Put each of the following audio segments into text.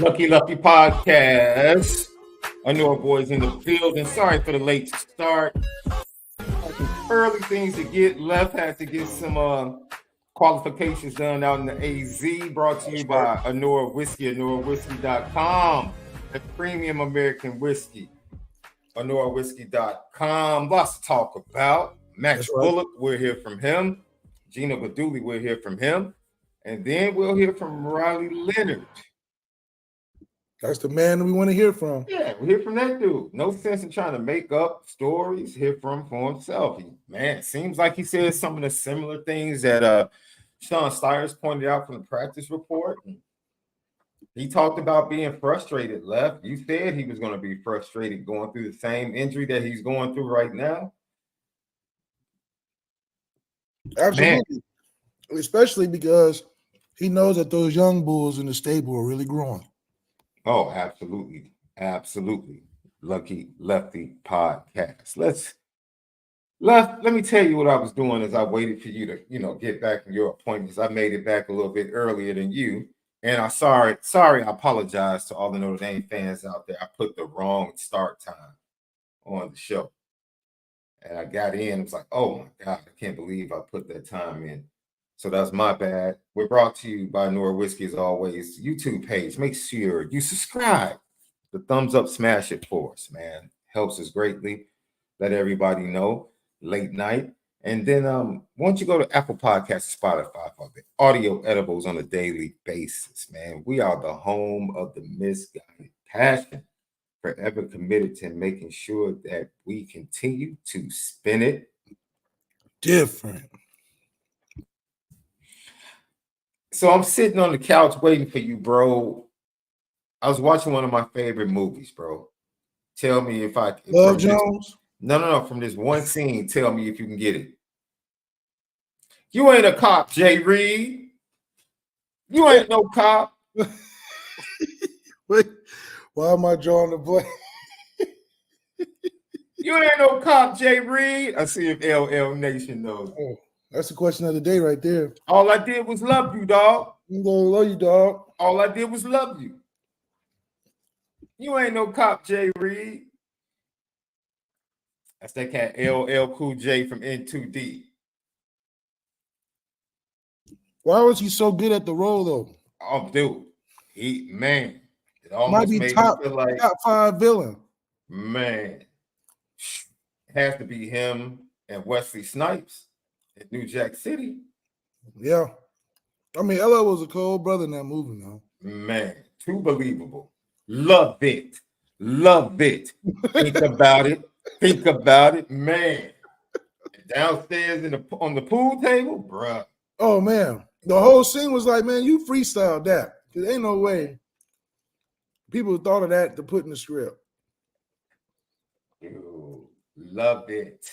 Lucky Podcast. I know our boys in the field, and sorry for the late start. Early things to get left. Had to get some qualifications done out in the AZ. Brought to you by ONORA Whiskey, OnoraWhiskey.com. The premium American whiskey. OnoraWhiskey.com. Lots to talk about. Max Bullough, we'll hear from him. Gino GUIDUGLI, we'll hear from him. And then we'll hear from Leonard. That's the man we want to hear from. Yeah, we'll hear from that dude. No sense in trying to make up stories. Hear from him for himself. It seems like he says some of the similar things that SHAUN pointed out from the practice report. He talked about being frustrated, Left. You said he was going to be frustrated going through the same injury that he's going through right now. Absolutely. Man. Especially because he knows that those young bulls in the stable are really growing. Oh, absolutely. Absolutely. Lucky Lefty Podcast. Let me tell you what I was doing as I waited for you to, get back in your appointments. I made it back a little bit earlier than you. And I'm sorry, I apologize to all the Notre Dame fans out there. I put the wrong start time on the show. And I got in, it was like, oh my God, I can't believe I put that time in. So that's my bad. We're brought to you by Nora Whiskey as always. YouTube page. Make sure you subscribe. The thumbs up, smash it for us, man. Helps us greatly. Let everybody know. Late night. And then once you go to Apple Podcasts, Spotify for the audio edibles on a daily basis, man. We are the home of the misguided passion. Forever committed to making sure that we continue to spin it different. So I'm sitting on the couch waiting for you, bro. I was watching one of my favorite movies, bro. Tell me if I Love Jones. No. From this one scene, tell me if you can get it. You ain't a cop, Jay Reed. You ain't no cop. Wait, why am I drawing the blank? You ain't no cop, Jay Reed. I see if LL Nation knows. Oh, that's the question of the day right there. All I did was love you, dog. I'm gonna love you, dog. All I did was love you. You ain't no cop, Jay Reed. That's that cat LL Cool J from N2D. Why was he so good at the role, though? Oh, dude. It almost might be made top, me feel like top 5 villain. Man. It has to be him and Wesley Snipes in New Jack City. Yeah. I mean, LL was a cold brother in that movie, though. Man, too believable. Love it. Think about it. Man. Downstairs on the pool table, bruh. Oh, man. The whole scene was like, man, you freestyled that. There ain't no way people thought of that to put in the script. Dude, love it.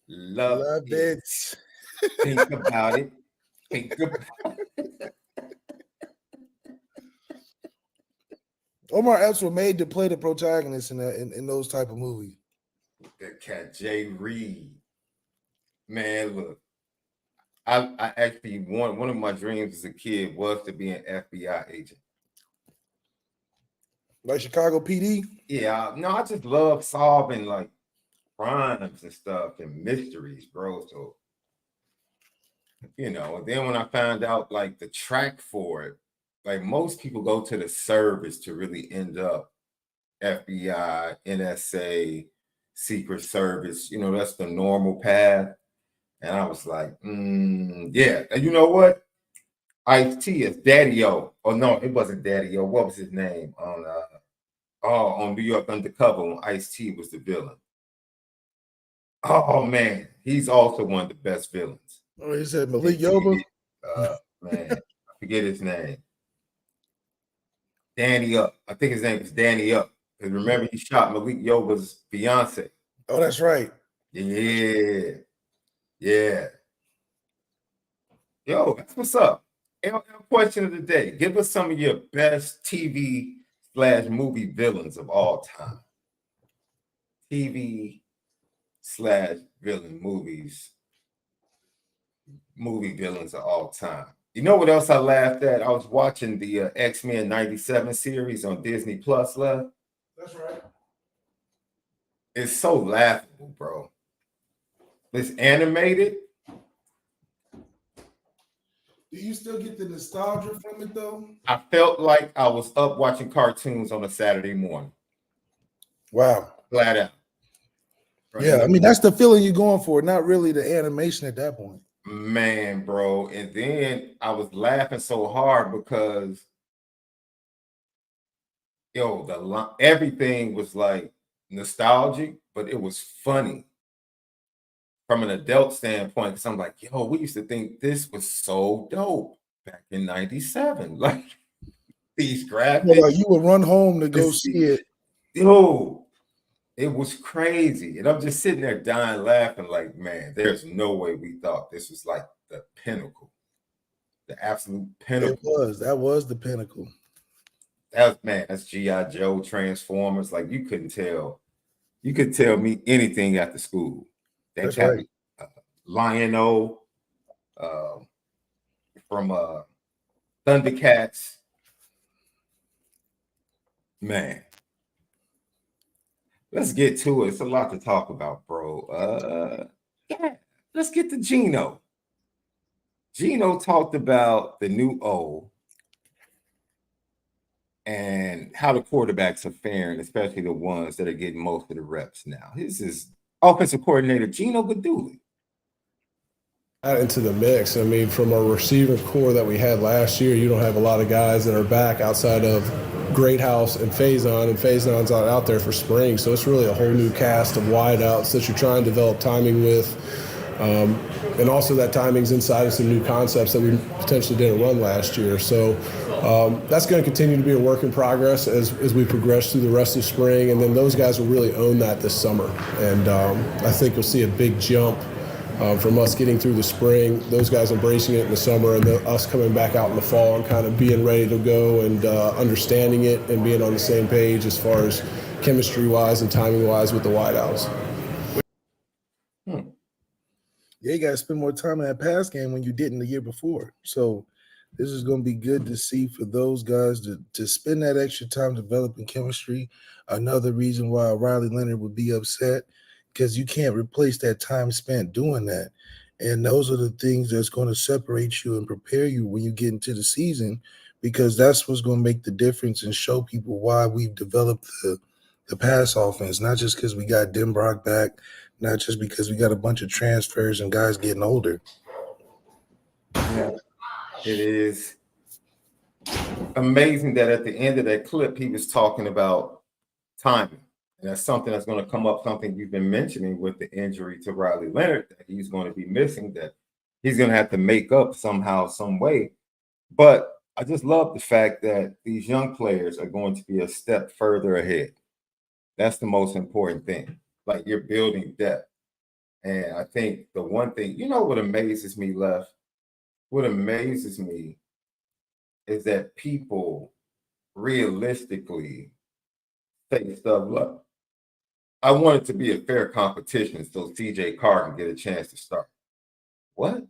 Love it. Think about it. Omar Epps were made to play the protagonist in those type of movies. That cat Jay Reed. Man, look. I actually one of my dreams as a kid was to be an FBI agent. Like Chicago PD? Yeah, no, I just love solving like crimes and stuff and mysteries, bro. So, and then when I found out like the track for it, like most people go to the service to really end up FBI, NSA, Secret Service, that's the normal path. And I was like, yeah. And you know what? Ice-T is Daddy-O. Oh, no, it wasn't Daddy-O. What was his name? On New York Undercover when Ice-T was the villain. Oh, man. He's also one of the best villains. Oh, he said Malik Yoba? Man, I forget his name. Danny Up. I think his name is Danny Up. Because remember, he shot Malik Yoba's fiance. Oh, that's right. Yeah. Yo, that's what's up. Question of the day. Give us some of your best TV/movie villains of all time. TV/villain movies. Movie villains of all time. You know what else I laughed at? I was watching the X-Men 97 series on Disney Plus, left. That's right. It's so laughable, bro. It's animated. Do you still get the nostalgia from it though? I felt like I was up watching cartoons on a Saturday morning. Wow. Flat out. Yeah, I mean, that's the feeling you're going for, not really the animation at that point. Man, bro. And then I was laughing so hard because everything was like nostalgic, but it was funny from an adult standpoint. Because I'm like, yo, we used to think this was so dope back in 97. Like these graphics. Well, like you would run home to go see it. Yo, it was crazy. And I'm just sitting there dying laughing, like, man, there's no way we thought this was like the pinnacle, the absolute pinnacle. That was the pinnacle. That's G.I. Joe, Transformers. Like you could tell me anything after school. That's right. Lion-O from Thundercats. Man. Let's get to it. It's a lot to talk about, bro. Yeah, let's get to Gino. Gino talked about the new O and how the quarterbacks are faring, especially the ones that are getting most of the reps now. This is offensive coordinator Gino GUIDUGLI. Into the mix. I mean, from our receiver core that we had last year, you don't have a lot of guys that are back outside of Greathouse and Faison's not out there for spring. So it's really a whole new cast of wideouts that you're trying to develop timing with. And also that timing's inside of some new concepts that we potentially didn't run last year. So that's going to continue to be a work in progress as we progress through the rest of spring. And then those guys will really own that this summer. And I think you'll see a big jump from us getting through the spring, those guys embracing it in the summer, and us coming back out in the fall and kind of being ready to go and understanding it and being on the same page as far as chemistry-wise and timing-wise with the wideouts. Yeah, you got to spend more time in that pass game when you didn't the year before. So this is going to be good to see for those guys to spend that extra time developing chemistry. Another reason why Riley Leonard would be upset, because you can't replace that time spent doing that. And those are the things that's going to separate you and prepare you when you get into the season, because that's what's going to make the difference and show people why we've developed the pass offense, not just because we got Denbrock back, not just because we got a bunch of transfers and guys getting older. Yeah, it is amazing that at the end of that clip, he was talking about timing. And that's something that's going to come up, something you've been mentioning with the injury to Riley Leonard that he's going to be missing, that he's going to have to make up somehow, some way. But I just love the fact that these young players are going to be a step further ahead. That's the most important thing. Like you're building depth. And I think the one thing, you know what amazes me, Left? What amazes me is that people realistically say stuff like, I want it to be a fair competition so CJ Carr can get a chance to start. What?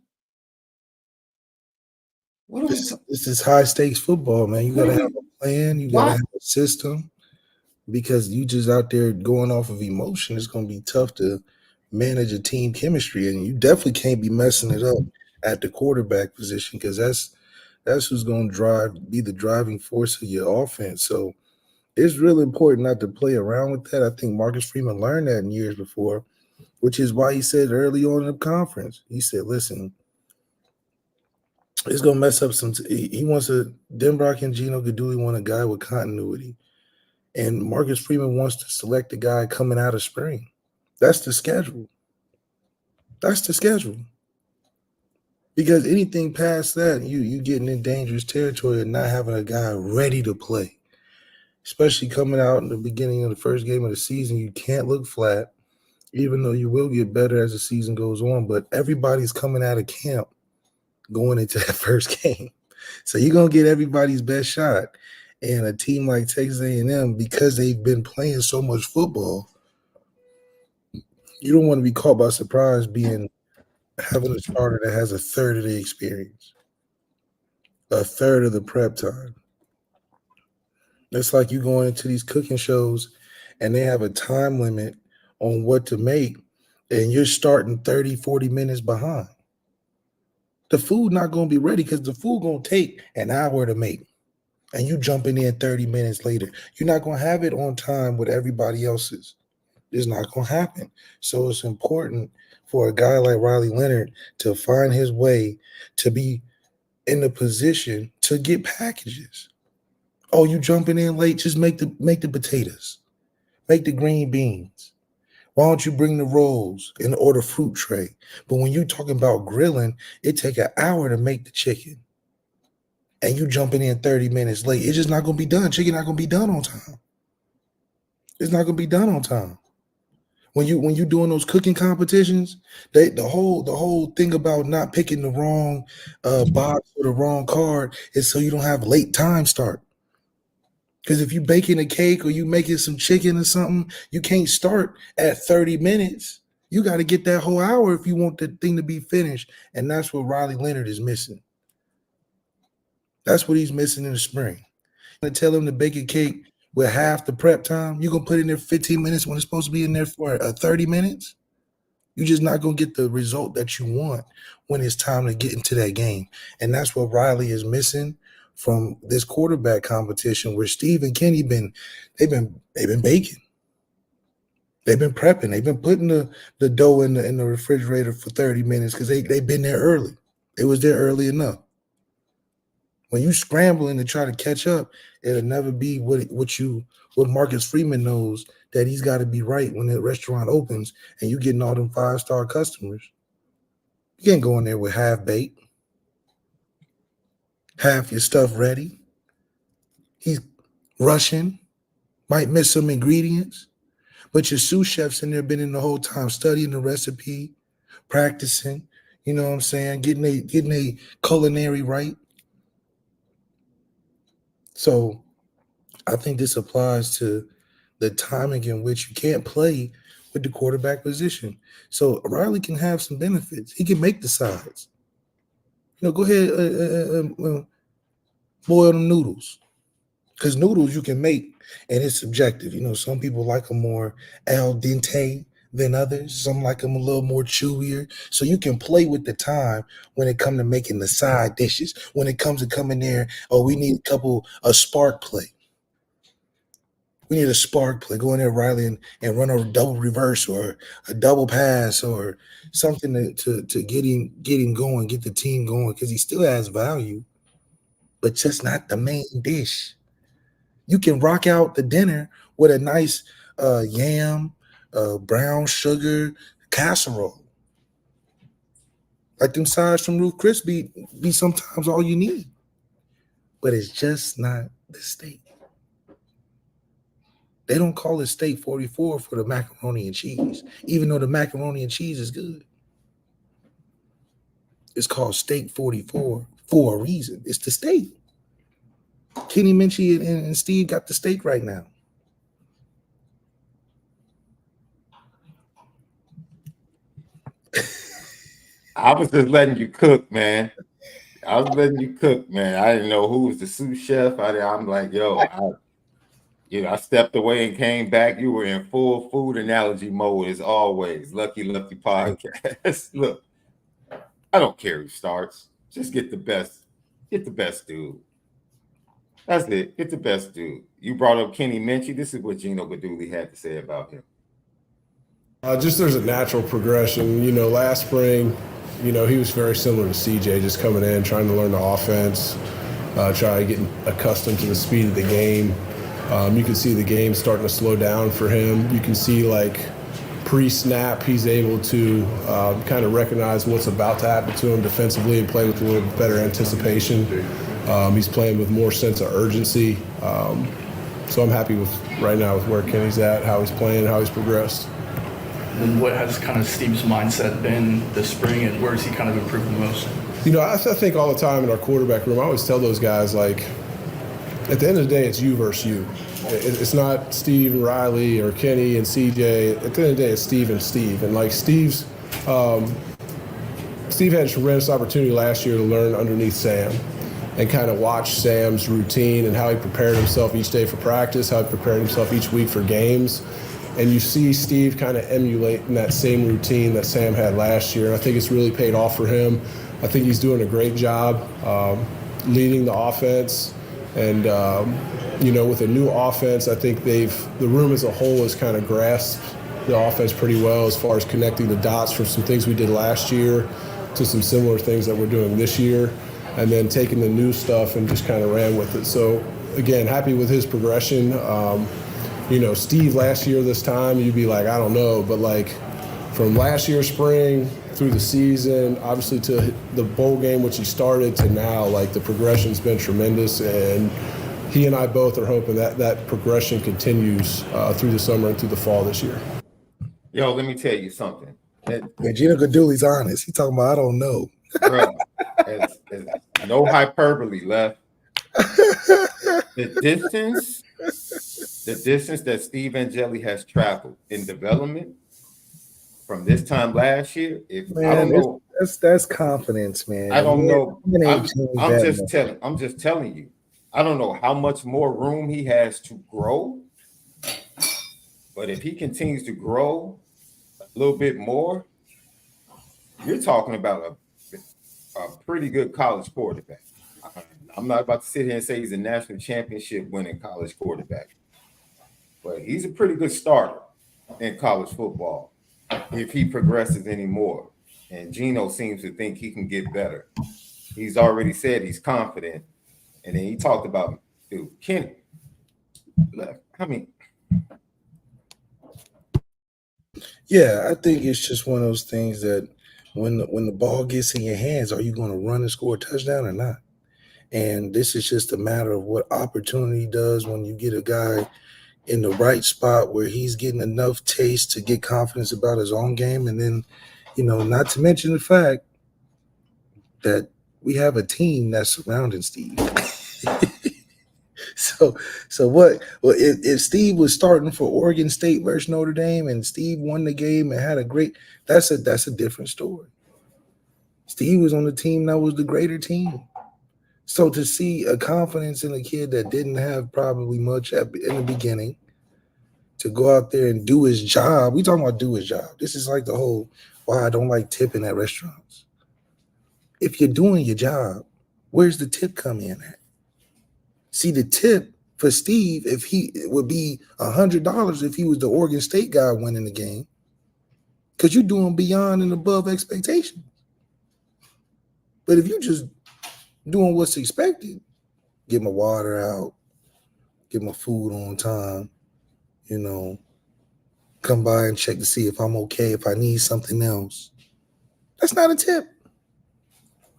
This is high stakes football, man. You got to have a plan. You got to have a system, because you just out there going off of emotion. It's going to be tough to manage a team chemistry, and you definitely can't be messing it up at the quarterback position, because that's who's going to be the driving force of your offense. So it's really important not to play around with that. I think Marcus Freeman learned that in years before, which is why he said early on in the conference, he said, listen, it's going to mess up he wants Denbrock and Gino GUIDUGLI want a guy with continuity. And Marcus Freeman wants to select a guy coming out of spring. That's the schedule. Because anything past that, you getting in dangerous territory and not having a guy ready to play. Especially coming out in the beginning of the first game of the season, you can't look flat, even though you will get better as the season goes on. But everybody's coming out of camp going into that first game. So you're going to get everybody's best shot. And a team like Texas A&M, because they've been playing so much football, you don't want to be caught by surprise having a starter that has a third of the experience. a third of the prep time. It's like you going into these cooking shows and they have a time limit on what to make, and you're starting 30, 40 minutes behind. The food not going to be ready because the food going to take an hour to make, and you jumping in 30 minutes later. You're not going to have it on time with everybody else's. It's not going to happen. So it's important for a guy like Riley Leonard to find his way to be in the position to get packages. Oh, you jumping in late? Just make the potatoes, make the green beans. Why don't you bring the rolls and order fruit tray? But when you talking about grilling, it take an hour to make the chicken, and you jumping in 30 minutes late. It's just not gonna be done. Chicken not gonna be done on time. It's not gonna be done on time. When you doing those cooking competitions, the whole thing about not picking the wrong box or the wrong card is so you don't have late time start. Because if you baking a cake or you making some chicken or something, you can't start at 30 minutes. You got to get that whole hour if you want the thing to be finished. And that's what Riley Leonard is missing. That's what he's missing in the spring. I tell him to bake a cake with half the prep time. You're going to put in there 15 minutes when it's supposed to be in there for 30 minutes? You're just not going to get the result that you want when it's time to get into that game. And that's what Riley is missing from this quarterback competition, where Steve and Kenny they've been baking. They've been prepping. They've been putting the dough in the refrigerator for 30 minutes because they've been there early. It was there early enough. When you scrambling to try to catch up, it'll never be what Marcus Freeman knows, that he's got to be right when the restaurant opens and you getting all them 5-star customers. You can't go in there with half baked, half your stuff ready. He's rushing, might miss some ingredients, but your sous chefs in there been in the whole time studying the recipe, practicing, you know what I'm saying, getting a culinary right. So I think this applies to the timing in which you can't play with the quarterback position. So Riley can have some benefits. He can make the sides. Go ahead, boil them noodles. Because noodles you can make, and it's subjective. Some people like them more al dente than others. Some like them a little more chewier. So you can play with the time when it comes to making the side dishes. When it comes to coming there, we need a spark play. We need a spark play. Go in there, Riley, and run a double reverse or a double pass or something to get him going, get the team going, because he still has value, but just not the main dish. You can rock out the dinner with a nice yam, brown sugar casserole. Like them sides from Ruth Chris be sometimes all you need. But it's just not the steak. They don't call it steak 44 for the macaroni and cheese, even though the macaroni and cheese is good. It's called steak 44 for a reason. It's the steak. Kenny Minchie and Steve got the steak right now. I was just letting you cook, man. I didn't know who was the sous chef. I'm like, I stepped away and came back. You were in full food analogy mode as always. Lucky Lefty podcast. Look, I don't care who starts. Just get the best. Get the best dude. That's it. Get the best dude. You brought up Kenny Minchie. This is what Gino GUIDUGLI had to say about him. Just there's a natural progression. Last spring, he was very similar to CJ, just coming in, trying to learn the offense, try getting accustomed to the speed of the game. You can see the game starting to slow down for him. You can see, pre-snap, he's able to kind of recognize what's about to happen to him defensively and play with a little better anticipation. He's playing with more sense of urgency. So I'm happy right now with where Kenny's at, how he's playing, how he's progressed. And what has kind of Steve's mindset been this spring, and where has he kind of improved the most? I think all the time in our quarterback room, I always tell those guys, at the end of the day, it's you versus you. It's not Steve and Riley or Kenny and CJ. At the end of the day, it's Steve and Steve. And Steve had a tremendous opportunity last year to learn underneath Sam. and kind of watch Sam's routine and how he prepared himself each day for practice, how he prepared himself each week for games. And you see Steve kind of emulating that same routine that Sam had last year. And I think it's really paid off for him. I think he's doing a great job leading the offense. And, with a new offense, I think the room as a whole has kind of grasped the offense pretty well as far as connecting the dots from some things we did last year to some similar things that we're doing this year, and then taking the new stuff and just kind of ran with it. So, again, happy with his progression. Steve last year this time, you'd be like, I don't know, but like from last year spring through the season, obviously to the bowl game, which he started, to now, like the progression's been tremendous, and he and I both are hoping that progression continues through the summer and through the fall this year. Yo, let me tell you something. Gino GUIDUGLI's honest. He talking about I don't know. Bro, it's no hyperbole left. The distance that Steve Angeli has traveled in development from this time last year, that's confidence, man. I don't know. I'm just telling you. I don't know how much more room he has to grow, but if he continues to grow a little bit more, you're talking about a pretty good college quarterback. I'm not about to sit here and say he's a national championship winning college quarterback, but he's a pretty good starter in college football if he progresses anymore. And Gino seems to think he can get better. He's already said he's confident. And then he talked about, dude, Kenny. Yeah, I think it's just one of those things that when the ball gets in your hands, are you going to run and score a touchdown or not? And this is just a matter of what opportunity does when you get a guy in the right spot where he's getting enough taste to get confidence about his own game. And then, not to mention the fact that we have a team that's surrounding Steve. So what? Well, if Steve was starting for Oregon State versus Notre Dame and Steve won the game and had a great, that's a different story. Steve was on the team that was the greater team. So to see a confidence in a kid that didn't have probably much in the beginning to go out there and do his job. We talking about do his job. This is like the whole why I don't like tipping at restaurants. If you're doing your job, where's the tip come in at? See, the tip for Steve, it would be $100 if he was the Oregon State guy winning the game, because you're doing beyond and above expectations. But if you just doing what's expected, get my water out, get my food on time, come by and check to see if I'm okay, if I need something else. That's not a tip.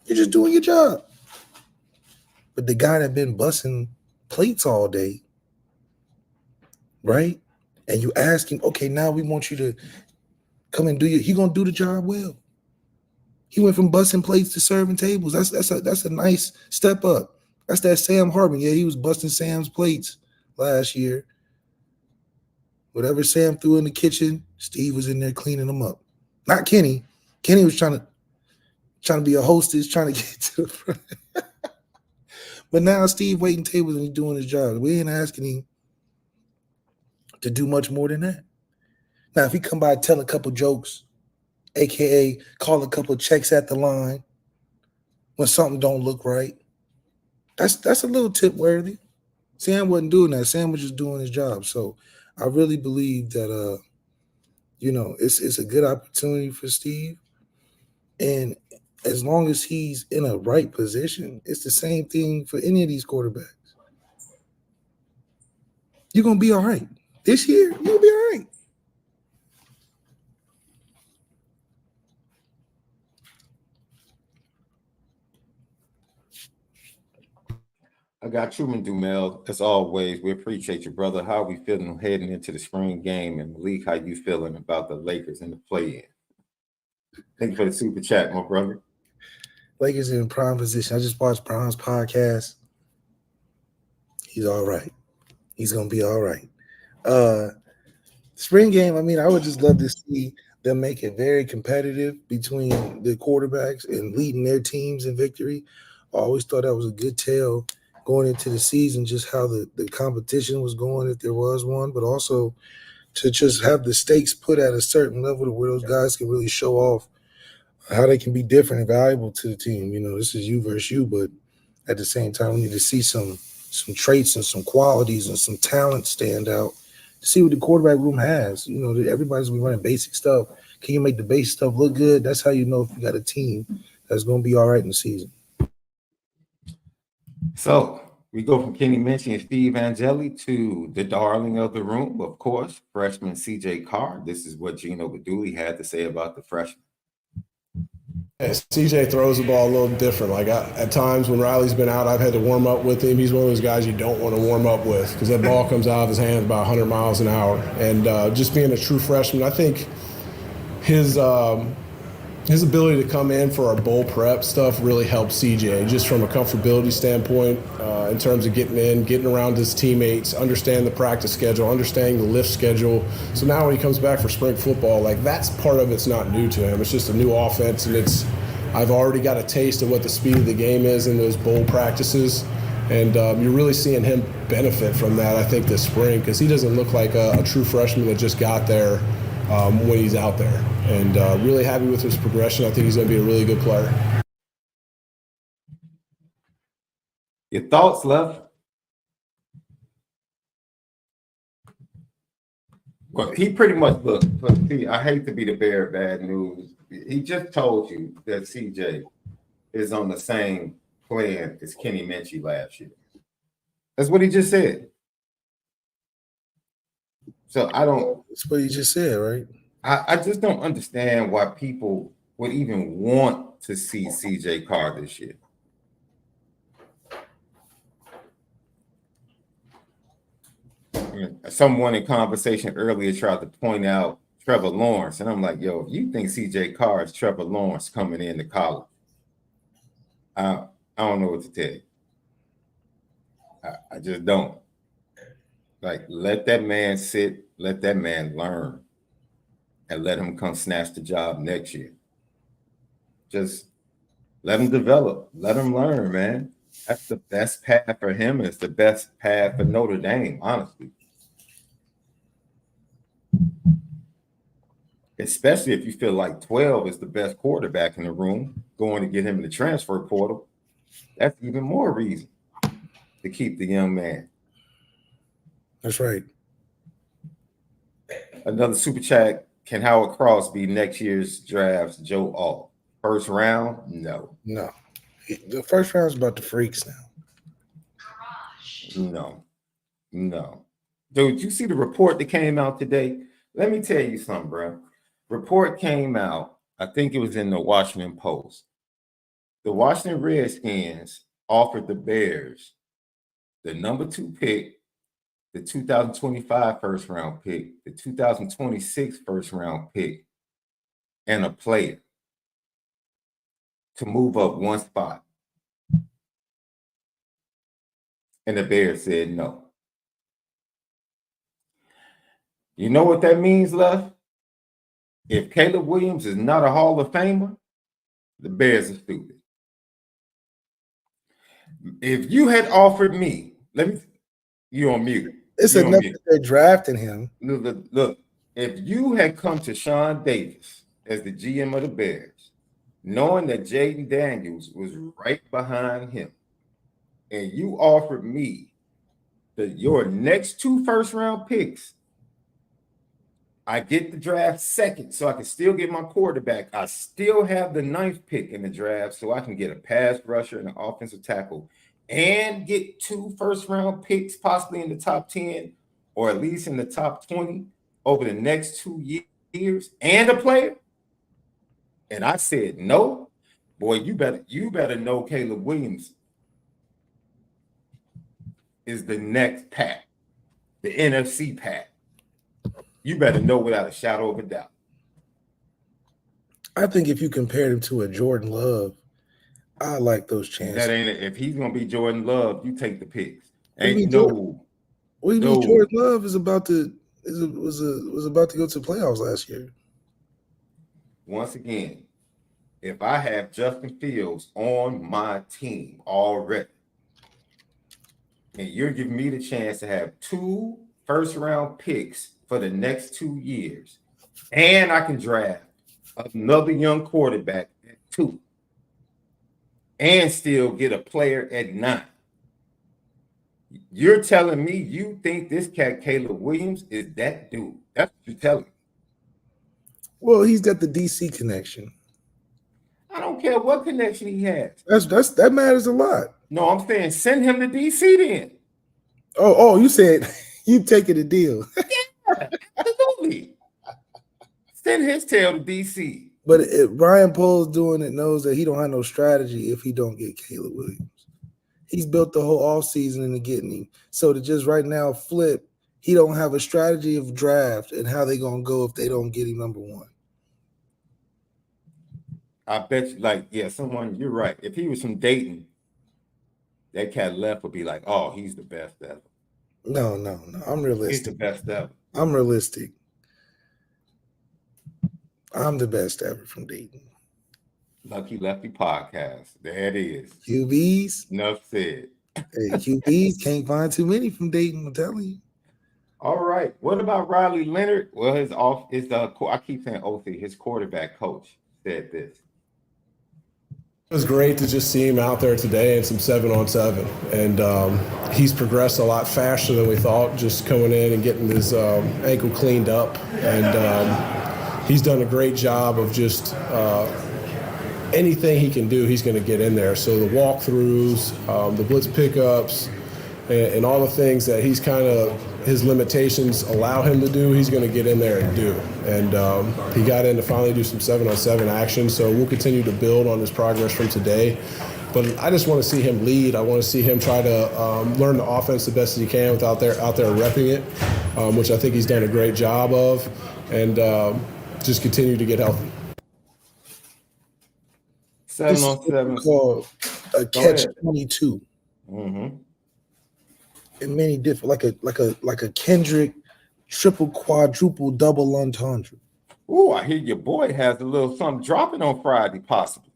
You're just doing your job. But the guy that been busting plates all day, right? And you ask him, okay, now we want you to come and he gonna do the job well. He went from busting plates to serving tables. That's a nice step up. That's that Sam Hartman. Yeah, he was busting Sam's plates last year. Whatever Sam threw in the kitchen, Steve was in there cleaning them up. Not Kenny. Kenny was trying to be a hostess, trying to get to the front. But now Steve waiting tables and he's doing his job. We ain't asking him to do much more than that. Now, if he come by, tell a couple jokes, AKA call a couple checks at the line when something don't look right, that's a little tip worthy. Sam wasn't doing that. Sam was just doing his job. So I really believe that it's a good opportunity for Steve. And as long as he's in a right position, it's the same thing for any of these quarterbacks. You're going to be all right. This year, you're going to be all right. I got Truman Dumel. As always, we appreciate you, brother. How we feeling heading into the spring game? And Malik, how you feeling about the Lakers and the play-in? Thank you for the super chat, my brother. Lakers in prime position. I just watched Brown's podcast. He's all right. He's going to be all right. Spring game, I would just love to see them make it very competitive between the quarterbacks and leading their teams in victory. I always thought that was a good tell going into the season, just how the competition was going, if there was one, but also to just have the stakes put at a certain level to where those guys can really show off how they can be different and valuable to the team. You know, this is you versus you, but at the same time, we need to see some traits and some qualities and some talent stand out to see what the quarterback room has. You know, everybody's been running basic stuff. Can you make the basic stuff look good? That's how you know if you got a team that's going to be all right in the season. So we go from Kenny Minchie and Steve Angeli to the darling of the room, of course, freshman CJ Carr. This is what Gino GUIDUGLI had to say about the freshman. Yeah, CJ throws the ball a little different. Like at times when Riley's been out, I've had to warm up with him. He's one of those guys you don't want to warm up with because that ball comes out of his hands about 100 miles an hour. And just being a true freshman, I think his ability to come in for our bowl prep stuff really helped CJ just from a comfortability standpoint in terms of getting in, getting around his teammates, understand the practice schedule, understanding the lift schedule. So now when he comes back for spring football, like that's part of it's not new to him. It's just a new offense, and I've already got a taste of what the speed of the game is in those bowl practices. And you're really seeing him benefit from that, I think, this spring because he doesn't look like a true freshman that just got there when he's out there. And really happy with his progression. I think he's going to be a really good player. Your thoughts, Left? Well, he pretty much look. See, I hate to be the bearer of bad news. He just told you that CJ is on the same plan as Kenny Minchie last year. That's what he just said. So I don't. That's what he just said, right? I just don't understand why people would even want to see CJ Carr this year. Someone in conversation earlier tried to point out Trevor Lawrence, and I'm like, yo, if you think CJ Carr is Trevor Lawrence coming into college, I don't know what to tell you. I just don't. Like, let that man sit, let that man learn, and let him come snatch the job next year. Just let him develop, let him learn, man. That's the best path for him. It's the best path for Notre Dame, honestly. Especially if you feel like 12 is the best quarterback in the room, going to get him in the transfer portal. That's even more reason to keep the young man. That's right. Another super chat. Can Howard Cross be next year's draft's Joe Alt? First round? No. No. The first round is about the freaks now. No. Dude, you see the report that came out today? Let me tell you something, bro. Report came out, I think it was in the Washington Post. The Washington Redskins offered the Bears the number 2 pick, the 2025 first round pick, the 2026 first round pick, and a player to move up one spot. And the Bears said no. You know what that means, Left? If Caleb Williams is not a Hall of Famer, the Bears are stupid. If you had offered me, you on mute. It's enough that they're drafting him. Look, if you had come to Sean Davis as the GM of the Bears, knowing that Jaden Daniels was right behind him, and you offered me your next 2 first-round picks, I get the draft second, so I can still get my quarterback. I still have the 9th pick in the draft, so I can get a pass rusher and an offensive tackle, and get 2 first-round picks, possibly in the top 10, or at least in the top 20 over the next 2 years, and a player. And I said no. Boy, you better know Caleb Williams is the next Pat, the NFC Pat. You better know without a shadow of a doubt. I think if you compared him to a Jordan Love, I like those chances. That ain't it. If he's gonna be Jordan Love, you take the picks. Ain't no. What do you mean Jordan Love was about to go to the playoffs last year? Once again, if I have Justin Fields on my team already, and you're giving me the chance to have 2 first-round picks for the next 2 years, and I can draft another young quarterback at 2, and still get a player at 9. You're telling me you think this cat Caleb Williams is that dude? That's what you're telling me. Well, he's got the DC connection. I don't care what connection he has. That matters a lot. No, I'm saying send him to DC then. Oh, you said you taking a deal. Yeah, absolutely. Send his tail to DC. But if Ryan Poles doing it knows that he don't have no strategy if he don't get Caleb Williams. He's built the whole offseason into getting him. So to just right now flip, he don't have a strategy of draft and how they gonna go if they don't get him number 1. I bet you, someone, you're right. If he was from Dayton, that cat left would be like, oh, he's the best ever. No. I'm realistic. He's the best ever. I'm realistic. I'm the best ever from Dayton. Lucky Lefty podcast. There it is. QBs. Enough said. Hey, QBs can't find too many from Dayton, I'm telling you. All right. What about Riley Leonard? Well, I keep saying OC, his quarterback coach said this. It was great to just see him out there today in some 7-on-7, and he's progressed a lot faster than we thought, just coming in and getting his ankle cleaned up, and he's done a great job of just anything he can do, he's going to get in there. So the walkthroughs, the blitz pickups, and all the things that he's kind of his limitations allow him to do, he's going to get in there and do. And he got in to finally do some 7-on-7 action. So we'll continue to build on his progress from today. But I just want to see him lead. I want to see him try to learn the offense the best as he can without out there repping it, which I think he's done a great job of, and just continue to get healthy. 7-on-7 called a catch-22. Mm-hmm. In many different, like a Kendrick triple, quadruple, double entendre. Oh, I hear your boy has a little something dropping on Friday, possibly.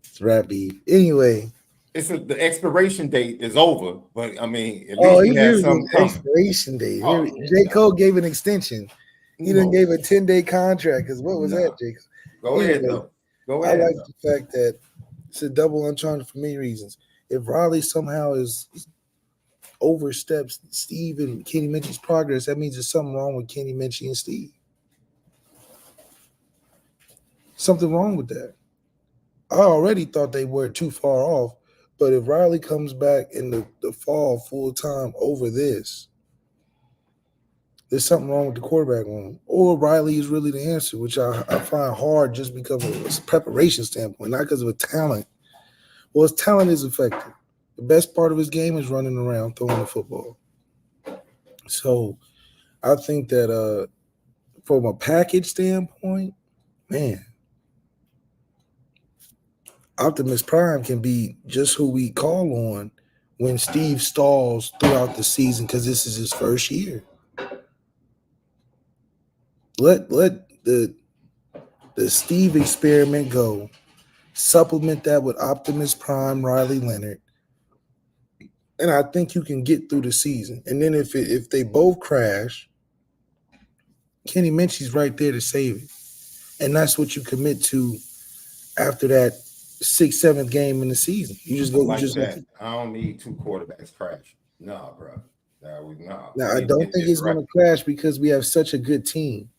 It's rap beef. Anyway, The expiration date is over, but I mean, at least he has something coming. Expiration date. Oh, J. Cole gave an extension. He done gave a 10-day contract. Because what was that, Jake? Go ahead, though. Go ahead. I like the fact that it's a double entendre for many reasons. If Riley somehow oversteps Steve and Kenny Minchie's progress, that means there's something wrong with Kenny Minchie and Steve. Something wrong with that. I already thought they were too far off, but if Riley comes back in the fall full time over this, there's something wrong with the quarterback room. Or Riley is really the answer, which I find hard just because of a preparation standpoint, not because of a talent. Well, his talent is effective. The best part of his game is running around, throwing the football. So I think that from a package standpoint, man, Optimus Prime can be just who we call on when Steve stalls throughout the season because this is his first year. Let the Steve experiment go. Supplement that with Optimus Prime, Riley Leonard, and I think you can get through the season. And then if they both crash, Kenny Minchie's right there to save it, and that's what you commit to after that 6th, 7th game in the season. You just go like that. I don't need 2 quarterbacks crash. No, bro. No. Now I don't think it's going to crash because we have such a good team.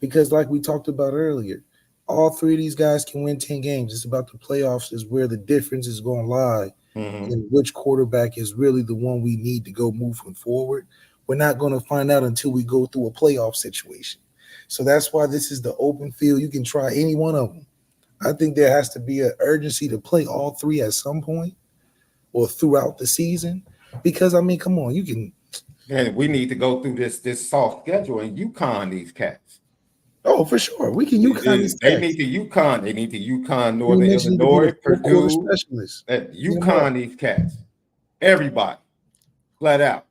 Because like we talked about earlier, all 3 of these guys can win 10 games. It's about the playoffs is where the difference is going to lie, and which quarterback is really the one we need to go moving forward. We're not going to find out until we go through a playoff situation. So that's why this is the open field. You can try any one of them. I think there has to be an urgency to play all 3 at some point or throughout the season. Because, I mean, come on, you can. And we need to go through this soft schedule and UConn these cats. Oh, for sure. We can UConn these They cats. need to UConn. They need to UConn Northern Illinois, Purdue. UConn these cats. Everybody. Flat out.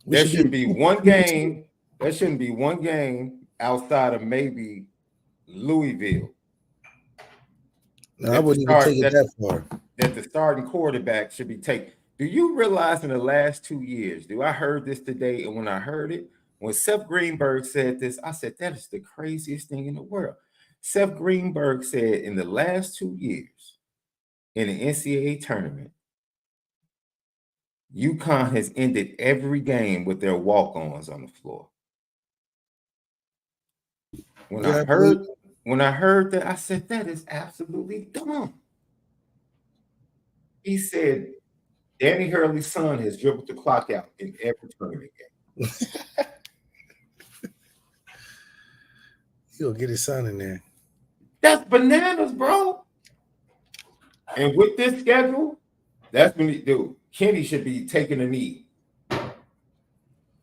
There shouldn't be one game. There shouldn't be one game outside of maybe Louisville. No, I wouldn't even take it that far. That the starting quarterback should be taken. Do you realize in the last 2 years, I heard this today, and when I heard it, when Seth Greenberg said this, I said, that is the craziest thing in the world. Seth Greenberg said in the last 2 years in the NCAA tournament, UConn has ended every game with their walk-ons on the floor. When I heard that, I said, that is absolutely dumb. He said, Danny Hurley's son has dribbled the clock out in every tournament game. He'll get his son in there. That's bananas, bro. And with this schedule, that's when he do. Kenny should be taking a knee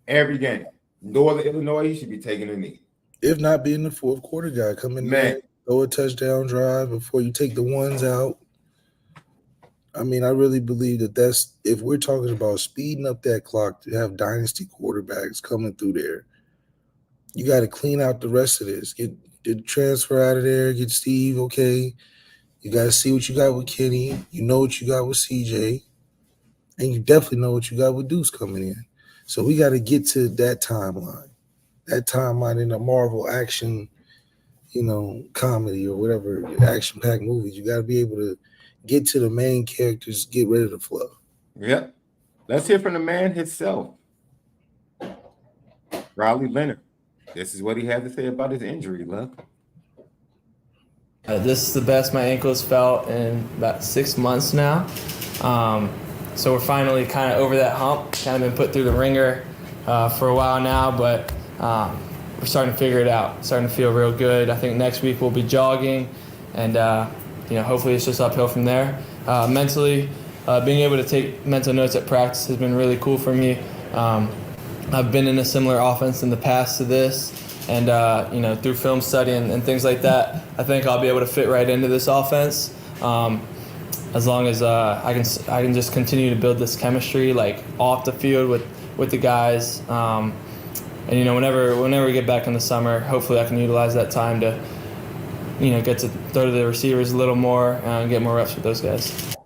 every game. Northern Illinois, he should be taking a knee. If not being the fourth quarter guy, come in there, throw a touchdown drive before you take the ones out. I mean, I really believe that's if we're talking about speeding up that clock to have dynasty quarterbacks coming through there, you got to clean out the rest of this. Get the transfer out of there. Get Steve, okay. You got to see what you got with Kenny. You know what you got with CJ. And you definitely know what you got with Deuce coming in. So we got to get to that timeline. That timeline in the Marvel action, comedy or whatever, action-packed movies. You got to be able to get to the main characters, get rid of the fluff. Yep. Let's hear from the man himself. Leonard. This is what he had to say about his injury, Luck. This is the best my ankle has felt in about 6 months now. So we're finally kind of over that hump, kind of been put through the ringer for a while now, but we're starting to figure it out, starting to feel real good. I think next week we'll be jogging, and hopefully it's just uphill from there. Mentally, being able to take mental notes at practice has been really cool for me. I've been in a similar offense in the past to this, and through film study and things like that, I think I'll be able to fit right into this offense. As long as I can just continue to build this chemistry like off the field with the guys, and whenever we get back in the summer, hopefully I can utilize that time to get to throw to the receivers a little more and get more reps with those guys.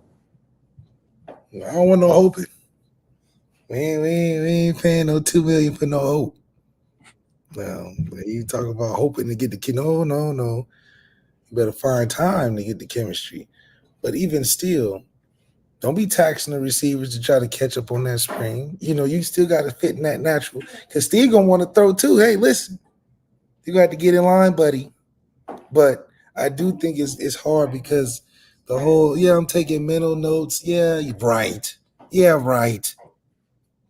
I don't want no hoping. We ain't paying no $2 million for no hope. No, you talk about hoping to get the kid. No. You better find time to get the chemistry. But even still, don't be taxing the receivers to try to catch up on that spring. You still got to fit in that natural. Because Steve going to want to throw too. Hey, listen, you got to get in line, buddy. But I do think it's hard because the whole, I'm taking mental notes. Yeah, you're right. Yeah, right.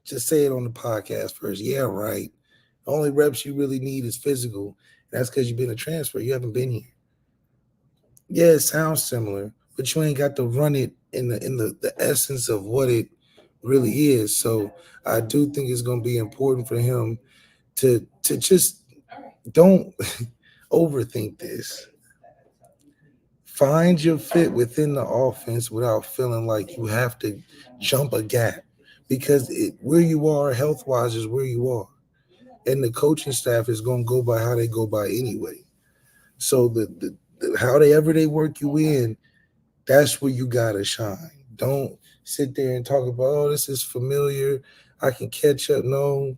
Just say it on the podcast first. Yeah, right. The only reps you really need is physical. That's because you've been a transfer. You haven't been here. Yeah, it sounds similar, but you ain't got to run it in the essence of what it really is. So I do think it's going to be important for him to just don't overthink this. Find your fit within the offense without feeling like you have to jump a gap, because where you are health-wise is where you are. And the coaching staff is going to go by how they go by anyway. So the however they work you in, that's where you got to shine. Don't sit there and talk about, this is familiar, I can catch up. No,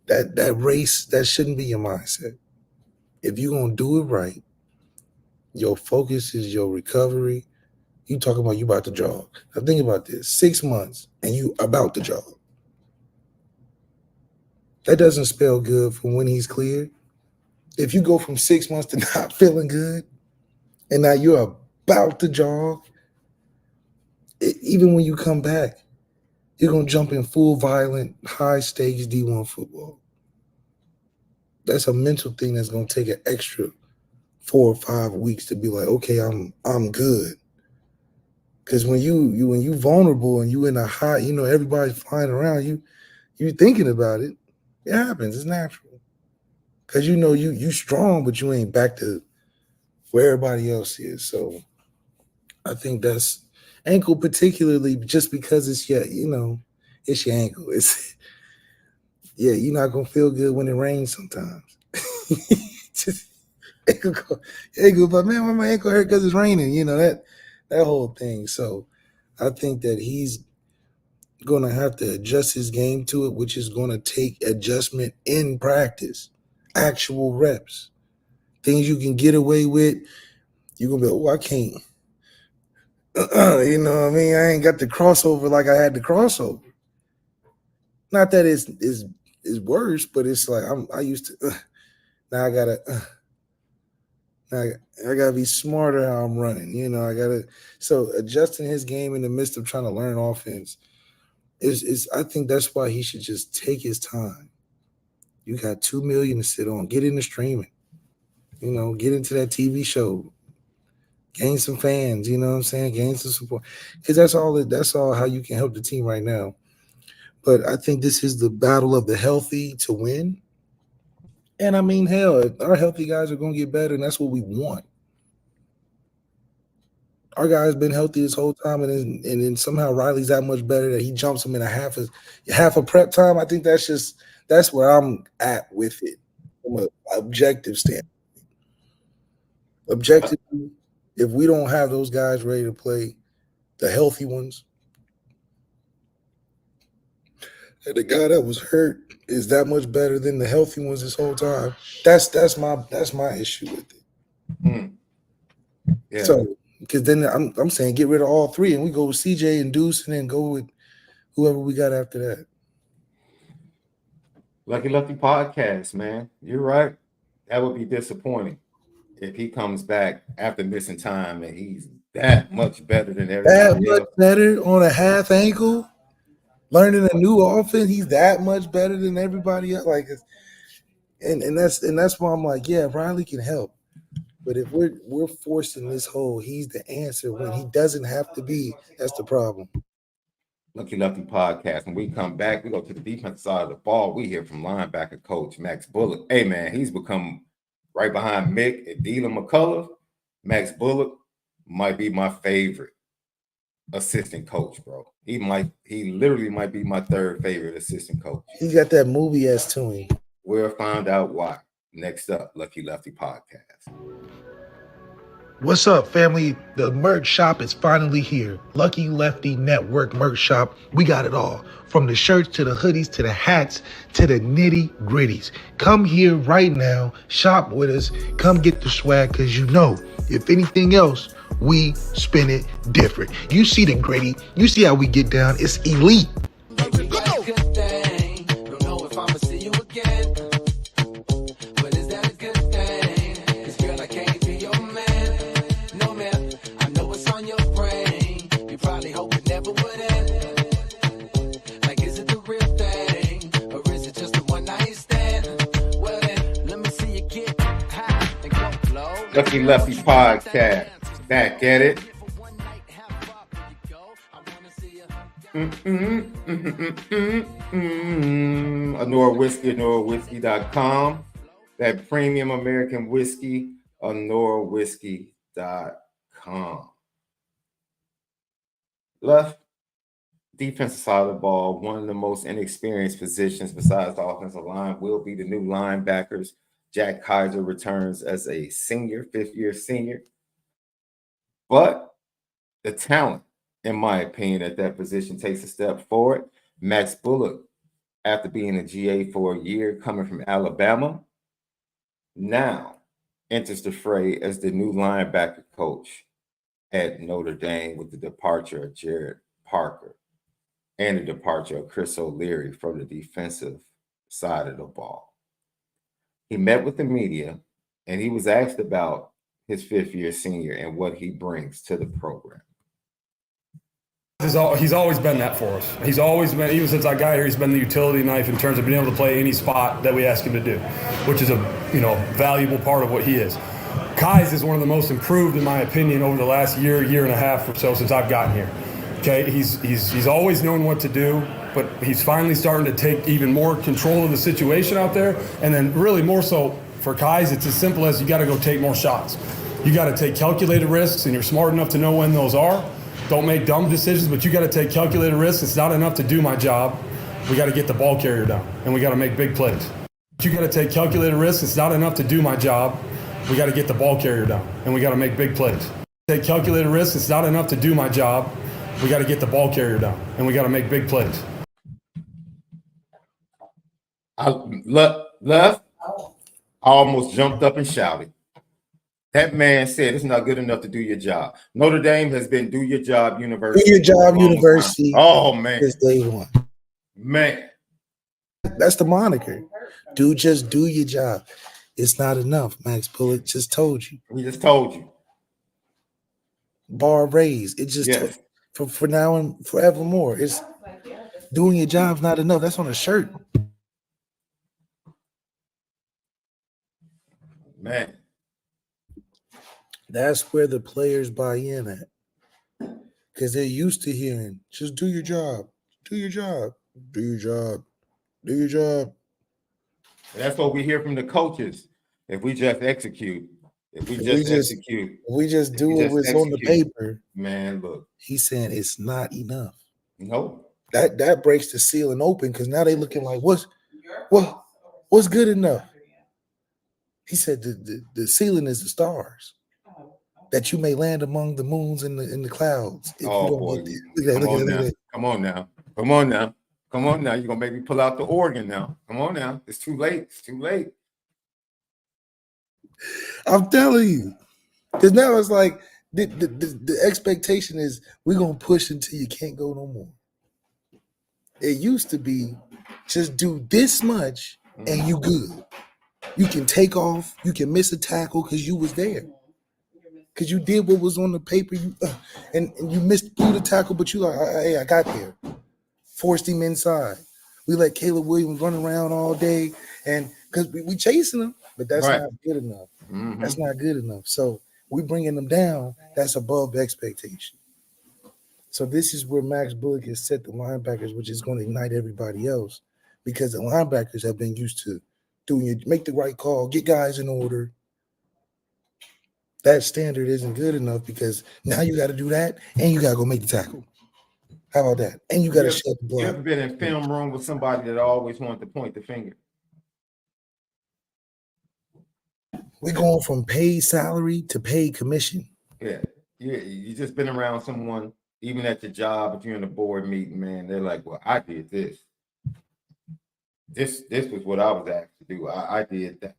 that race, that shouldn't be your mindset. If you're going to do it right, your focus is your recovery. You talk about you about to jog. Now think about this, 6 months and you about to jog. That doesn't spell good for when he's cleared. If you go from 6 months to not feeling good and now you're about to jog, even when you come back, you're going to jump in full violent, high-stakes D1 football. That's a mental thing that's going to take an extra 4 or 5 weeks to be like, okay, I'm good. Because when you vulnerable and you in a high, everybody's flying around you, you're thinking about it. It happens. It's natural. Because you strong, but you ain't back to where everybody else is. So I think that's ankle, particularly just because it's your ankle. It's you're not gonna feel good when it rains sometimes. ankle, but man, why my ankle hurt because it's raining? You know, that whole thing. So I think that he's going to have to adjust his game to it, which is going to take adjustment in practice, actual reps, things you can get away with. You're going to be like, oh, I can't. You know what I mean? I ain't got the crossover like I had the crossover. Not that it's worse, but it's like I used to. Now I gotta. Now I gotta be smarter how I'm running. You know, so adjusting his game in the midst of trying to learn offense is. I think that's why he should just take his time. You got $2 million to sit on. Get into streaming. You know, get into that TV show. Gain some fans. You know what I'm saying? Gain some support, because that's all how you can help the team right now. But I think this is the battle of the healthy to win. And I mean, hell, our healthy guys are going to get better, and that's what we want. Our guy's been healthy this whole time, and then somehow Riley's that much better that he jumps him in half a prep time. I think that's where I'm at with it from an objective standpoint. Objectively, if we don't have those guys ready to play, the healthy ones, and the guy that was hurt is that much better than the healthy ones this whole time. That's my issue with it. Yeah. So because then I'm saying get rid of all three and we go with CJ and Deuce and then go with whoever we got after that. Lucky Lefty podcast, man. You're right. That would be disappointing if he comes back after missing time and he's that much better than everybody else. That much better on a half ankle. Learning a new offense, he's that much better than everybody else. Like, and that's why I'm like, yeah, Riley can help. But if we're forcing this whole, he's the answer when he doesn't have to be. That's the problem. Lucky Lefty podcast. When we come back, we go to the defensive side of the ball. We hear from linebacker coach Max Bullough. Hey man, he's become right behind Mick and Dylan McCullough. Max Bullough might be my favorite assistant coach, bro. He literally might be my third favorite assistant coach. He got that movie as to him. We'll find out why. Next up, Lucky Lefty podcast. What's up, family? The merch shop is finally here. Lucky Lefty Network merch shop. We got it all. From the shirts to the hoodies to the hats to the nitty gritties. Come here right now. Shop with us. Come get the swag, because you know, if anything else, we spin it different. You see the gritty. You see how we get down. It's elite. Lucky Lefty podcast. Back at it. ONORA whiskey, ONORAwhiskey.com. That premium American whiskey, ONORAwhiskey.com. Left, defensive side of the ball, one of the most inexperienced positions besides the offensive line will be the new linebackers. Jack Kaiser returns as a senior, fifth-year senior. But the talent, in my opinion, at that position takes a step forward. Max Bullough, after being a GA for a year, coming from Alabama, now enters the fray as the new linebacker coach at Notre Dame with the departure of Jared Parker and the departure of Chris O'Leary from the defensive side of the ball. He met with the media, and he was asked about his fifth-year senior and what he brings to the program. He's always been that for us. He's always been, even since I got here, he's been the utility knife in terms of being able to play any spot that we ask him to do, which is a valuable part of what he is. Kai's is one of the most improved, in my opinion, over the last year and a half or so since I've gotten here. Okay, he's always known what to do, but he's finally starting to take even more control of the situation out there. And then really more so for Kai's, it's as simple as you got to go take more shots. You got to take calculated risks, and you're smart enough to know when those are. Don't make dumb decisions, but you got to take calculated risks. It's not enough to do my job. We got to get the ball carrier down, and we got to make big plays. You got to take calculated risks. It's not enough to do my job. we got to get the ball carrier down, and we got to make big plays. Take calculated risks. It's not enough to do my job. We got to get the ball carrier down, and we got to make big plays. Left, I almost jumped up and shouted. That man said it's not good enough to do your job. Notre Dame has been do your job university. Do your job university. Oh, man. Since day one. Man. That's the moniker. Just do your job. It's not enough. Max Bullough just told you. He just told you. Bar raised. It just Yes. for now and forevermore. It's doing your job's not enough. That's on a shirt. Man. That's where the players buy in at. Because they're used to hearing, just do your job. Do your job. Do your job. Do your job. That's what we hear from the coaches. If we just execute, if we just execute, we just do it what's on the paper. Man, look. He's saying it's not enough. No. That breaks the ceiling open because now they looking like what's good enough. He said the ceiling is the stars. That you may land among the moons and the clouds. Oh boy. Come on now. You're gonna make me pull out the organ now. Come on now. It's too late. It's too late. I'm telling you. Because now it's like the expectation is we're gonna push until you can't go no more. It used to be just do this much and you good. You can take off, you can miss a tackle because you was there. Because you did what was on the paper, and you blew the tackle, but you like, hey, I got there. Forced him inside. We let Caleb Williams run around all day, and because we chasing him, but that's not good enough. Mm-hmm. That's not good enough. So we bringing them down. That's above expectation. So this is where Max Bullough has set the linebackers, which is going to ignite everybody else, because the linebackers have been used to make the right call, get guys in order. That standard isn't good enough because now you got to do that and you got to go make the tackle. How about that? And you got to shut the block. You ever been in film room with somebody that always wanted to point the finger? We're going from paid salary to paid commission. Yeah. You just been around someone, even at your job, if you're in a board meeting, man, they're like, well, I did this. This was what I was asked to do. I did that.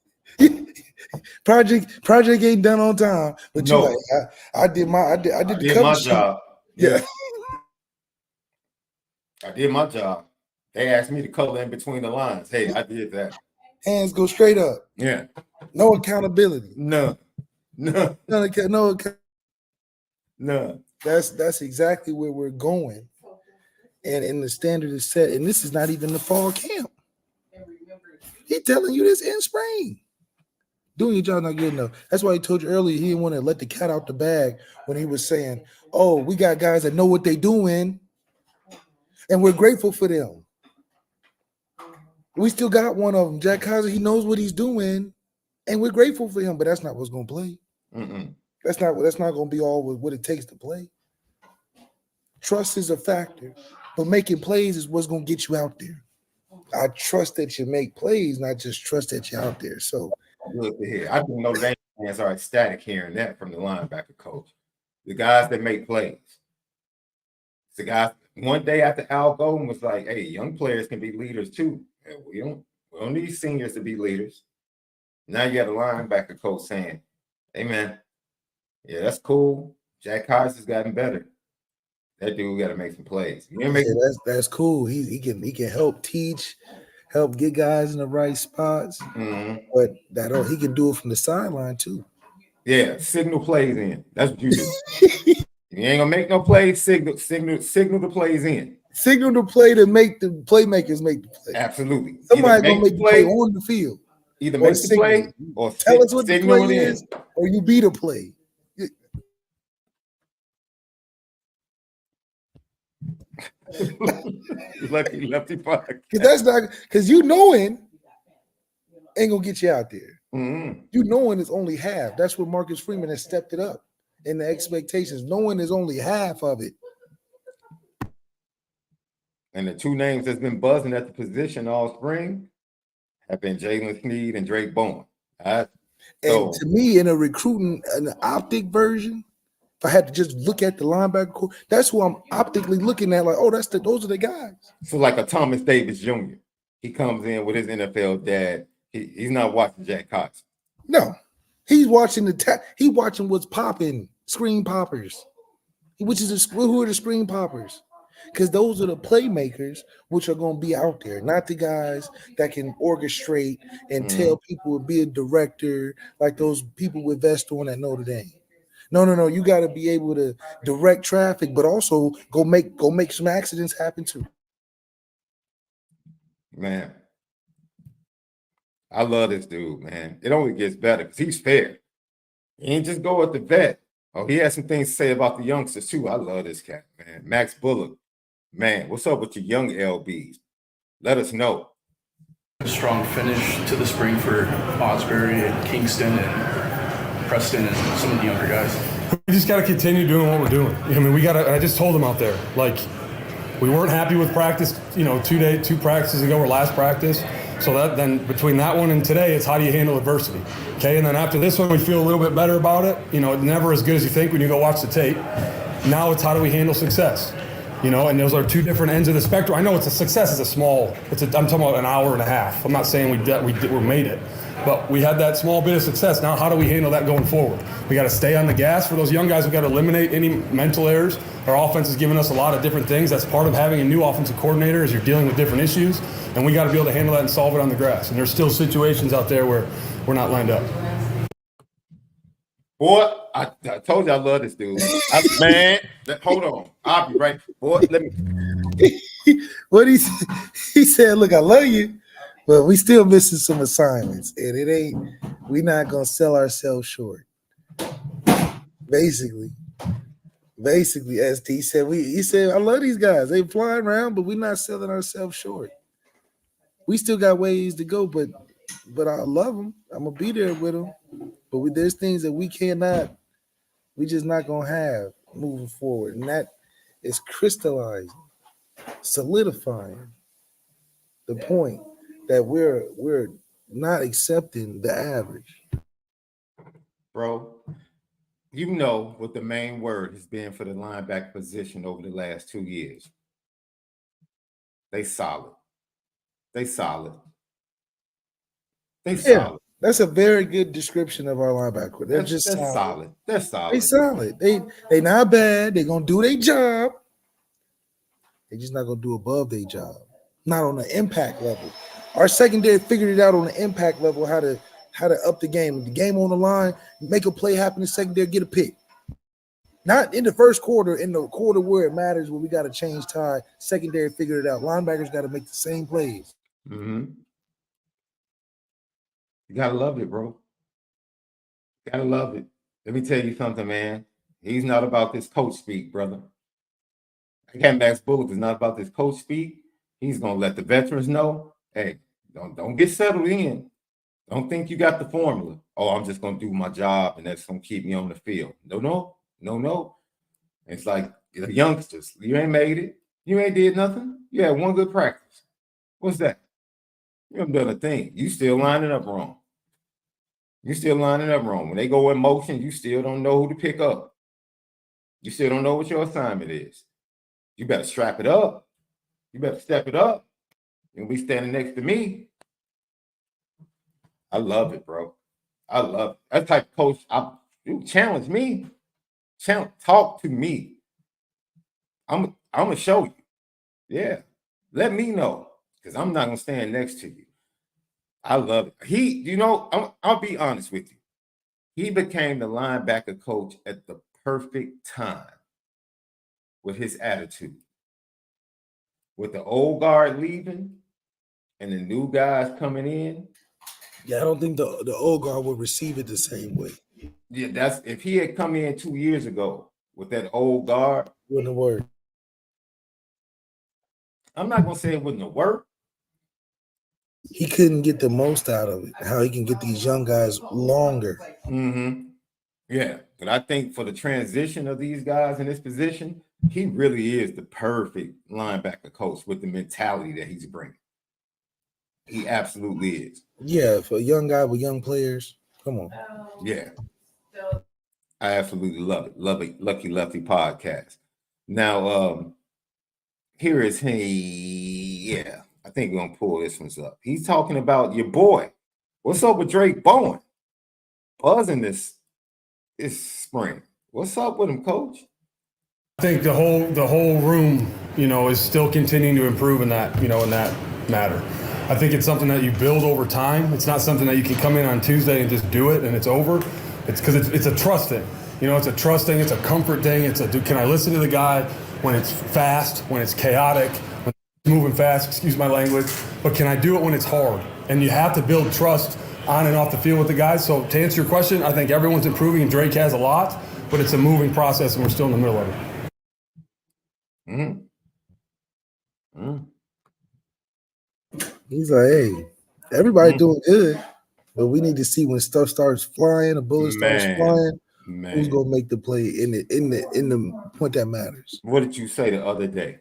Project ain't done on time, but no. You like, I did my job. Yeah. I did my job. They asked me to color in between the lines. Hey, I did that. Hands go straight up. Yeah. No accountability. No. That's exactly where we're going. And the standard is set. And this is not even the fall camp. He's telling you this in spring. Doing your job not good enough. That's why he told you earlier he didn't want to let the cat out the bag when he was saying, oh, we got guys that know what they're doing, and we're grateful for them. We still got one of them, Jack Kaiser. He knows what he's doing, and we're grateful for him, but that's not what's going to play. That's not going to be all what it takes to play. Trust is a factor, but making plays is what's going to get you out there. I trust that you make plays, not just trust that you're out there. So look at here. I think Notre Dame fans are ecstatic hearing that from the linebacker coach. The guys that make plays. The guys, one day after Al Golden was like, hey, young players can be leaders too. And we don't need seniors to be leaders. Now you got a linebacker coach saying, hey man, yeah, that's cool. Jack Kaiser's gotten better. That dude got to make some plays. That's cool. He can help teach, help get guys in the right spots. But he can do it from the sideline too. Yeah, signal plays in. That's what you do. You ain't gonna make no plays. Signal the plays in. Signal the play to make the playmakers make the play. Absolutely. Somebody gonna make the play on the field. Either make the play or tell us what the play is, or you beat a play. Lucky Lefty Park. Because you knowing ain't gonna get you out there. Mm-hmm. You knowing is only half. That's what Marcus Freeman has stepped it up in the expectations. Knowing is only half of it. And the two names that's been buzzing at the position all spring have been Jalen Sneed and Drake Bowen. And So to me, in a recruiting, an optic version, if I had to just look at the linebacker core, that's who I'm optically looking at. Like, oh, those are the guys. so like a Thomas Davis Jr. He comes in with his NFL dad. He's not watching Jack Cox. No, he's watching he watching what's popping, screen poppers, who are the screen poppers? Because those are the playmakers which are going to be out there, not the guys that can orchestrate and tell people to be a director like those people with vest on at Notre Dame. No. You got to be able to direct traffic, but also go make some accidents happen too. Man, I love this dude, man. It only gets better because he's fair. He ain't just go at the vet. Oh, he has some things to say about the youngsters too. I love this cat, man. Max Bullough. Man, what's up with your young LBs? Let us know. A strong finish to the spring for Osbury and Kingston and Preston and some of the younger guys. We just got to continue doing what we're doing. I mean, I just told them out there, like, we weren't happy with practice, 2 practices ago or last practice. So that then between that one and today, it's how do you handle adversity? Okay, and then after this one, we feel a little bit better about it. Never as good as you think when you go watch the tape. Now it's how do we handle success? And those are 2 different ends of the spectrum. I know I'm talking about an hour and a half. I'm not saying we made it, but we had that small bit of success. Now how do we handle that going forward? We got to stay on the gas for those young guys. We got to eliminate any mental errors. Our offense has given us a lot of different things. That's part of having a new offensive coordinator, is you're dealing with different issues, and we got to be able to handle that and solve it on the grass. And there's still situations out there where we're not lined up. Boy, I told you I love this dude. Man, hold on. I'll be right. Boy, let me. What he said, look, I love you, but we still missing some assignments, and we're not gonna sell ourselves short. Basically, ST said he said, I love these guys. They flying around, but we're not selling ourselves short. We still got ways to go, but I love them. I'm gonna be there with them. But there's things that we just not gonna have moving forward, and that is crystallizing, solidifying the point that we're not accepting the average. Bro, you know what the main word has been for the linebacker position over the last 2 years. They solid. Solid. That's a very good description of our linebacker. They're solid. They're solid. They solid. They not bad. They're gonna do their job. They're just not gonna do above their job. Not on the impact level. Our secondary figured it out on the impact level how to up the game. The game on the line, make a play happen in the secondary, get a pick. Not in the first quarter, in the quarter where it matters, where we got to change tide. Secondary figured it out. Linebackers got to make the same plays. Mm-hmm. You gotta love it, bro. Gotta love it. Let me tell you something, man. He's not about this coach speak, brother. Again, Max Bullough is not about this coach speak. He's gonna let the veterans know, hey, don't get settled in. Don't think you got the formula. Oh, I'm just gonna do my job and that's gonna keep me on the field. No. It's like the youngsters. You ain't made it. You ain't did nothing. You had one good practice. What's that? You haven't done a thing. You still lining up wrong. When they go in motion, you still don't know who to pick up. You still don't know what your assignment is. You better strap it up. You better step it up. You'll be standing next to me. I love it, bro. I love it. That type of coach, you challenge me. Talk to me. I'm gonna show you. Yeah. Let me know. Because I'm not gonna stand next to you. I love it. I'll be honest with you. He became the linebacker coach at the perfect time with his attitude. With the old guard leaving and the new guys coming in. Yeah, I don't think the old guard would receive it the same way. Yeah, that's if he had come in 2 years ago with that old guard. Wouldn't have worked. I'm not gonna say it wouldn't have worked. He couldn't get the most out of it. How he can get these young guys longer. Mm-hmm. Yeah, but I think for the transition of these guys in this position, he really is the perfect linebacker coach with the mentality that he's bringing. He absolutely is. Yeah, for a young guy with young players, Come on. Yeah. I absolutely love it. Love it. Lucky Lefty podcast. Now, here is he. Yeah, I think we're gonna pull this one up. He's talking about your boy. What's up with Drake Bowen? Buzzing this spring. What's up with him, Coach? I think the whole room, is still continuing to improve in that matter. I think it's something that you build over time. It's not something that you can come in on Tuesday and just do it and it's over. It's because it's a trust thing. It's a trust thing. It's a comfort thing. Can I listen to the guy when it's fast, when it's chaotic, when it's moving fast, excuse my language, but can I do it when it's hard? And you have to build trust on and off the field with the guys. So to answer your question, I think everyone's improving and Drake has a lot, but it's a moving process and we're still in the middle of it. He's like, hey, everybody doing good, but we need to see when stuff starts flying, the bullet starts flying, who's gonna make the play in the point that matters. What did you say the other day?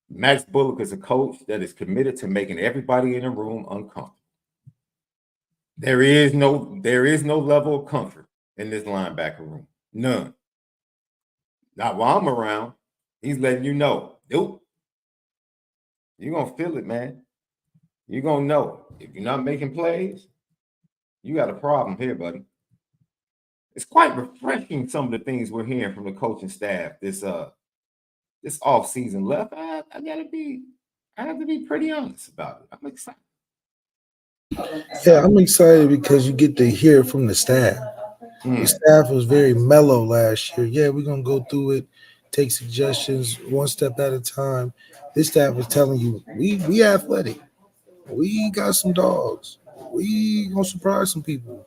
Max Bullough is a coach that is committed to making everybody in the room uncomfortable. There is no level of comfort in this linebacker room. None. Not while I'm around. He's letting you know, nope. You're gonna feel it, man. You're gonna know. If you're not making plays, you got a problem here, buddy. It's quite refreshing, some of the things we're hearing from the coaching staff this off season left. I have to be pretty honest about it. I'm excited. Yeah, I'm excited because you get to hear from the staff. The staff was very mellow last year. Yeah, we're gonna go through it, take suggestions one step at a time. This staff is telling you we athletic. We got some dogs. We gonna surprise some people.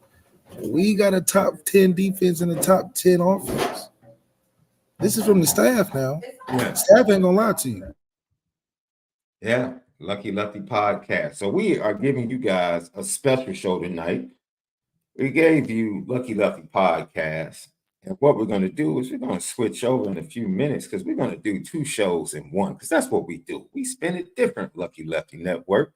We got a top 10 defense and a top 10 offense. This is from the staff now. Yeah. Staff ain't gonna lie to you. Yeah, Lucky Lefty podcast. So we are giving you guys a special show tonight. We gave you Lucky Lefty podcast. And what we're going to do is we're going to switch over in a few minutes because we're going to do 2 shows in one because that's what we do. We spin it different, Lucky Lefty Network.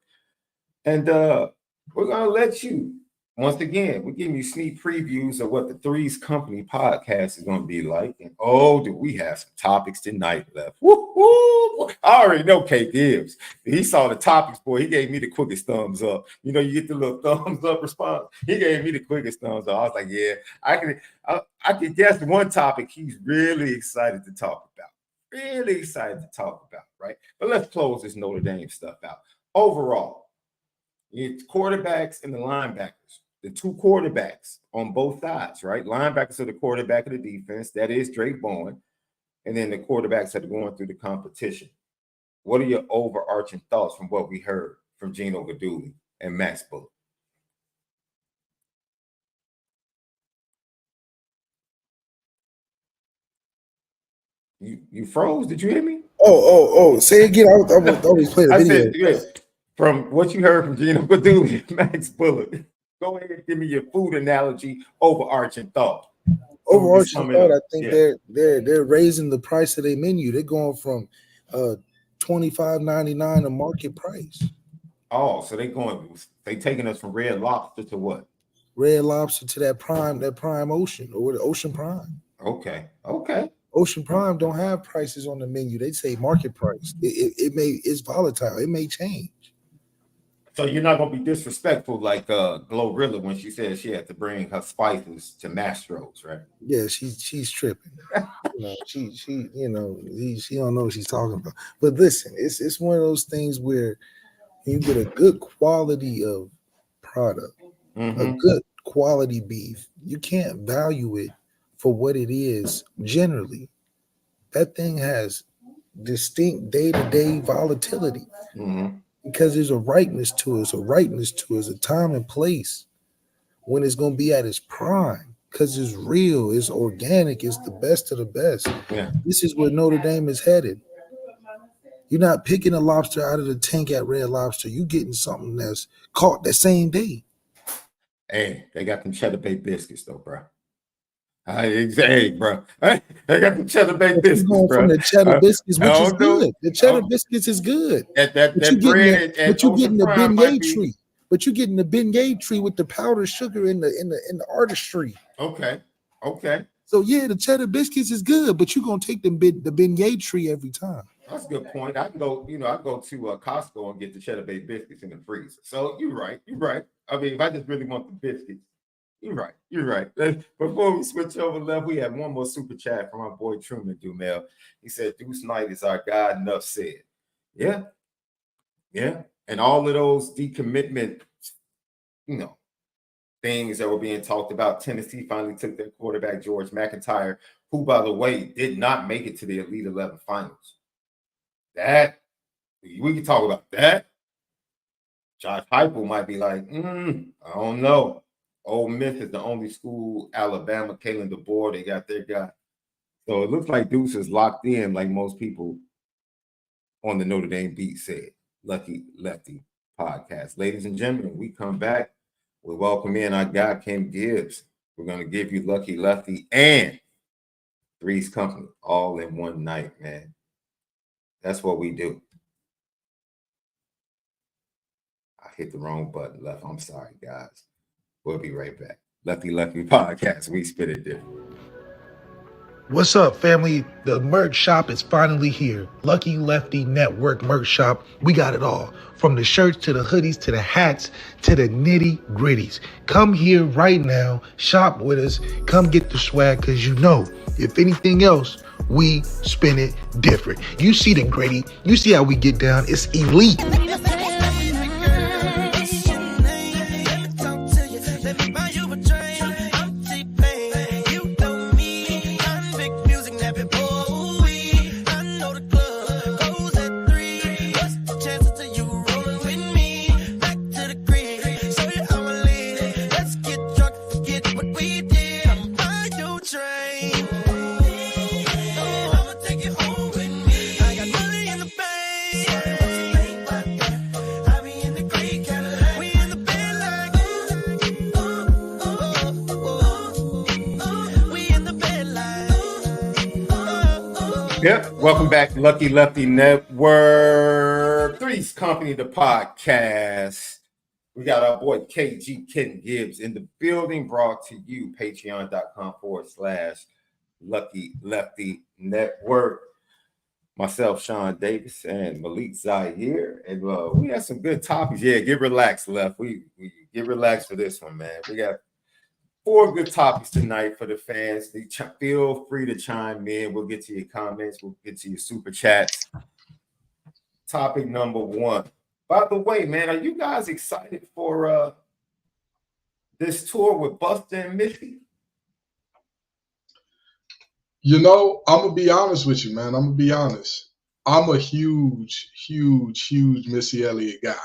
And we're going to let you, once again, we're giving you sneak previews of what the Threes Company podcast is going to be like. And oh, do we have some topics tonight left. Woo-hoo! I already know K Gibbs. He saw the topics, boy. He gave me the quickest thumbs up. You get the little thumbs up response. He gave me the quickest thumbs up. I was like, yeah, I could guess one topic he's really excited to talk about. Really excited to talk about, right? But let's close this Notre Dame stuff out. Overall, it's quarterbacks and the linebackers. The 2 quarterbacks on both sides, right? Linebackers are the quarterback of the defense. That is Drake Bowen. And then the quarterbacks that are going through the competition. What are your overarching thoughts from what we heard from Gino GUIDUGLI and Max Bullough? You froze? Did you hear me? Oh! Say it again. I always play the video. Said, yeah, from what you heard from Gino GUIDUGLI and Max Bullough. Go ahead and give me your food analogy, overarching thought. Overarching thought, I think they're raising the price of their menu. They're going from $25.99 a market price. Oh, so they taking us from Red Lobster to what? Red Lobster to that prime ocean or the Ocean Prime. Okay. Ocean Prime don't have prices on the menu. They say market price. It's volatile. It may change. So you're not gonna be disrespectful like Glorilla when she said she had to bring her spices to Mastro's, right? Yeah, she's tripping. She don't know what she's talking about. But listen, it's one of those things where you get a good quality of product, a good quality beef. You can't value it for what it is. Generally, that thing has distinct day-to-day volatility. Because there's a rightness to it, a time and place when it's going to be at its prime. Because it's real, it's organic, it's the best of the best. Yeah. This is where Notre Dame is headed. You're not picking a lobster out of the tank at Red Lobster. You're getting something that's caught that same day. Hey, they got them cheddar baked biscuits though, bro. Hey, bro. They got the cheddar baked biscuits, bro. From the cheddar biscuits, which is good. The cheddar biscuits is good. That bread but you're getting the beignet treat. but you're getting the Bengay tree with the powdered sugar in the artistry. Okay. Okay. So yeah, the cheddar biscuits is good, but you're gonna take the Bengay tree every time. That's a good point. I can go, I go to Costco and get the cheddar bay biscuits in the freezer. So you're right. You're right. I mean, if I just really want the biscuits, you're right. You're right. Before we switch over left, we have one more super chat from our boy Truman Dumel. He said, Deuce Knight is our God, enough said. Yeah. Yeah. And all of those decommitment, things that were being talked about. Tennessee finally took their quarterback, George McIntyre, who, by the way, did not make it to the Elite 11 finals. That, we can talk about that. Josh Heupel might be like, I don't know. Ole Miss is the only school, Alabama, Kalen DeBoer, they got their guy. So it looks like Deuce is locked in, like most people on the Notre Dame beat said. Lucky Lefty podcast. Ladies and gentlemen, we come back. We welcome in our guy, Kim Gibbs. We're going to give you Lucky Lefty and Three's Company all in one night, man. That's what we do. I hit the wrong button, Left. I'm sorry, guys. We'll be right back. Lucky Lefty podcast. We spit it different. What's up, family? The merch shop is finally here. Lucky Lefty Network merch shop. We got it all. From the shirts to the hoodies to the hats to the nitty gritties. Come here right now. Shop with us. Come get the swag because if anything else, we spin it different. You see the gritty. You see how we get down. It's elite. Yep. Welcome back to Lucky Lefty Network. Three's Company, the podcast. We got our boy KG Ken Gibbs in the building, brought to you, patreon.com/Lucky Lefty Network. Myself, Sean Davis, and Malik Zaire. And we have some good topics. Yeah, get relaxed, Left. We get relaxed for this one, man. We got 4 good topics tonight for the fans. Feel free to chime in. We'll get to your comments. We'll get to your super chats. Topic number 1. By the way, man, are you guys excited for this tour with Busta and Missy? I'm going to be honest with you, man. I'm going to be honest. I'm a huge Missy Elliot guy.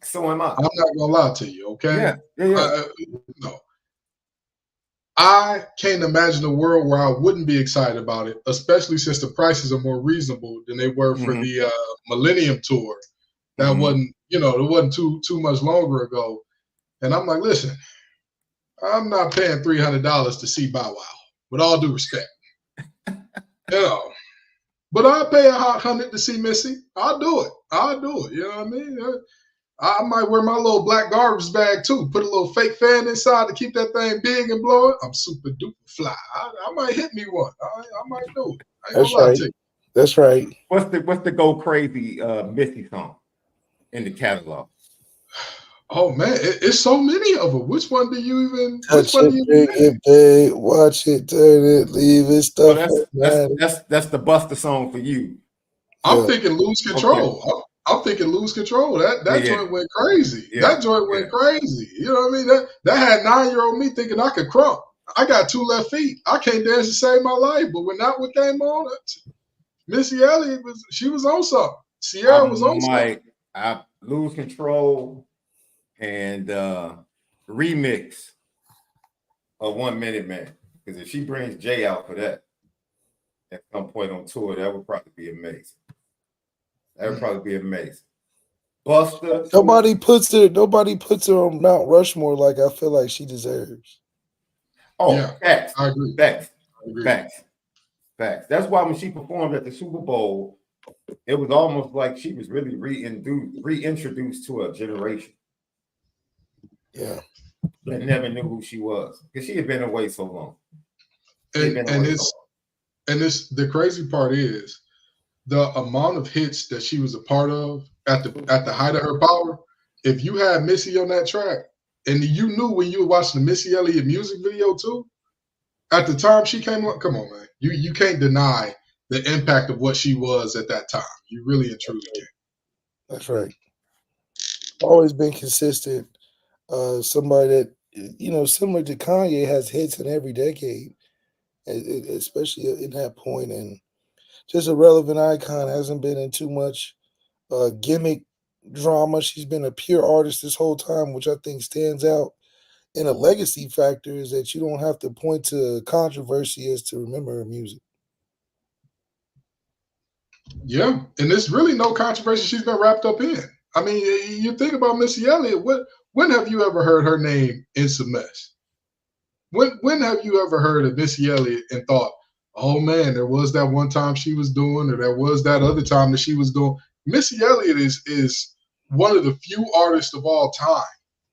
So am I. I'm not going to lie to you, okay? Yeah. No. I can't imagine a world where I wouldn't be excited about it, especially since the prices are more reasonable than they were for the Millennium Tour. That wasn't, it wasn't too much longer ago. And I'm like, listen, I'm not paying $300 to see Bow Wow, with all due respect. But I'll pay $100 to see Missy. I'll do it. You know what I mean? I might wear my little black garbage bag too. Put a little fake fan inside to keep that thing big and blow it. I'm super duper fly. I might hit me one. I might do it. That's right. That's right. What's the Go Crazy Missy song in the catalog? Oh man, it's so many of them. Which one do you even? Touch it, bring it, babe. Watch it, turn it, leave it. Stuff. That's the Busta song for you. I'm thinking Lose Control. Okay. I'm thinking Lose Control. That joint went crazy. Yeah. That joint went crazy. You know what I mean? That had 9-year-old me thinking I could crump. I got 2 left feet. I can't dance to save my life. But when that one came on, Missy Elliot was on something. Sierra was on something. I Lose Control and remix of 1 Minute Man. Because if she brings Jay out for that at some point on tour, that would probably be amazing. That would probably be amazing. Busta. Nobody puts her on Mount Rushmore like I feel like she deserves. Oh, yeah, facts. I agree. Facts. That's why when she performed at the Super Bowl, it was almost like she was really reintroduced to a generation. Yeah. But never knew who she was because she had been away so long. And it's the crazy part is the amount of hits that she was a part of at the height of her power. If you had Missy on that track, and you knew when you were watching the Missy Elliot music video too, at the time she came on, come on, man. You can't deny the impact of what she was at that time. You really and truly can't. That's right. Always been consistent. Somebody that, you know, similar to Kanye, has hits in every decade, especially in that point, and just a relevant icon. Hasn't been in too much gimmick drama. She's been a pure artist this whole time, which I think stands out. And a legacy factor is that you don't have to point to controversy as to remember her music. Yeah, and there's really no controversy she's been wrapped up in. I mean, you think about Missy Elliott. When have you ever heard her name in some mess? When have you ever heard of Missy Elliott and thought, oh man, there was that one time she was doing, or there was that other time that she was doing? Missy Elliott is one of the few artists of all time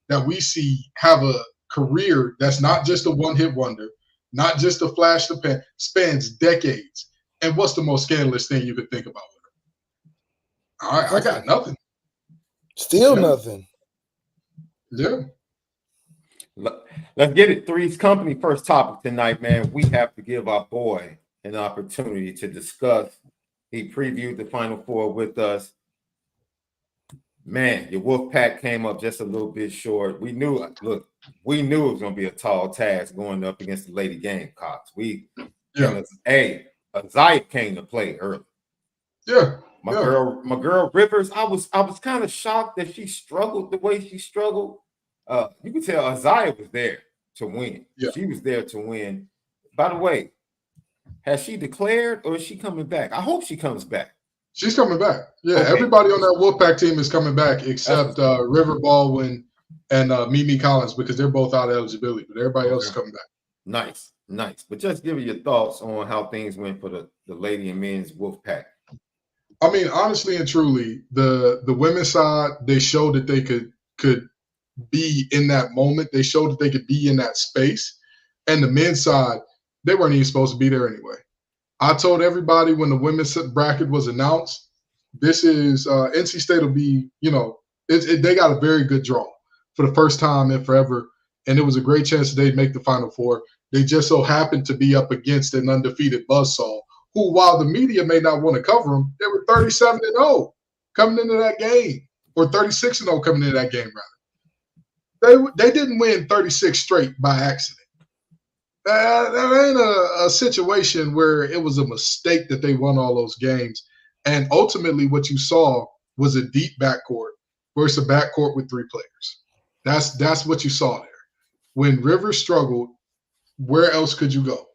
that we see have a career that's not just a one-hit wonder, not just a flash in the pan, spans decades. And what's the most scandalous thing you could think about with her? All right, I got nothing. Still nothing. Yeah. Let's get it. Three's Company first topic tonight, man. We have to give our boy an opportunity to discuss. He previewed the Final Four with us. Man, your Wolfpack came up just a little bit short. We knew it was going to be a tall task going up against the Lady Gamecocks. ZAIRE came to play early. Yeah. My girl Rivers, I was kind of shocked that she struggled the way she struggled. You could tell ZAIRE was there to win. Yeah. She was there to win. By the way, has she declared or is she coming back? I hope she comes back. She's coming back. Yeah, okay. Everybody on that Wolfpack team is coming back except River Baldwin and Mimi Collins, because they're both out of eligibility, but everybody else is coming back. Nice. But just give me your thoughts on how things went for the lady and men's Wolfpack. I mean, honestly and truly, the women's side, they showed that they could be in that moment. They showed that they could be in that space. And the men's side, they weren't even supposed to be there anyway. I told everybody when the women's bracket was announced, this is NC State will be, they got a very good draw for the first time in forever. And it was a great chance that they'd make the Final Four. They just so happened to be up against an undefeated buzzsaw, who, while the media may not want to cover them, they were 37-0 coming into that game, or 36-0 coming into that game, rather. They didn't win 36 straight by accident. That ain't a situation where it was a mistake that they won all those games. And ultimately what you saw was a deep backcourt versus a backcourt with three players. That's what you saw there. When Rivers struggled, where else could you go?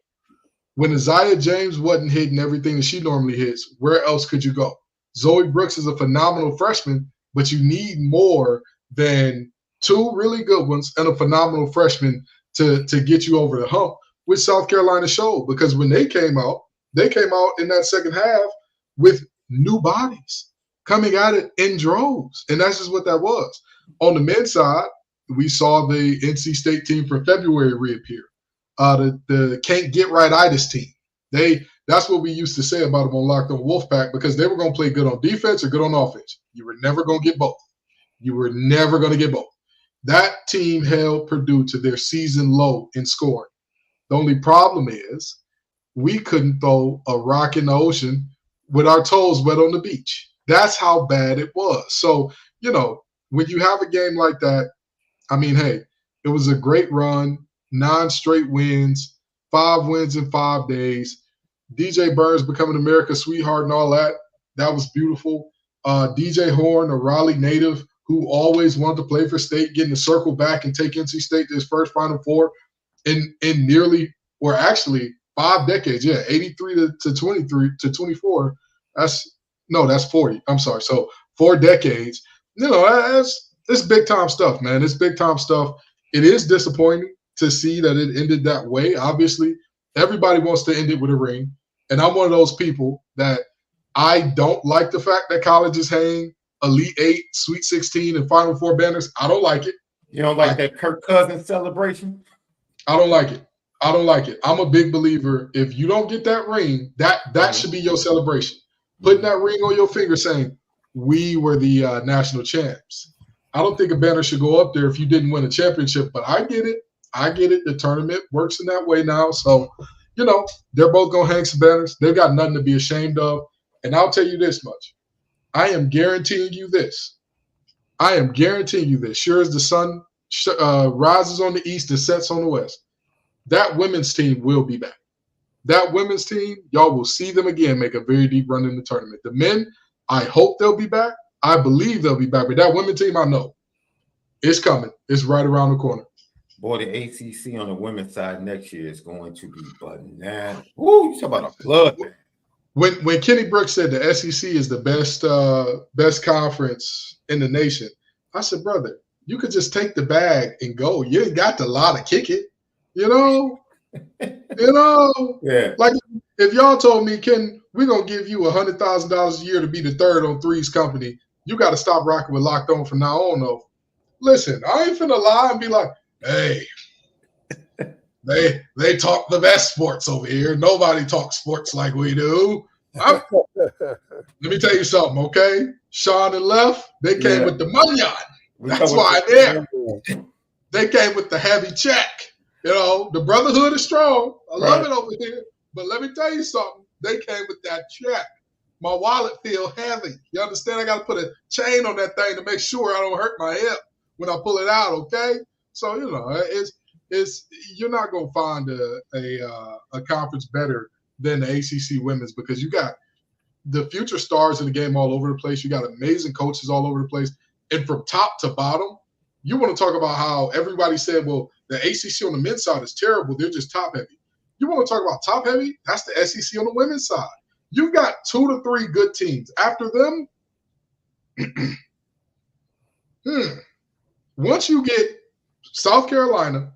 When Isaiah James wasn't hitting everything that she normally hits, where else could you go? Zoe Brooks is a phenomenal freshman, but you need more than two really good ones and a phenomenal freshman to get you over the hump, which South Carolina showed, because when they came out in that second half with new bodies coming at it in droves. And that's just what that was. On the men's side, we saw the NC State team from February reappear. The can't get right-itis team. That's what we used to say about them on Locked On Wolfpack, because they were going to play good on defense or good on offense. You were never going to get both. That team held Purdue to their season low in scoring. The only problem is we couldn't throw a rock in the ocean with our toes wet on the beach. That's how bad it was. So, when you have a game like that, I mean, hey, it was a great run, 9 straight wins, 5 wins in 5 days. DJ Burns becoming America's sweetheart and all that. That was beautiful. DJ Horn, a Raleigh native who always wanted to play for State, getting to circle back and take NC State to his first Final Four in nearly, or actually 5 decades. Yeah, 83 to 23 to 24. That's 40. I'm sorry. So 4 decades. It's big time stuff, man. It's big time stuff. It is disappointing to see that it ended that way. Obviously, everybody wants to end it with a ring. And I'm one of those people that I don't like the fact that colleges hang Elite 8, Sweet 16, and Final Four banners. I don't like it. You don't like that Kirk Cousins celebration? I don't like it. I don't like it. I'm a big believer. If you don't get that ring, that should be your celebration. Putting that ring on your finger saying, we were the national champs. I don't think a banner should go up there if you didn't win a championship, but I get it. I get it. The tournament works in that way now. So, you know, they're both going to hang some banners. They've got nothing to be ashamed of. And I'll tell you this much. I am guaranteeing you this. Sure as the sun rises on the east and sets on the west, that women's team will be back. That women's team, y'all will see them again make a very deep run in the tournament. The men, I hope they'll be back. I believe they'll be back. But that women's team, I know. It's coming. It's right around the corner. Boy, the ACC on the women's side next year is going to be bananas. Woo, you talk about a blood. When Kenny Brooks said the SEC is the best conference in the nation, I said, brother, you could just take the bag and go. You ain't got to lie to kick it. You know? Yeah. Like if y'all told me, Ken, we're going to give you $100,000 a year to be the third on Three's company, you got to stop rocking with Locked On from now on, though. Listen, I ain't finna lie and be like, hey, they talk the best sports over here. Nobody talks sports like we do. Let me tell you something, okay? SHAUN and Left, they came with the money on. That's why I'm there. They came with the heavy check. You know, the brotherhood is strong. I love it over here. But let me tell you something. They came with that check. My wallet feel heavy. You understand? I got to put a chain on that thing to make sure I don't hurt my hip when I pull it out, okay? So, you know, it's you're not going to find a conference better than the ACC women's because you got the future stars in the game all over the place. You got amazing coaches all over the place. And from top to bottom, you want to talk about how everybody said, well, the ACC on the men's side is terrible. They're just top heavy. You want to talk about top heavy? That's the SEC on the women's side. You've got 2 to 3 good teams. After them, once you get South Carolina,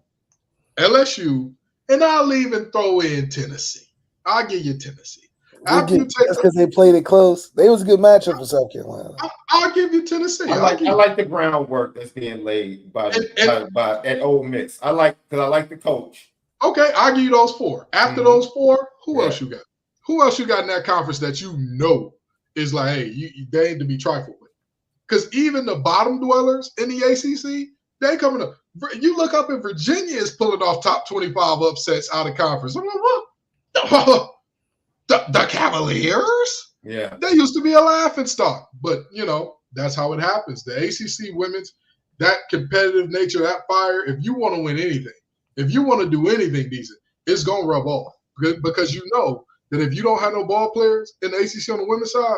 LSU, and I'll even throw in Tennessee. I'll give you Tennessee. That's because they played it close. They was a good matchup for South Carolina. I'll give you Tennessee. I like the groundwork that's being laid by at Ole Miss. I like the coach. Okay, I'll give you those 4. After those 4, who else you got? Who else you got in that conference that you know is like, hey, they ain't to be trifled with? Because even the bottom dwellers in the ACC, they coming up. You look up in Virginia is pulling off top 25 upsets out of conference. I'm like, what? The Cavaliers? Yeah. They used to be a laughing stock. But, you know, that's how it happens. The ACC women's, that competitive nature, that fire, if you want to win anything, if you want to do anything decent, it's going to rub off. Because you know that if you don't have no ball players in the ACC on the women's side,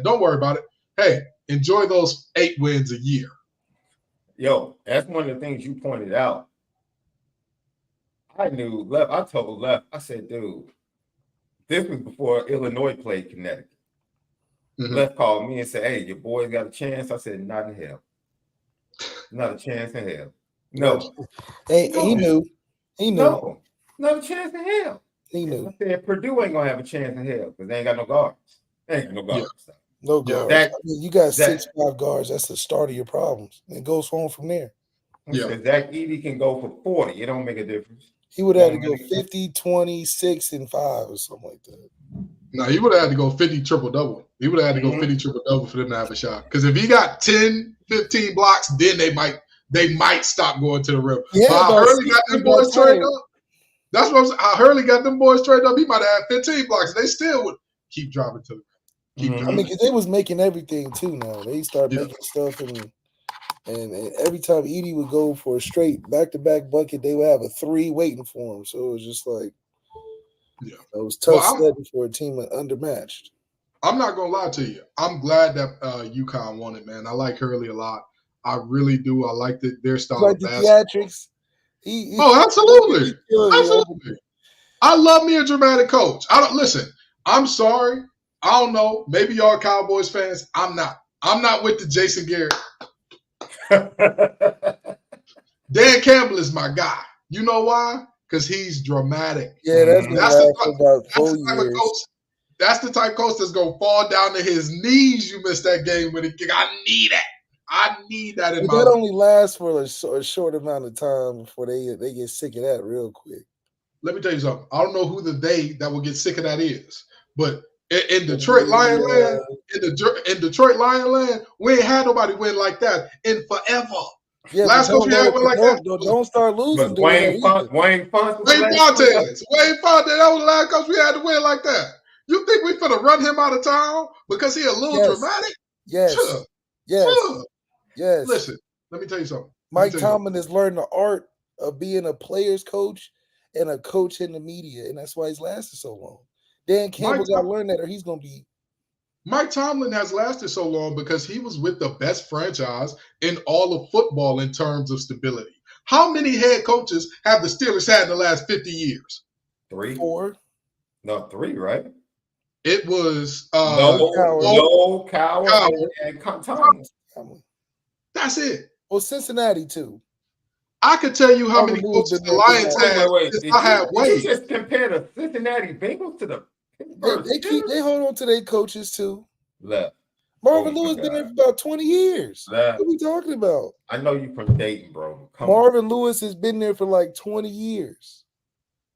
don't worry about it. Hey, enjoy those 8 wins a year. Yo, that's one of the things you pointed out. I told Left, I said, dude, this was before Illinois played Connecticut. Left called me and said, hey, your boys got a chance? I said, not in hell. Not a chance in hell. No. Hey, he knew. No, not a chance in hell. He knew. I said, Purdue ain't going to have a chance in hell because they ain't got no guards. They ain't got no guards. Yeah. No guards. You got 6'5" guards. That's the start of your problems. It goes on from there. Yeah. Zach Edey can go for 40. It don't make a difference. He would have to go 50, 20, 6, and 5 or something like that. No, he would have had to go 50 triple-double. He would have had to go 50 triple-double for them to have a shot. Because if he got 10, 15 blocks, then they might stop going to the rim. Yeah, Hurley got them boys traded up. That's what I'm saying. Hurley got them boys traded up. He might have had 15 blocks. They still would keep dropping to the rim. I mean, because they was making everything too now. They started making stuff and every time Edey would go for a straight back-to-back bucket, they would have a 3 waiting for him. So it was just like, it was tough sledding for a team undermatched. I'm not going to lie to you. I'm glad that UConn won it, man. I like Hurley a lot. I really do. I like their style of basketball. Theatrics. Absolutely. Absolutely. I love me a dramatic coach. Listen, I'm sorry. I don't know. Maybe y'all Cowboys fans. I'm not. I'm not with the Jason Garrett. Dan Campbell is my guy. You know why? Because he's dramatic. Yeah, that's about 4 years. That's the type of coach that's gonna fall down to his knees. You missed that game when I need it. I need that in But my that life. only lasts for a short amount of time before they get sick of that real quick. Let me tell you something. I don't know who the they that will get sick of that is, but in Detroit Lion Land, in Detroit Lion Land, we ain't had nobody win like that in forever. Yeah, Last coach we had one like that. Don't start losing. But Wayne Fontes. Wayne Fontes. That was the last coach we had to win like that. You think we finna run him out of town because he a little dramatic? Yes. Sure. Yes. Sure. Yes. Listen, let me tell you something. Mike Tomlin has learned the art of being a player's coach and a coach in the media, and that's why he's lasted so long. Dan Campbell got to learn that, or he's going to be. Mike Tomlin has lasted so long because he was with the best franchise in all of football in terms of stability. How many head coaches have the Steelers had in the last 50 years? 3. 4. No, 3, right? It was Coward and Tomlin. That's it. Well, Cincinnati too. I could tell you how many coaches the Lions had. Did you just compare the Cincinnati Bengals to the They hold on to their coaches too. Left. Marvin Lewis been there for about 20 years. Left. What are we talking about? I know you from Dayton, bro. Marvin Lewis has been there for like 20 years.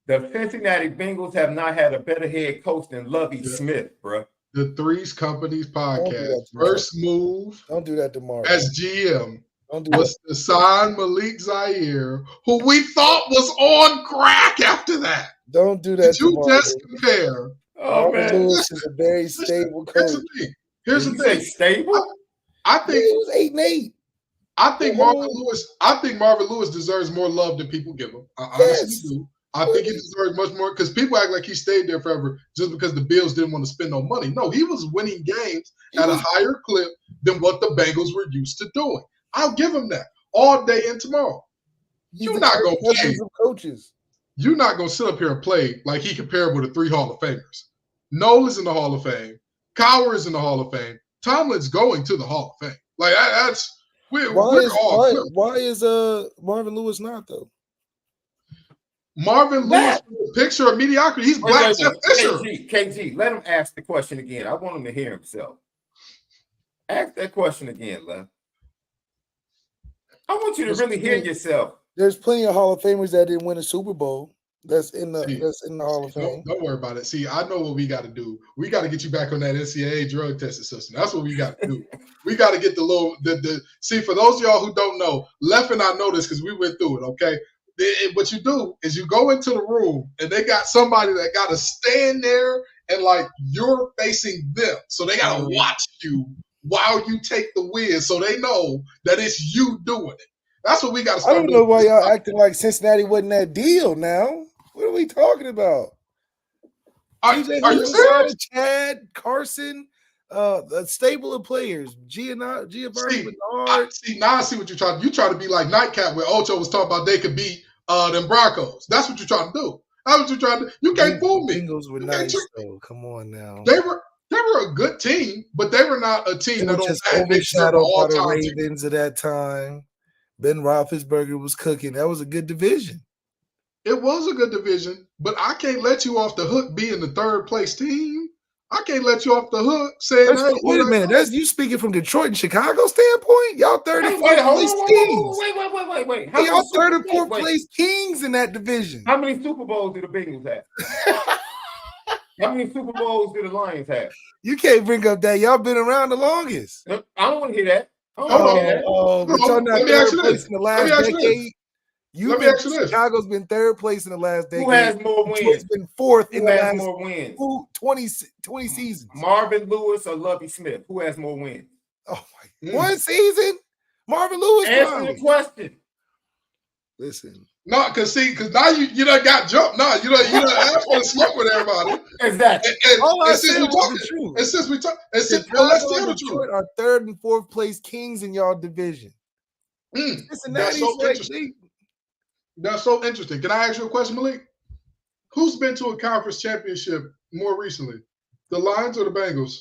The Cincinnati Bengals have not had a better head coach than Lovie Smith, bro. The Threes Companies podcast. First move. Don't do that tomorrow. As GM was to sign MALIK ZAIRE, who we thought was on crack after that. Don't do that. Did you just compare? Oh man, Lewis is a very stable coach. Here's the thing. Stable. I think he was 8-8. I think Marvin Lewis deserves more love than people give him. I honestly do. I think he deserves much more because people act like he stayed there forever just because the Bills didn't want to spend no money. No, he was winning games at a higher clip than what the Bengals were used to doing. I'll give him that all day and tomorrow. You're not gonna play. Coaches. You're not gonna sit up here and play like he comparable to 3 Hall of Famers. Noel is in the Hall of Fame. Cowher is in the Hall of Fame. Tomlin's going to the Hall of Fame. Like that's why is Marvin Lewis not though? Marvin Lewis is a picture of mediocrity. He's Black Jeff Fisher. KG, let him ask the question again. I want him to hear himself. Ask that question again, Lev. I want you to really hear yourself. There's plenty of Hall of Famers that didn't win a Super Bowl. That's in the Hall of Fame. Don't worry about it. See, I know what we got to do. We got to get you back on that NCAA drug testing system. That's what we got to do. We got to get see, for those of y'all who don't know, Lef and I know this because we went through it, okay? What you do is you go into the room and they got somebody that got to stand there and like you're facing them. So they got to watch you while you take the win so they know that it's you doing it. That's what we got to start doing. I don't know why y'all acting like Cincinnati wasn't that deal now. What are we talking about? Are you serious? Chad, Carson, a stable of players. Giovanni Bernard. Now I see what you're trying to do. You try to be like Nightcap where Ocho was talking about they could beat them Broncos. That's what you're trying to do. That's what you're trying to do. You can't fool me. Bengals were nice, though. Come on now. They were a good team, but they were not a team that just overshadowed by the Ravens at that time. Ben Roethlisberger was cooking. That was a good division. It was a good division, but I can't let you off the hook being the 3rd place team. I can't let you off the hook saying, hey, wait a minute. That's you speaking from Detroit and Chicago standpoint? Y'all 3rd and 4th place kings. Wait. Hey, y'all 3rd and 4th place kings in that division. How many Super Bowls did the Bengals have? How many Super Bowls did the Lions have? You can't bring up that. Y'all been around the longest. I don't want to hear that. But y'all not 3rd place in the last decade. Chicago's been 3rd place in the last decade. Who has more wins? Detroit's been 4th in the last more wins? 20 seasons. Marvin Lewis or Lovie Smith? Who has more wins? Oh my! One season, Marvin Lewis. Answer the question. Listen. No, because now you done got jumped. No, you done asked for the smoke with everybody. Exactly. And since we talking, let's tell the truth. Are 3rd and 4th place kings in y'all division. That's so interesting. That's so interesting. Can I ask you a question, Malik? Who's been to a conference championship more recently? The Lions or the Bengals?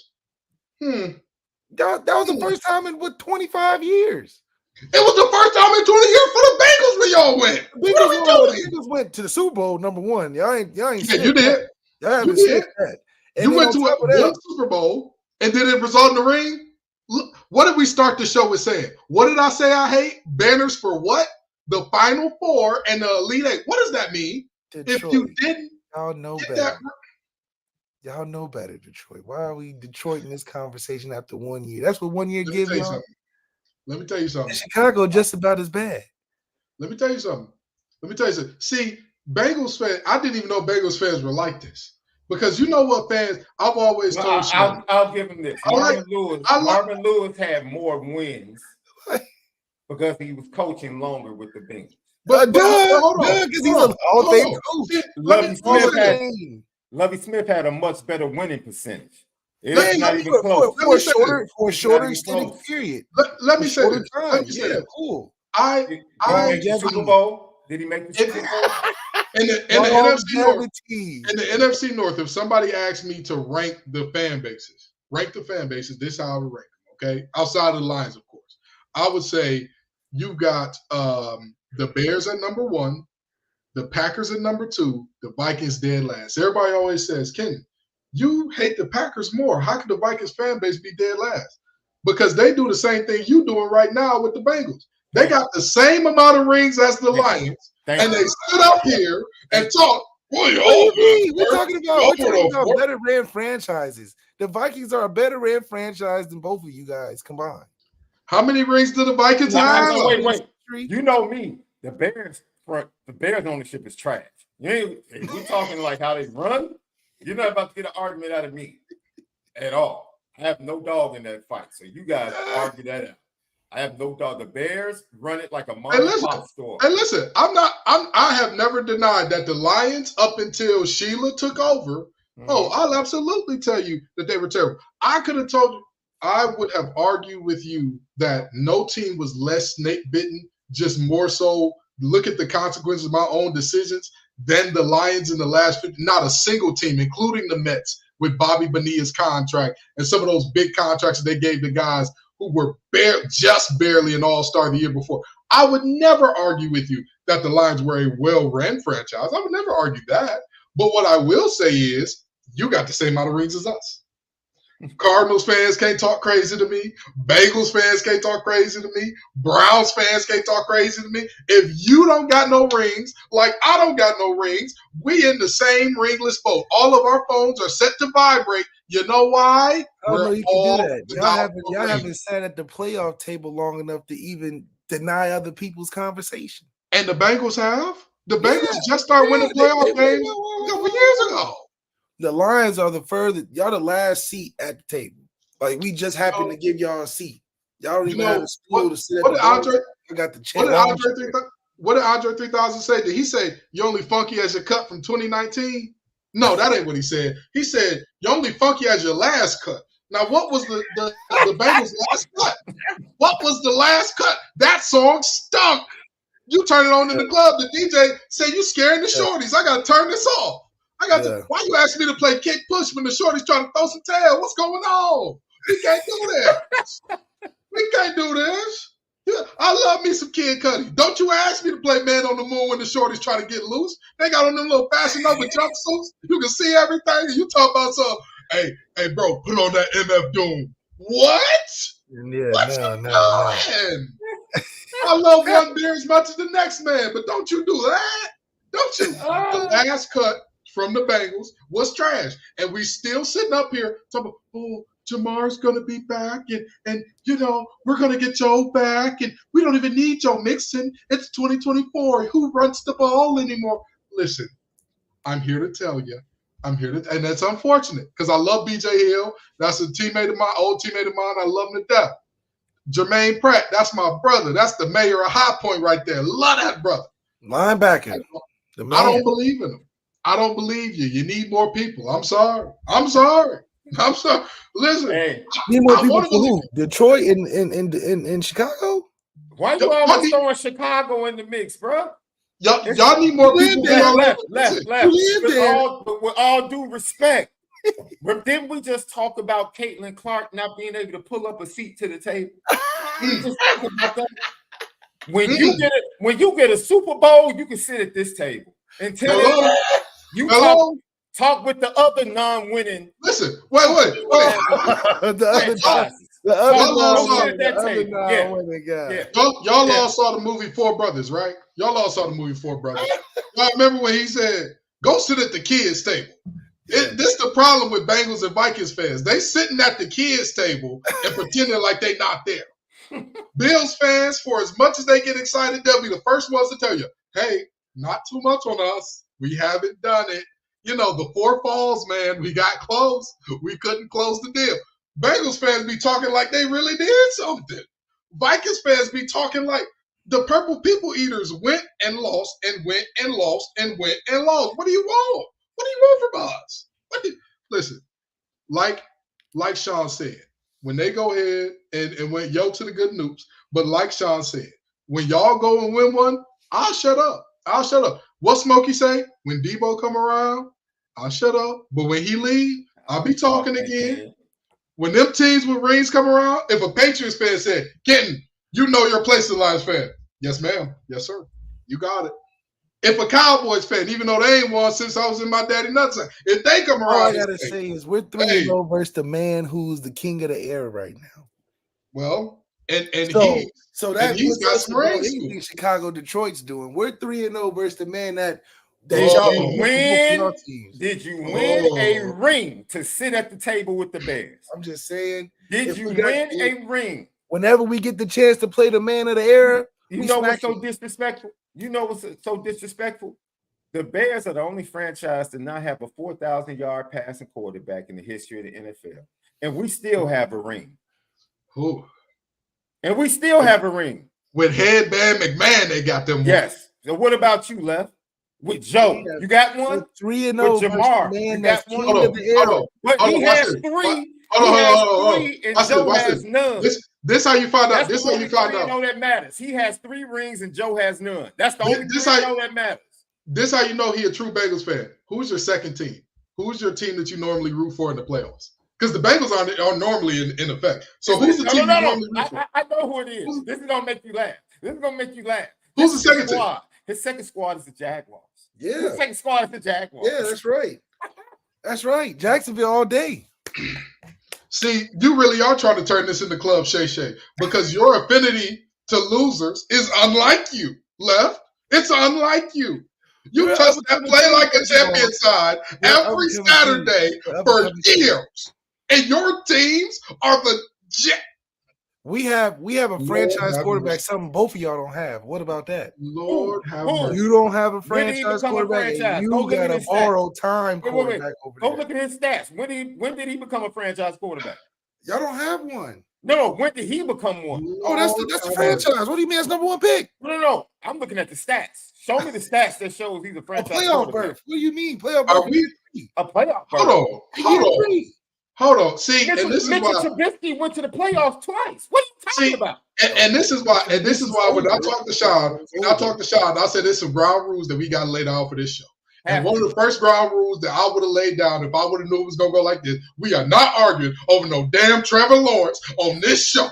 That was the first time in 25 years. It was the first time in 20 years for the Bengals when y'all went. Bengals went to the Super Bowl #1. Y'all ain't. Yeah, you did. Y'all haven't said that. You went to one Super Bowl, and did it result in the ring? Look, what did we start the show with saying? What did I say I hate? Banners for what? The Final Four and the Elite Eight. What does that mean? Detroit. If you didn't Y'all know get better. that, Y'all know better, Detroit. Why are we Detroit in this conversation after 1 year? That's what 1 year let me gives tell you y'all. something. Let me tell you something. Chicago just about as bad. Let me tell you something. See, Bengals fans, I didn't even know Bengals fans were like this. Because you know what, fans, I've always told you. I'll give him this. Marvin Lewis had more wins because he was coaching longer with the Bengals. But because he's an all-day coach. Lovie Smith had a much better winning percentage. It's not even close. For a shorter extended period. Let me say this. Cool. Did he make the Super Bowl? Did he make the Super Bowl? In the NFC North, if somebody asked me to rank the fan bases, this is how I would rank them, okay? Outside of the Lions, of course. I would say you've got the Bears at number 1, the Packers at number 2, the Vikings dead last. Everybody always says, Kenny, you hate the Packers more. How could the Vikings fan base be dead last? Because they do the same thing you doing right now with the Bengals. They got the same amount of rings as the Lions, and they stood up here and talk. What do you mean? We're talking about better ran franchises. The Vikings are a better ran franchise than both of you guys combined. How many rings do the Vikings have? Wait. You know me. The Bears ownership is trash. We talking like how they run. You're not about to get an argument out of me at all. I have no dog in that fight. So you guys argue that out. I have no doubt. The Bears run it like a mom-and-pop store. And listen, I have never denied that the Lions, up until Sheila took over, I'll absolutely tell you that they were terrible. I could have told you, I would have argued with you that no team was less snake bitten, just more so look at the consequences of my own decisions than the Lions in the last 50. Not a single team, including the Mets, with Bobby Bonilla's contract and some of those big contracts that they gave the guys who were just barely an all-star the year before. I would never argue with you that the Lions were a well-run franchise. I would never argue that. But what I will say is you got the same amount of rings as us. Cardinals fans can't talk crazy to me. Bengals fans can't talk crazy to me. Browns fans can't talk crazy to me. If you don't got no rings, like I don't got no rings, we in the same ringless boat. All of our phones are set to vibrate. You know why? I don't know you can do that. Y'all haven't sat at the playoff table long enough to even deny other people's conversation. And the Bengals have? The Bengals just started winning playoff games a couple years ago. The Lions are the furthest. Y'all the last seat at the table. Like, we just happened to give y'all a seat. Y'all don't even have a stool to sit at the table. I got the chair. What did Andre 3000 say? Did he say, you're only funky as your cut from 2019? No, that ain't what he said. He said, you're only funky as your last cut. Now, what was the Bengals' last cut? What was the last cut? That song stunk. You turn it on in the club. The DJ say, you scaring the shorties. I got to turn this off. Why you ask me to play kick push when the shorty's trying to throw some tail? What's going on? We can't do that. We can't do this. Yeah, I love me some Kid Cudi. Don't you ask me to play Man on the Moon when the shorty's trying to get loose. They got on them little Fashion Nova jumpsuits. You can see everything. And you talk about some, hey, bro, put on that MF Doom. What? Yeah, no. I love one beer as much as the next man, but don't you do that. Don't you? The last cut from the Bengals was trash. And we still sitting up here talking about, Jamar's going to be back, and you know, we're going to get Joe back, and we don't even need Joe Mixon. It's 2024. Who runs the ball anymore? Listen, I'm here to tell you. And that's unfortunate because I love BJ Hill. That's a old teammate of mine. I love him to death. Jermaine Pratt, that's my brother. That's the mayor of High Point right there. Love that brother. Linebacker. I don't believe in him. I don't believe you. You need more people. I'm sorry. Listen, need more people for who? Detroit in Chicago? Why you always throwing Chicago in the mix, bro? Y'all need more people. Left. With all due respect, but didn't we just talk about Caitlin Clark not being able to pull up a seat to the table? We just talked about that. When you get a Super Bowl, you can sit at this table until you talk with the other non-winning. Listen, wait. The other Y'all all Go saw, sit at that table. Yeah. winning guy. Yeah. y'all Yeah. all saw the movie Four Brothers, right? Y'all all saw the movie Four Brothers. Y'all remember when he said, "Go sit at the kids' table." This the problem with Bengals and Vikings fans. They sitting at the kids' table and pretending like they not there. Bills fans, for as much as they get excited, they'll be the first ones to tell you, "Hey, not too much on us. We haven't done it. You know, the 4 falls, man. We got close. We couldn't close the deal." Bengals fans be talking like they really did something. Vikings fans be talking like the Purple People Eaters went and lost and went and lost and went and lost. What do you want? What do you want from us? Listen, like Sean said, when they go ahead and went yo to the good news, but like Sean said, when y'all go and win one, I'll shut up. I'll shut up. What Smokey say? When Debo come around, I'll shut up. But when he leave, I'll be talking again. When them teams with rings come around, if a Patriots fan said, "Kenton, you know your place as a Lions fan." "Yes, ma'am." "Yes, sir." You got it. If a Cowboys fan, even though they ain't won since I was in my daddy nutsack, if they come around, All I gotta say is we're 3-0 versus the man who's the king of the air right now. Well, and he's puts got us some above rings. anything Chicago, Detroit's doing. We're 3-0 versus the man that Did y'all you can win? your teams. Did you win a ring to sit at the table with the Bears? I'm just saying. Did you win a ring? Whenever we get the chance to play the man of the era, You know what's so disrespectful? You know what's so disrespectful? The Bears are the only franchise to not have a 4,000-yard passing quarterback in the history of the NFL. And we still have a ring. Ooh. And we still have a ring. With Headband McMahon, they got them. Yes. So what about you, Left? With Joe, you got one? 3-0 with Jamar, man you that's got one? king of the era. But he has 3. He has 3, and Joe has none. This how you find out. That's the only 3-0 that matters. He has 3 rings and Joe has none. That's the only 3-0 that matters. This how you know he a true Bengals fan. Who's your second team? Who's your team that you normally root for in the playoffs? Because the Bengals are normally in effect. So who's the team you normally root for? I know who it is. This is gonna make you laugh. This is gonna make you laugh. Who's the second team? His second squad is the Jaguars. Yeah. His second squad is the Jaguars. Yeah, that's right. That's right. Jacksonville all day. See, you really are trying to turn this into Club Shay Shay because your affinity to losers is unlike you, Left. It's unlike you. You touch that play like a champion side every Saturday for years. And your teams are the Jets. We have a franchise quarterback, something both of y'all don't have. What about that? Lord have mercy. You don't have a franchise quarterback. And you got a borrowed time quarterback over there. Go look at his stats. When did he become a franchise quarterback? Y'all don't have one. No, when did he become one? Oh, that's the franchise. What do you mean that's #1 pick? No. I'm looking at the stats. Show me the stats that shows he's a franchise playoff berth. What do you mean? Playoff berth? A playoff berth. Hold on. See, Mitchell, and this is why Trubisky went to the playoffs twice. What are you talking about? And this is why when I talk to Sean, I said there's some ground rules that we got to lay down for this show. And one of the first ground rules that I would have laid down if I would have knew it was gonna go like this, we are not arguing over no damn Trevor Lawrence on this show.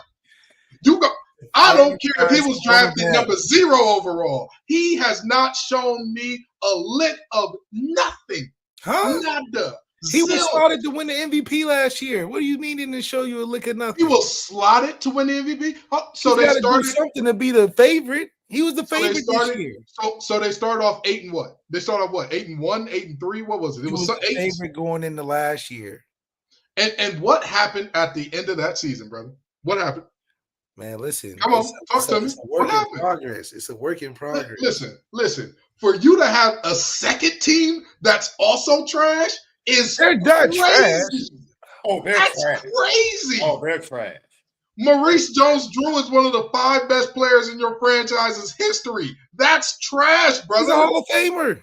I don't care if he was drafted number 0 overall. He has not shown me a lick of nothing. Huh? Nada. He was slotted to win the MVP last year. What do you mean he didn't show you a lick of nothing? He was slotted to win the MVP. So they started do something to be the favorite. He was the favorite this year. So they started off 8 and what? They started off what? 8-1, 8-3. What was it? It was the favorite going into last year. And what happened at the end of that season, brother? What happened? Man, listen. Come on, talk to me. It's a work in progress. It's a work in progress. Listen. For you to have a second team that's also trash is they're not trash. Oh, that's crazy. Oh, they're trash. Maurice Jones-Drew is one of the 5 best players in your franchise's history. That's trash, brother. He's a Hall of Famer.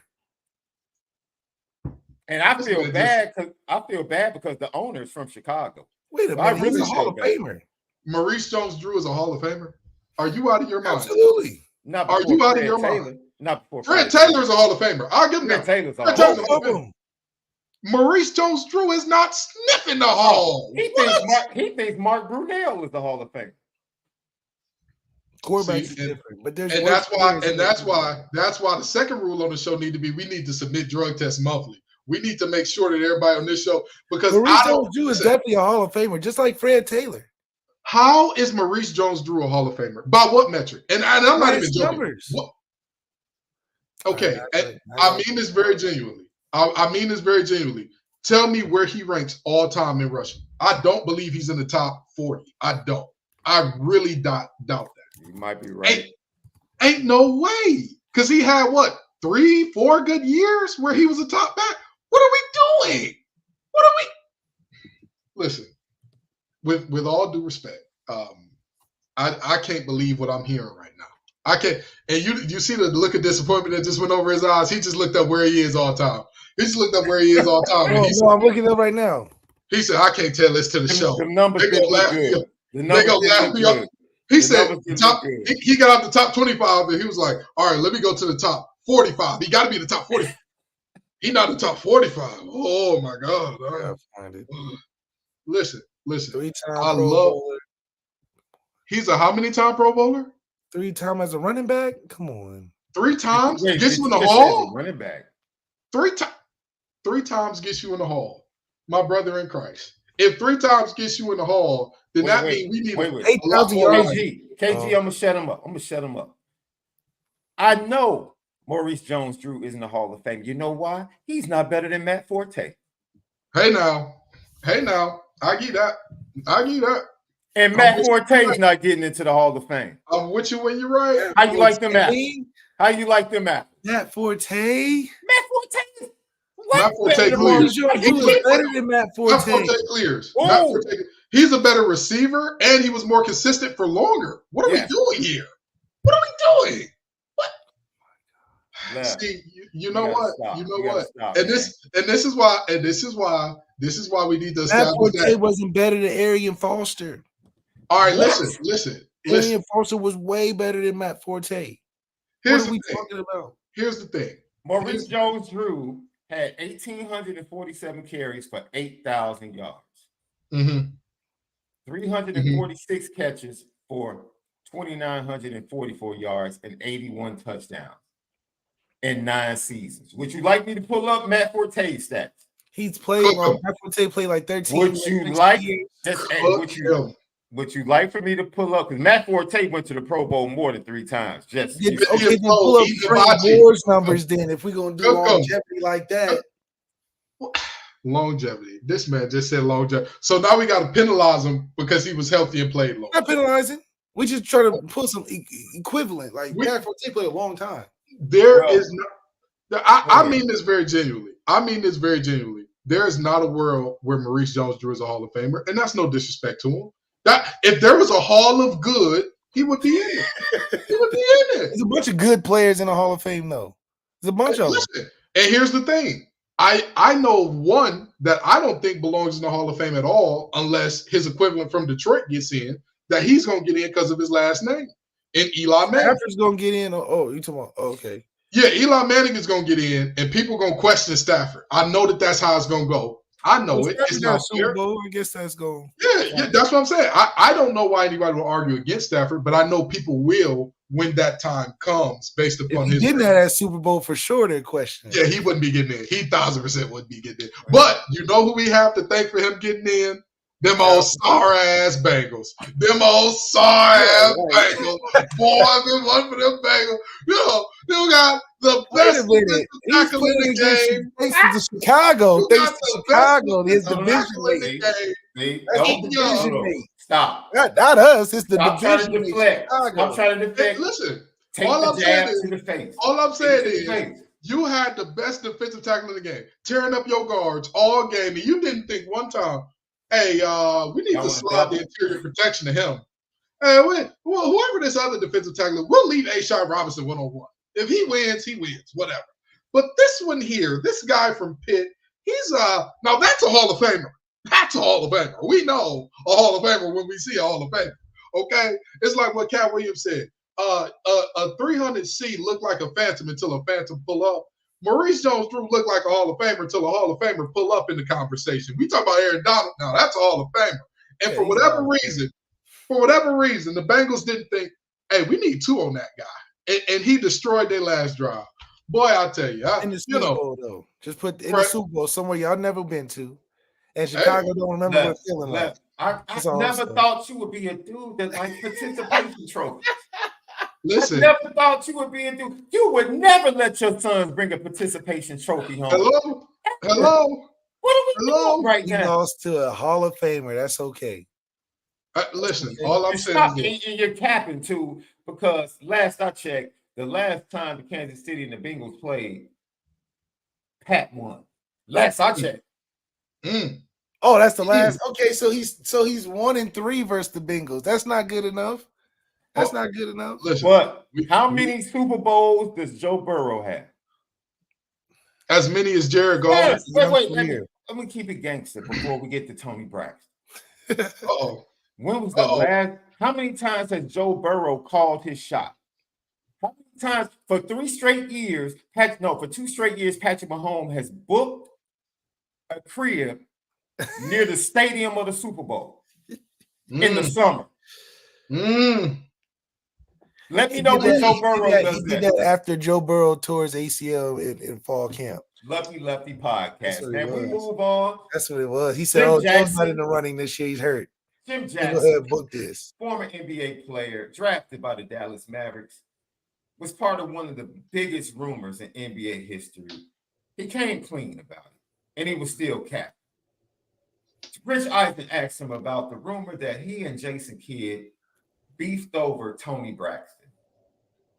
And I feel bad because the owner's from Chicago. Wait a minute, he's a Hall of Famer. Maurice Jones-Drew is a Hall of Famer. Are you out of your mind? Absolutely. Are you out of your mind? Not before Fred Taylor is a Hall of Famer. I'll give him that. Taylor's a Hall of Famer. Maurice Jones-Drew is not sniffing the Hall. He thinks Mark Brunell is the Hall of Famer. Quarterbacks is different, but there's that's why the second rule on the show need to be we need to submit drug tests monthly. We need to make sure that everybody on this show because Maurice Jones-Drew is definitely a Hall of Famer, just like Fred Taylor. How is Maurice Jones-Drew a Hall of Famer? By what metric? And I'm not even joking. Numbers. What? Okay, I mean this very genuinely. I mean this very genuinely. Tell me where he ranks all time in rushing. I don't believe he's in the top 40. I don't. I really doubt that. You might be right. Ain't no way. Because he had what, 3-4 good years where he was a top back? What are we doing? What are we? Listen, with all due respect, I can't believe what I'm hearing right now. I can't. And you see the look of disappointment that just went over his eyes. He just looked up where he is all time. He just looked up where he is all time. No, I'm looking up right now. He said, I can't tell this to the show. The numbers They gonna laugh me up. The They gonna laugh me up. He said he got out the top 25 and he was like, all right, let me go to the top 45. He got to be the top 40. He not the top 45. Oh my God. I'll find it. Listen. 3-time I Pro love. Bowler. He's a how many time Pro Bowler? 3-time as a running back? Come on. 3 times Wait, gets you in the it says hall. Running back. 3 times gets you in the hall. My brother in Christ. If 3 times gets you in the hall, then that means we need a lot 8,000 more. yards. KG, I'm gonna shut him up. I know Maurice Jones-Drew isn't a Hall of Fame. You know why? He's not better than Matt Forte. Hey now, I get that. And Matt Forte's not getting into the Hall of Fame. I'm with you when you're right. How you like them apples? How you like them apples? Matt Forte? Matt Forte. Matt Forte clears. He was better than Matt Forte. Matt Forte clears. Matt Forte, he's a better receiver, and he was more consistent for longer. What are we doing here? What are we doing? What? See, you know what? Stop. You know You what? stop, and man. this is why we need to Matt establish Forte that. wasn't better than Arian Foster. All right, listen. Arian Foster was way better than Matt Forte. Here's what are we the thing. talking about? Here's the thing. Maurice Jones-Drew had 1,847 carries for 8,000 yards. Mm-hmm. 346 catches for 2,944 yards and 81 touchdowns in 9 seasons. Would you like me to pull up Matt Forte's stats? He's played Matt Forte played like 13. Would you like years. would you like for me to pull up? Because Matt Forte went to the Pro Bowl more than 3 times. Just Okay, then pull up Frank Moore's numbers then if we're gonna do longevity like that. Longevity. This man just said longevity. So now we got to penalize him because he was healthy and played long. Not penalizing. We just try to put some equivalent. Like Matt Forte played a long time. There is no. I mean this very genuinely. There is not a world where Maurice Jones-Drew is a Hall of Famer, and that's no disrespect to him. That if there was a Hall of Good, he would be in it. He would be in it. There's a bunch of good players in the Hall of Fame, though. There's a bunch of them. And here's the thing. I know one that I don't think belongs in the Hall of Fame at all unless his equivalent from Detroit gets in, that he's going to get in because of his last name. And Eli Manning. Stafford's going to get in. Oh, you talking about? Oh, okay. Yeah, Eli Manning is going to get in, and people going to question Stafford. I know that's how it's going to go. I know it. It's not Super Bowl. I guess that's going. Yeah, that's what I'm saying. I don't know why anybody will argue against Stafford, but I know people will when that time comes based upon if he his. didn't have that Super Bowl for sure, they're questioning. Yeah, he wouldn't be getting in. He 1,000% wouldn't be getting in. But you know who we have to thank for him getting in? Them old sorry-ass Bengals. Them old sorry-ass Bengals. Boy, I've been one for them Bengals. You got the best tackle in the game. Thanks to Chicago. Thanks to Chicago. His division mate. Stop. Not us. It's the division mate. I'm trying to deflect. Listen. Take all the jab to the face. All I'm saying is you had the best defensive tackle in the game, tearing up your guards all game, and you didn't think one time, hey, we need to slide the interior protection to him. Hey, whoever this other defensive tackle, we'll leave A-Shot Robinson one-on-one. If he wins, whatever. But this one here, this guy from Pitt, he's now that's a Hall of Famer. That's a Hall of Famer. We know a Hall of Famer when we see a Hall of Famer. Okay? It's like what Cat Williams said. A 300C looked like a phantom until a phantom pull up. Maurice Jones-Drew looked like a Hall of Famer until a Hall of Famer pull up in the conversation. We talk about Aaron Donald now. That's a Hall of Famer. And for whatever reason, the Bengals didn't think, hey, we need 2 on that guy. And he destroyed their last drive. Boy, I tell you. In the Super Bowl, though. Just put in the Super Bowl somewhere y'all never been to. And Chicago don't remember what feeling like. I That's all I'm never saying. thought you would be a dude that likes participation trophies. Listen, I never thought you would be a dude. You would never let your sons bring a participation trophy home. hello. What are we Hello? doing right He now? lost to a Hall of Famer. That's okay. Listen, all I'm And saying stop, is this. and you're capping too, because last I checked, the last time the Kansas City and the Bengals played, Pat won. Last I checked. Mm. Oh, that's the last. Okay, so he's 1-3 versus the Bengals. That's not good enough. That's not good enough. Listen, But how many Super Bowls does Joe Burrow have? as many as Jared Goff. Yes, wait, Career. let me keep it gangster before we get to Tony Braxton. Uh-oh. When was the last? How many times has Joe Burrow called his shot? How many times for 2 straight years, Patrick Mahomes has booked a crib near the stadium of the Super Bowl in the summer. Let me know when Joe Burrow does He did that after Joe Burrow tore his ACL in fall camp. Lucky Lefty podcast. what Man, it we was. move on. That's what it was. He said, Jim Joe's not Jackson. in the running this year. He's hurt. Jim Go ahead Jackson, and book this. former NBA player, drafted by the Dallas Mavericks, was part of one of the biggest rumors in NBA history. He came clean about it, and he was still capped. Rich Eisen asked him about the rumor that he and Jason Kidd beefed over Tony Braxton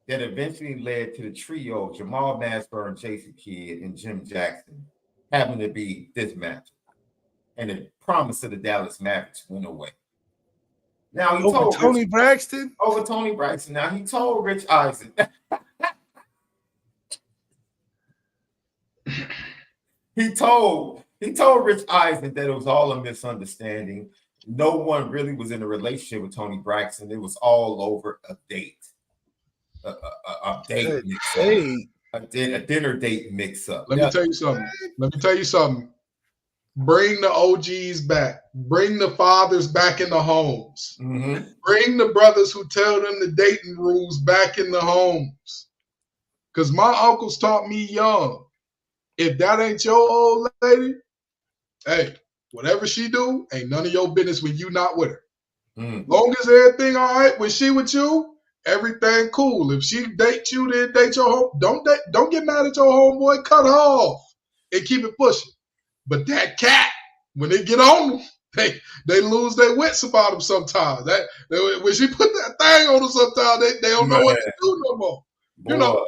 that eventually led to the trio of Jamal Mashburn, Jason Kidd, and Jim Jackson having to be dismantled. And the promise of the Dallas Mavericks went away. Now he told Tony Braxton? Over Tony Braxton. Now he told Rich Eisen. He told Rich Eisen that it was all a misunderstanding. No one really was in a relationship with Tony Braxton. It was all over a date. A date mix-up. A dinner date mix-up. Let me tell you something. Bring the OGs back. Bring the fathers back in the homes. Mm-hmm. Bring the brothers who tell them the dating rules back in the homes. Because my uncles taught me young. If that ain't your old lady, hey, whatever she do, ain't none of your business when you not with her. Long as everything all right when she with you, everything cool. If she date you, then date your home. Don't get mad at your homeboy. Cut her off and keep it pushing. But that cat, when they get on them, they lose their wits about them sometimes. When she put that thing on them sometimes, they don't know what to do no more. Boy. You know,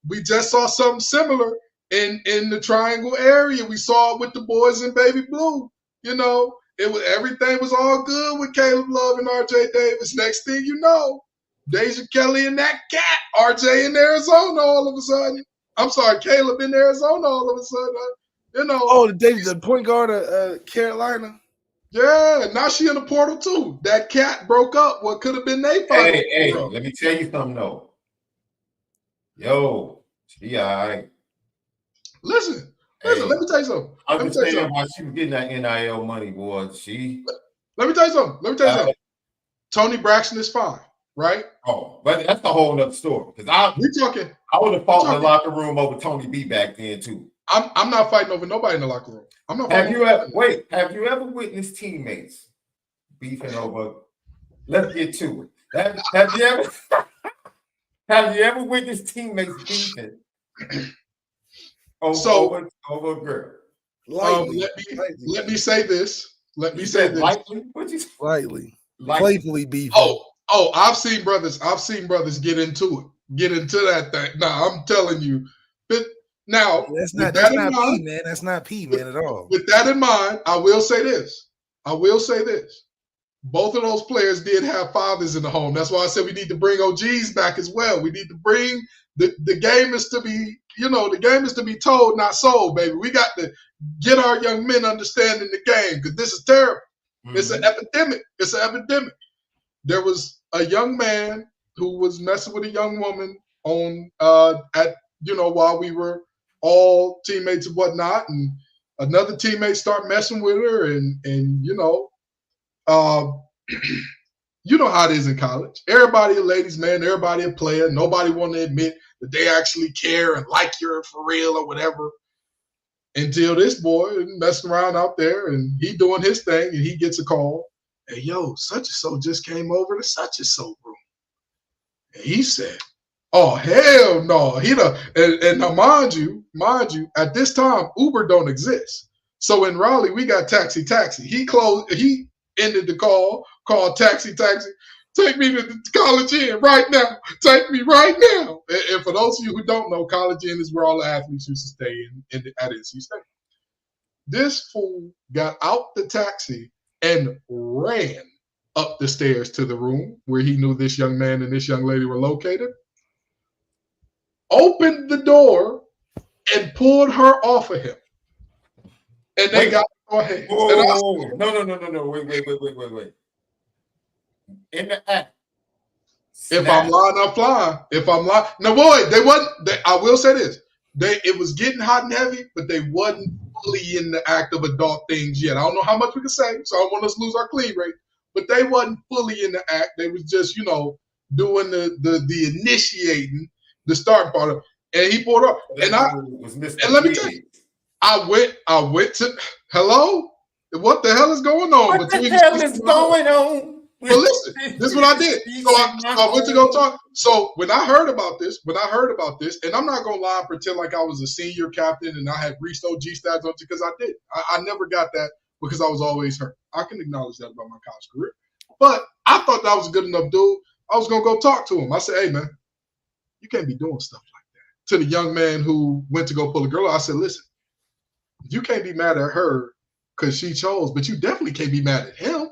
we just saw something similar in the Triangle area. We saw it with the boys in Baby Blue. You know, everything was all good with Caleb Love and RJ Davis. Next thing you know, Deja Kelly and that cat, RJ in Arizona all of a sudden. I'm sorry, Caleb in Arizona all of a sudden. You know, the point guard of Carolina. Yeah, now she in the portal too. That cat broke up what could have been their final. Hey, let me tell you something though. Yo, she all right. Listen, let me tell you something. Understand why she was getting that NIL money, boy. Let me tell you something. Tony Braxton is fine, right? Oh, but that's a whole nother story. Because I would have fought in the locker room over Tony B back then too. I'm not fighting over nobody in the locker room. I'm not. Have you ever witnessed teammates beefing over? Let's get to it. Have you ever witnessed teammates beefing over a girl? Let me say this. Lightly? What'd you say? Lightly. Playfully beefing. Oh, I've seen brothers get into that thing. Nah, I'm telling you. But now that's not P, man. That's not P, man, at all. With that in mind, I will say this. Both of those players did have fathers in the home. That's why I said we need to bring OGs back as well. We need to bring the game is to be, the game is to be told, not sold, baby. We got to get our young men understanding the game because this is terrible. Mm-hmm. It's an epidemic. There was a young man who was messing with a young woman while we were all teammates and whatnot, and another teammate start messing with her, and you know how it is in college. Everybody a ladies' man, everybody a player. Nobody want to admit that they actually care and like you for real or whatever. until this boy messing around out there and he doing his thing and he gets a call. Hey, yo, such and so just came over to such and so room. And he said, oh, hell no. And now mind you, at this time, Uber don't exist. So in Raleigh, we got taxi. He ended the called taxi. Take me to the College Inn right now. Take me right now. And for those of you who don't know, College Inn is where all the athletes used to stay at NC State. This fool got out the taxi and ran up the stairs to the room where he knew this young man and this young lady were located, opened the door, and pulled her off of him. And they got to go ahead. No. Wait. In the act. If I'm lying, I'm flying. If I'm lying. No, boy, they wasn't. I will say this. It was getting hot and heavy, but they wasn't fully in the act of adult things yet. I don't know how much we can say, so I don't want us to lose our clean rate. But they wasn't fully in the act. They was just, doing the initiating, the starting part of it. And he pulled up. And let me tell you, I went to hello? What the hell is going on? What the hell is going on? Well, listen, this is what I did. So I went to go talk. So when I heard about this, and I'm not gonna lie and pretend like I was a senior captain and I had reached OG stats on because I did. I never got that because I was always hurt. I can acknowledge that about my college career. But I thought that was a good enough dude. I was gonna go talk to him. I said, hey man, you can't be doing stuff like that. To the young man who went to go pull a girl, I said, listen, you can't be mad at her because she chose, but you definitely can't be mad at him.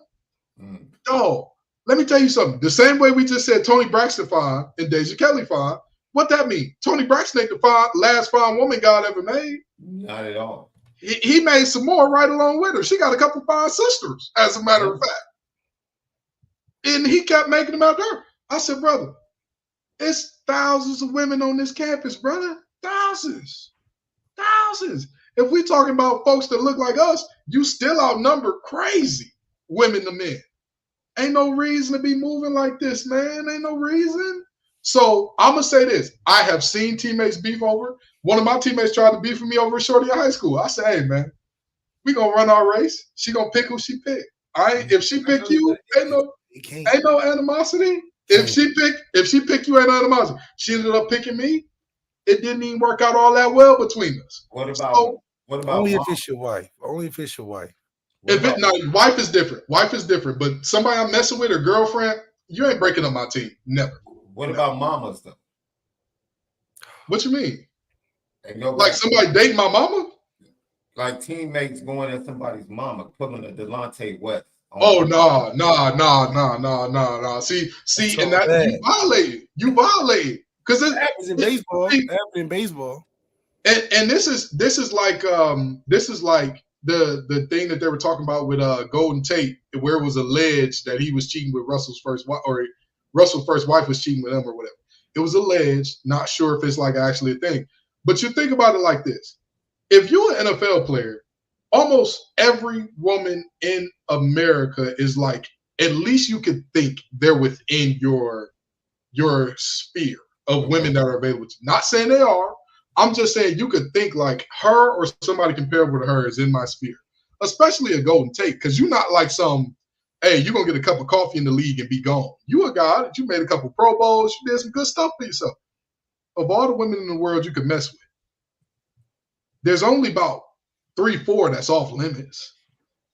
No, let me tell you something. The same way we just said Toni Braxton fine and Deja Kelly fine, what that mean? Toni Braxton ain't the last fine woman God ever made. Not at all. He made some more right along with her. She got a couple fine sisters, as a matter of fact. And he kept making them after her. I said, brother, it's thousands of women on this campus, brother. Thousands. If we're talking about folks that look like us, you still outnumber crazy women to men. Ain't no reason to be moving like this, man. Ain't no reason. So I'm going to say this. I have seen teammates beef over. One of my teammates tried to beef with me over a shorty in high school. I said, hey, man, we going to run our race. She going to pick who she pick. If she pick you, ain't no animosity. If she pick you, ain't no animosity. She ended up picking me. It didn't even work out all that well between us. What about only if it's your wife? Only if it's your wife. Wife is different. But somebody I'm messing with or girlfriend, you ain't breaking up my team. Never. What about mamas though? What you mean? Like somebody dating my mama? Like teammates going at somebody's mama, pulling a Delonte West. Oh no. See, and that bad. You violated. Because it happens in baseball. It happens in baseball. And this is like the thing that they were talking about with Golden Tate, where it was alleged that he was cheating with Russell's first wife, or Russell's first wife was cheating with him, or whatever. It was alleged. Not sure if it's like actually a thing. But you think about it like this: if you're an NFL player, almost every woman in America is like, at least you could think they're within your sphere of women that are available to you. Not saying they are. I'm just saying you could think like her or somebody comparable to her is in my sphere, especially a Golden Tate, because you're not like hey, you're going to get a cup of coffee in the league and be gone. You a guy that you made a couple Pro Bowls, you did some good stuff for yourself. Of all the women in the world you could mess with, there's only about 3-4 that's off limits.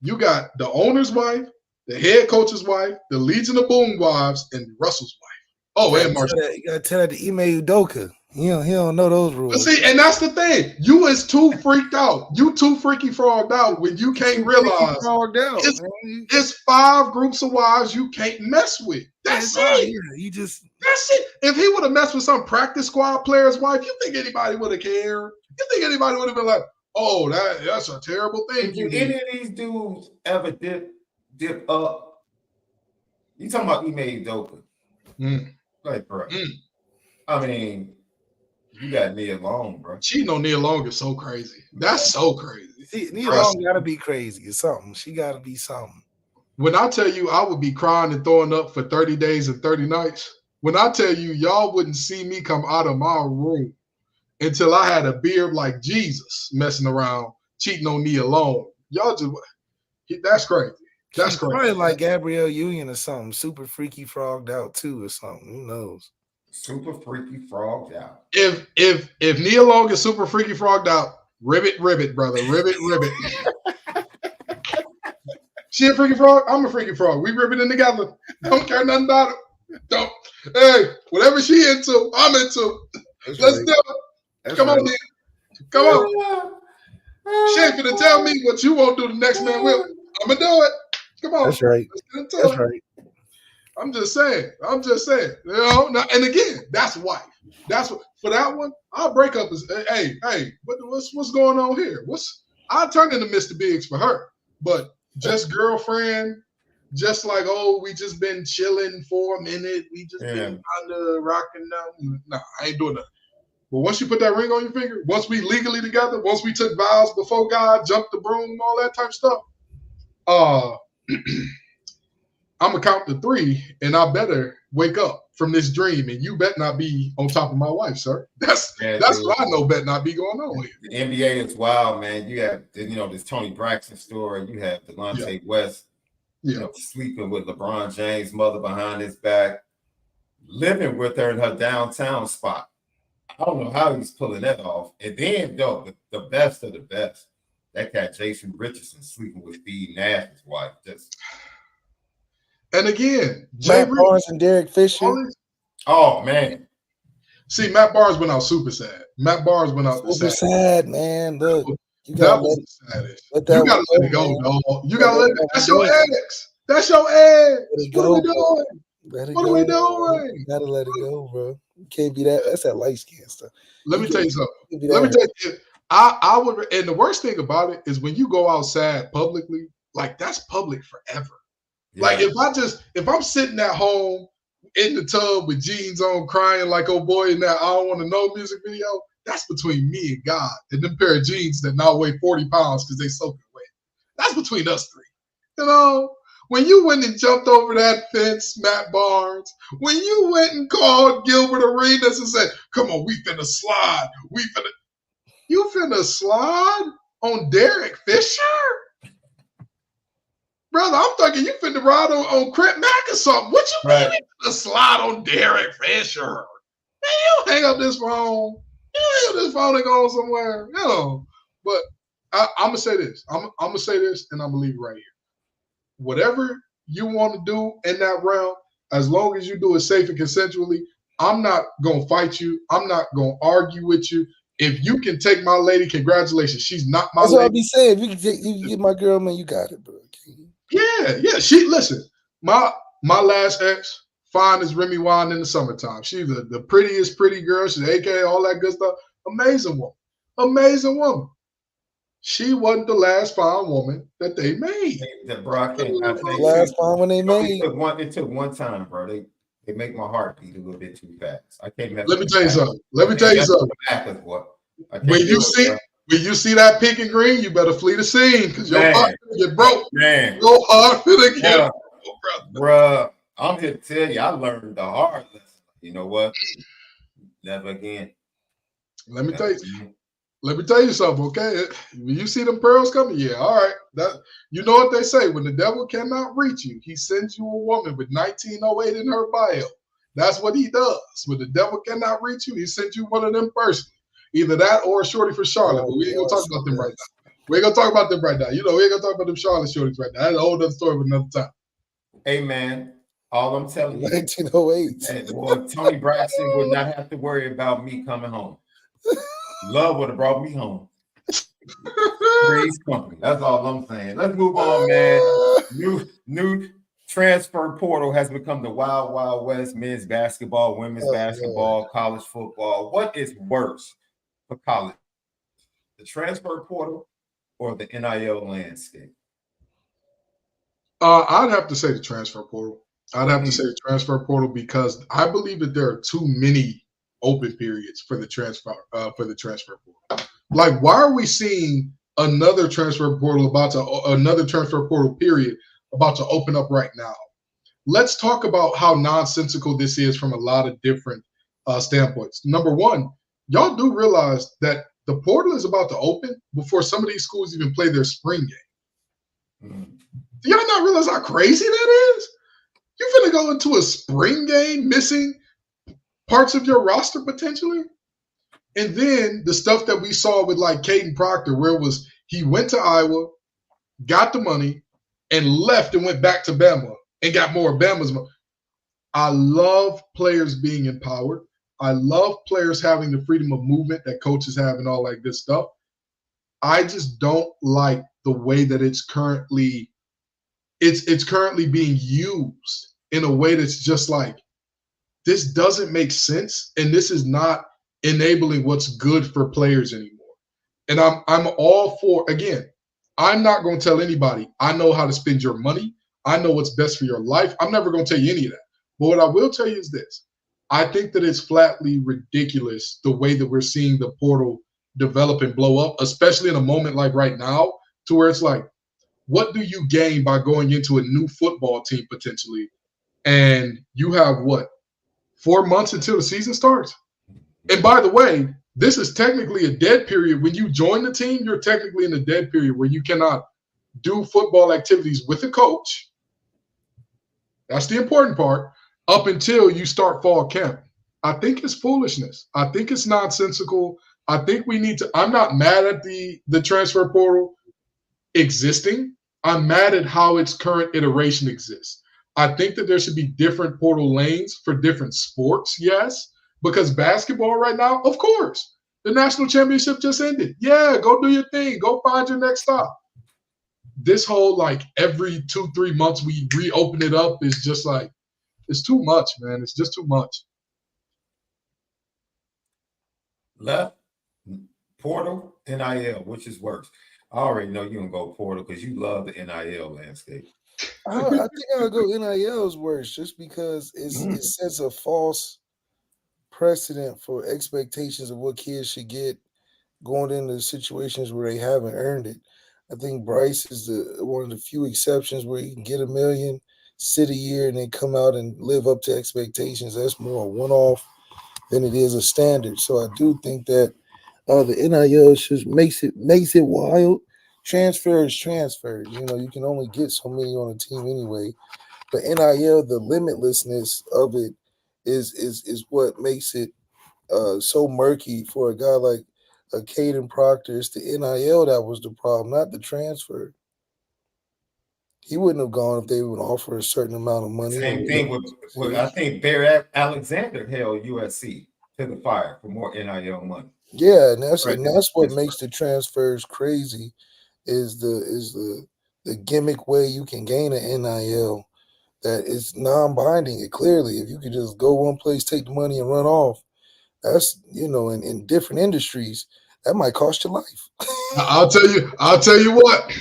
You got the owner's wife, the head coach's wife, the Legion of Boom wives, and Russell's wife. Oh, and Marshall. You got to tell that to Ime Udoka. He don't know those rules. But see, and that's the thing. You is too freaked out. You too freaky frogged out when you can't realize it's 5 groups of wives you can't mess with. That's it. Yeah, that's it. If he would have messed with some practice squad player's wife, you think anybody would have cared? You think anybody would have been like, oh, that's a terrible thing. If any of these dudes ever dip up, you talking about Ime Udoka. Like, bro. I mean, you got Nia Long, bro. Cheating on Nia Long is so crazy. That's so crazy. See, Nia Long gotta be crazy. It's something. She gotta be something. When I tell you I would be crying and throwing up for 30 days and 30 nights, when I tell you y'all wouldn't see me come out of my room until I had a beard like Jesus messing around cheating on Nia alone. Y'all just that's crazy. That's She's crazy. probably like Gabrielle Union or something, super freaky frogged out too or something. Who knows? Super freaky frogged out. If Nia Long is super freaky frogged out, ribbit, brother. Ribbit. She a freaky frog, I'm a freaky frog. We ribbiting together. Don't care nothing about it. Don't. Hey, whatever she into, I'm into. That's Let's right. do it. That's Come on, right. Nia. Come on. She ain't finna tell me what you won't do the next man will. I'm gonna do it. Come on. That's right. Let's get into That's it. right. I'm just saying. You know. Now, and again, that's wife. That's what for that one. I'll break up. As hey, what's going on here? I'll turn into Mr. Biggs for her, but just girlfriend, just like we just been chilling for a minute. We just been kind of rocking down. Nah, I ain't doing that. But once you put that ring on your finger, once we legally together, once we took vows before God, jumped the broom, all that type of stuff, I'm gonna count to 3, and I better wake up from this dream, and you bet not be on top of my wife, sir. That's what I know. Bet not be going on here. The NBA is wild, man. You have this Tony Braxton story. You have Delonte West, sleeping with LeBron James' mother behind his back, living with her in her downtown spot. I don't know how he's pulling that off. And then, the best of the best, that cat Jason Richardson sleeping with Steve Nash's wife. And again, Matt Barnes and Derek Fisher. Oh man. See, Matt Barnes went out super sad. Matt Barnes went out super sad, man. Look, that was the saddest. You gotta let it go, dog. You gotta let it. That's your ex. That's your ex. What are we doing? What are we doing? You gotta let it go, bro. You can't be that. That's that light skin stuff. Let me tell you something. Let me tell you. I would, and the worst thing about it is when you go outside publicly, like that's public forever. Yeah. Like if I'm sitting at home in the tub with jeans on, crying like oh boy in that I don't want to know music video, that's between me and God and them pair of jeans that now weigh 40 pounds because they soaking wet. That's between us 3. You know, when you went and jumped over that fence, Matt Barnes, when you went and called Gilbert Arenas and said, come on, we finna slide. You finna slide on Derek Fisher? Brother, I'm thinking you finna ride on Crip Mack or something. What you mean you finna slide on Derek Fisher? Man, you hang up this phone. And go somewhere. But I'm going to say this. I'm going to say this, and I'm going to leave it right here. Whatever you want to do in that realm, as long as you do it safe and consensually, I'm not going to fight you. I'm not going to argue with you. If you can take my lady, congratulations. She's not my lady. That's what I be saying. If you can get my girl, man, you got it, bro. Yeah. Listen, my last ex, fine as Remy Wine in the summertime. She's the prettiest pretty girl. She's AKA, all that good stuff. Amazing woman. She wasn't the last fine woman that they made. The last fine one they made. It took one time, bro. They make my heart beat a little bit too fast. I can't. Let me tell you something. When you see that pink and green, you better flee the scene because your heart get broke. Man, your heart finna get broke, bro. I'm here to tell you, I learned the hard lesson. You know what? Never again. Let me tell you something, okay? When you see them pearls coming, yeah, all right. That you know what they say: when the devil cannot reach you, he sends you a woman with 1908 in her bio. That's what he does. When the devil cannot reach you, he sends you one of them personally. Either that or a shorty for Charlotte. But we ain't gonna talk about them right now. We ain't gonna talk about them right now. You know, we ain't gonna talk about them Charlotte shorties right now. That's a whole other story for another time. Hey man, all I'm telling you, 1908. Boy, Tony Braxton would not have to worry about me coming home. Love would have brought me home. Three's company. That's all I'm saying. Let's move on, man. New transfer portal has become the wild, wild west. Men's basketball, women's basketball, college football. What is worse for college? The transfer portal or the NIL landscape? I'd have to say the transfer portal. I'd have to say the transfer portal because I believe that there are too many open periods for the transfer portal. Like, why are we seeing another transfer portal period about to open up right now? Let's talk about how nonsensical this is from a lot of different standpoints. Number one, y'all do realize that the portal is about to open before some of these schools even play their spring game. Mm. Do y'all not realize how crazy that is? You're finna go into a spring game missing parts of your roster potentially? And then the stuff that we saw with like Caden Proctor, where it was he went to Iowa, got the money, and left and went back to Bama and got more of Bama's money. I love players being empowered. I love players having the freedom of movement that coaches have and all that good stuff. I just don't like the way that it's currently being used in a way that's just like, this doesn't make sense, and this is not enabling what's good for players anymore. And I'm all for, again, I'm not going to tell anybody I know how to spend your money. I know what's best for your life. I'm never going to tell you any of that. But what I will tell you is this. I think that it's flatly ridiculous the way that we're seeing the portal develop and blow up, especially in a moment like right now, to where it's like, what do you gain by going into a new football team potentially? And you have what, 4 months until the season starts? And by the way, this is technically a dead period. When you join the team, you're technically in a dead period where you cannot do football activities with a coach. That's the important part. Up until you start fall camp. I think it's foolishness. I think it's nonsensical. I think we need to – I'm not mad at the transfer portal existing. I'm mad at how its current iteration exists. I think that there should be different portal lanes for different sports, yes, because basketball right now, of course. The national championship just ended. Yeah, go do your thing. Go find your next stop. This whole, like, every 2-3 months we reopen it up is just like, it's too much, man. It's just too much. Left, portal, NIL, which is worse? I already know you're going to go portal because you love the NIL landscape. I think I'll go NIL's worse just because it sets a false precedent for expectations of what kids should get going into situations where they haven't earned it. I think Bryce is one of the few exceptions where you can get $1 million, sit a year, and then come out and live up to expectations. That's more a one-off than it is a standard. So I do think that the NIL just makes it wild. Transfer is transfer. You know, you can only get so many on a team anyway. But NIL, the limitlessness of it is what makes it so murky for a guy like Caden Proctor. It's the NIL that was the problem, not the transfer. He wouldn't have gone if they would offer a certain amount of money. Same thing with I think Barry Alexander held USC to the fire for more NIL money. Yeah, and that's what makes the transfers crazy is the gimmick way you can gain an NIL that is non-binding. It clearly, if you could just go one place, take the money and run off, that's, you know, in different industries, that might cost your life. I'll tell you what.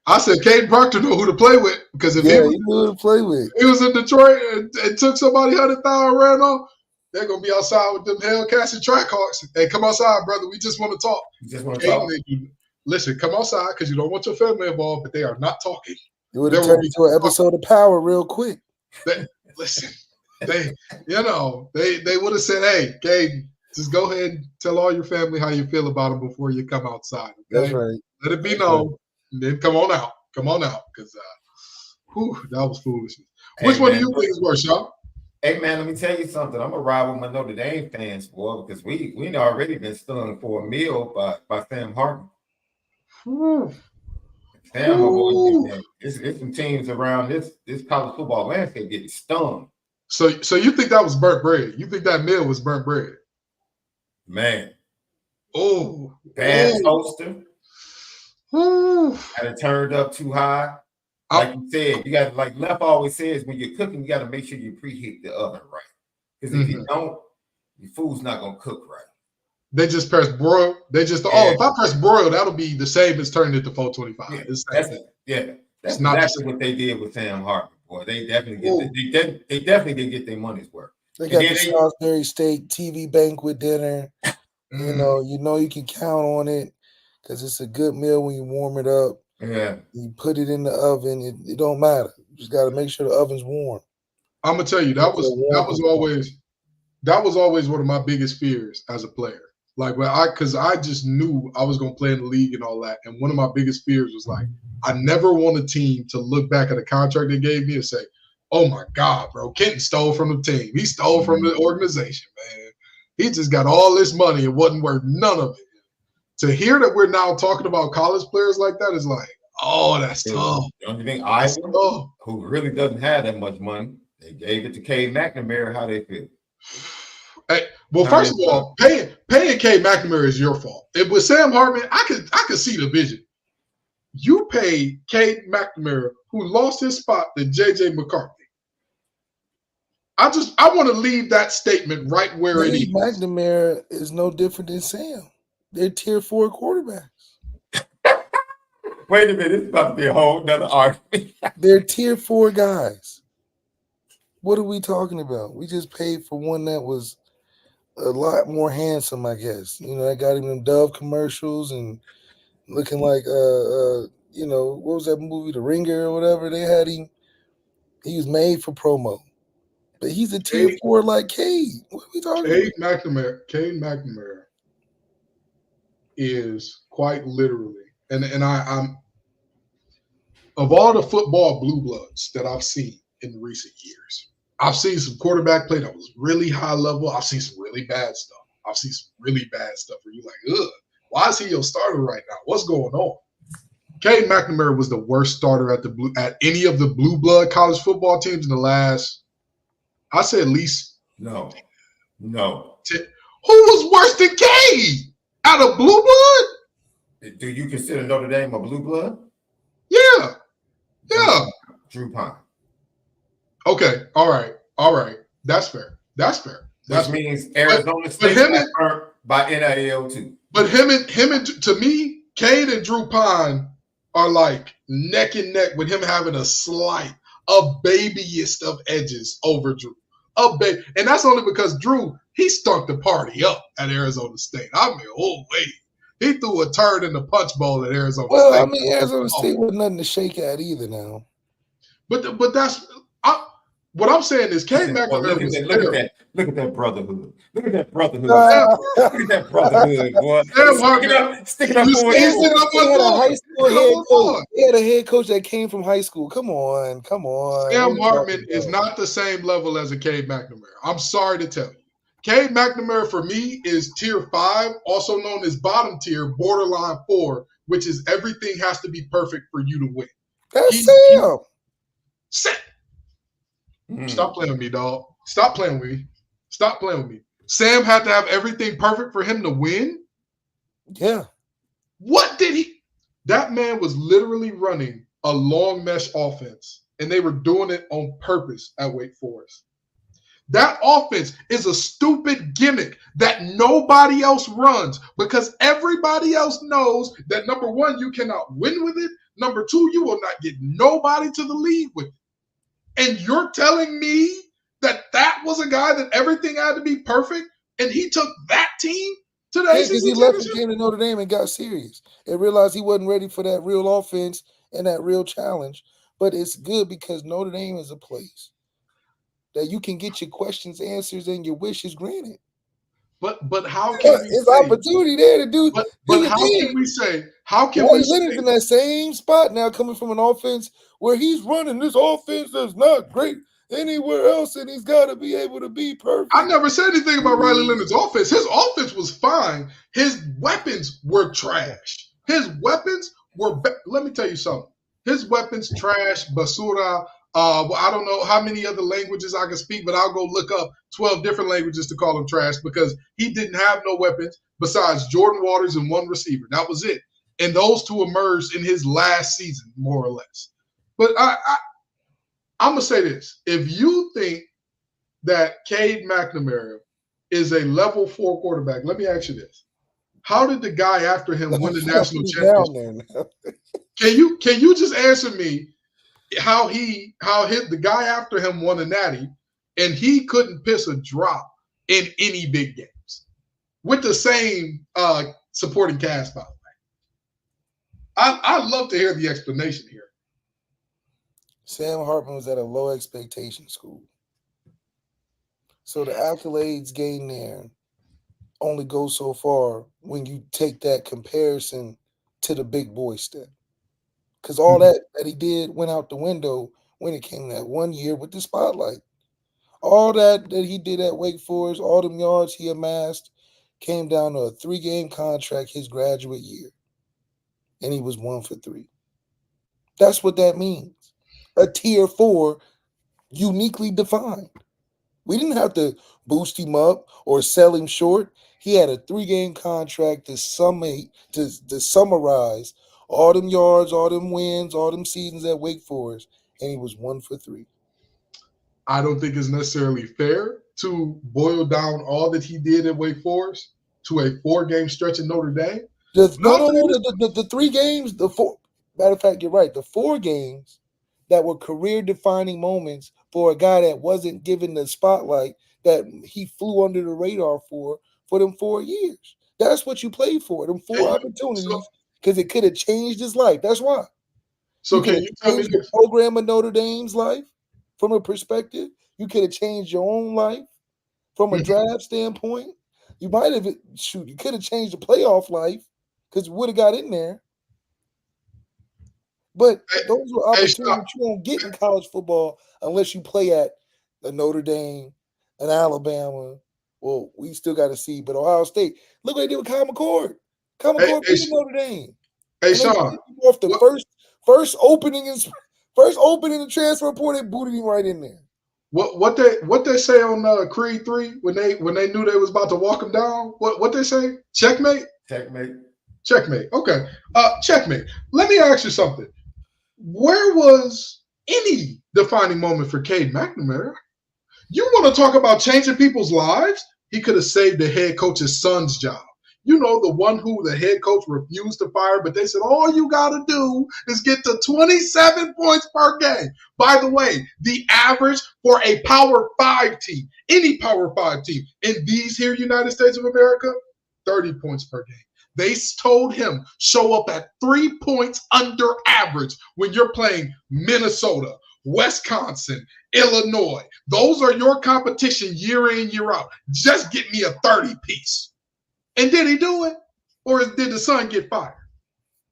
I said Caden Proctor knew who to play with because if he knew who to play with. He was in Detroit and took somebody 100,000 ran off. They're gonna be outside with them Hellcats and Trackhawks. Hey, come outside, brother. We just want to talk. Listen, come outside because you don't want your family involved, but they are not talking. It would have turned into an episode of Power real quick. They would have said, "Hey, Caden, just go ahead and tell all your family how you feel about them before you come outside." Okay? That's right. Let it be known, and then come on out. Come on out, because that was foolishness. Which one do you think is worse, Sean? Hey man, let me tell you something. I'm a rival with my Notre Dame fans, boy, because we already been stung for a meal by Sam Hartman. Sam, it's some teams around this college football landscape getting stung. So you think that was burnt bread? You think that meal was burnt bread? Man. Oh, bad toaster. Had it turned up too high. Like you said, you got, like Left always says, when you're cooking, you got to make sure you preheat the oven right. Because if you don't, your food's not gonna cook right. They just press broil. They just if I press broil, that'll be the same as turning it to 425. That's exactly what they did with Sam Hartman. Boy, they definitely didn't get their money's worth. They got the Salisbury Steak TV banquet dinner. You know you can count on it because it's a good meal when you warm it up. Yeah, you put it in the oven. It don't matter. You just got to make sure the oven's warm. I'm gonna tell you that was always one of my biggest fears as a player. Like, because I just knew I was going to play in the league and all that. And one of my biggest fears was like, I never want a team to look back at a contract they gave me and say, oh my God, bro, Kenton stole from the team. He stole from the organization, man. He just got all this money and wasn't worth none of it. To hear that we're now talking about college players like that is like, oh, that's tough. Don't you think Iowa, who really doesn't have that much money, they gave it to Cade McNamara, how they feel? Hey, well, first of all, paying Cade McNamara is your fault. If with Sam Hartman, I could see the vision. You paid Cade McNamara, who lost his spot to JJ McCarthy. I want to leave that statement right where it is. McNamara is no different than Sam. They're tier 4 quarterbacks. Wait a minute, it's about to be a whole nother argument. They're tier 4 guys. What are we talking about? We just paid for one that was a lot more handsome, I guess. You know, I got him them Dove commercials and looking like you know, what was that movie, The Ringer or whatever? They had him. He was made for promo. But he's a tier 4 like Cade. What are we talking about? Cade McNamara is quite literally, and I'm of all the football blue bloods that I've seen in recent years, I've seen some quarterback play that was really high level. I've seen some really bad stuff. I've seen some really bad stuff where you're like, ugh, why is he your starter right now? What's going on? Cade McNamara was the worst starter at any of the blue blood college football teams in the last, I say at least No. 10. Who was worse than Cade out of blue blood? Do you consider Notre Dame a blue blood? Yeah. Drew Pine. Okay. All right. That's fair. Which means Arizona State got burnt by NIL too. But him and to me, Cade and Drew Pine are like neck and neck with him having a babyest of edges over Drew. And that's only because Drew, he stunk the party up at Arizona State. I mean, oh wait. He threw a turd in the punch bowl at Arizona State. Well, I mean, Arizona State wasn't nothing to shake at either now. But that's what I'm saying is Cade McNamara was look at that brotherhood. Look at that brotherhood. Look at that brotherhood, boy. Sticking up for it. He had a head coach that came from high school. Come on. Sam Hartman is not the same level as a Cade McNamara. I'm sorry to tell you. Cade McNamara for me is tier 5, also known as bottom tier, borderline 4, which is everything has to be perfect for you to win. That's Sam. Stop playing with me, dog. Stop playing with me. Sam had to have everything perfect for him to win? Yeah. What did he? That man was literally running a long mesh offense, and they were doing it on purpose at Wake Forest. That offense is a stupid gimmick that nobody else runs because everybody else knows that, number one, you cannot win with it. Number two, you will not get nobody to the league with it. And you're telling me that was a guy that everything had to be perfect, and he took that team to the ACC because he left and came to Notre Dame and got serious and realized he wasn't ready for that real offense and that real challenge. But it's good because Notre Dame is a place that you can get your questions answers and your wishes granted. But how can we say, opportunity there to do? But how can we say? Leonard's in that same spot now, coming from an offense where he's running this offense that's not great anywhere else, and he's got to be able to be perfect. I never said anything about Riley Leonard's offense. His offense was fine. His weapons were trash. Let me tell you something. His weapons trash, basura. I don't know how many other languages I can speak, but I'll go look up 12 different languages to call him trash because he didn't have no weapons besides Jordan Waters and one receiver. That was it. And those two emerged in his last season, more or less. But I'm going to say this. If you think that Cade McNamara is a level 4 quarterback, let me ask you this. How did the guy after him win the national championship? Can you just answer me how the guy after him won a natty and he couldn't piss a drop in any big games with the same supporting cast, by the way? I'd love to hear the explanation here. Sam Hartman was at a low expectation school. So the accolades gained there only goes so far when you take that comparison to the big boy step. Because all that he did went out the window when it came that 1 year with the spotlight. All that he did at Wake Forest, all them yards he amassed, came down to a 3-game contract his graduate year. And he was 1 for 3. That's what that means. A tier 4, uniquely defined. We didn't have to boost him up or sell him short. He had a 3-game contract to summarize all them yards, all them wins, all them seasons at Wake Forest, and he was 1 for 3. I don't think it's necessarily fair to boil down all that he did at Wake Forest to a 4-game stretch at Notre Dame. The 3 games, the 4. Matter of fact, you're right. The 4 games that were career-defining moments for a guy that wasn't given the spotlight that he flew under the radar for them 4 years. That's what you played for, them 4 opportunities, because it could have changed his life. That's why. So can you tell me the program of Notre Dame's life from a perspective? You could have changed your own life from a draft standpoint. You might have you could have changed the playoff life because you would have got in there. But those were opportunities you don't get in college football unless you play at a Notre Dame, an Alabama. Well, we still got to see, but Ohio State. Look what they did with Kyle McCord. Kyle McCord beat Notre Dame. Hey, Sean. Off the first opening in the transfer portal, they booted him right in there. What they say on Creed 3 when they knew they was about to walk him down? What they say? Checkmate. Okay. Checkmate. Let me ask you something. Where was any defining moment for Cade McNamara? You want to talk about changing people's lives? He could have saved the head coach's son's job. You know, the one who the head coach refused to fire, but they said, all you got to do is get to 27 points per game. By the way, the average for a Power 5 team, any Power 5 team in these here United States of America, 30 points per game. They told him, show up at 3 points under average when you're playing Minnesota, Wisconsin, Illinois. Those are your competition year in, year out. Just get me a 30 piece. And did he do it? Or did the son get fired?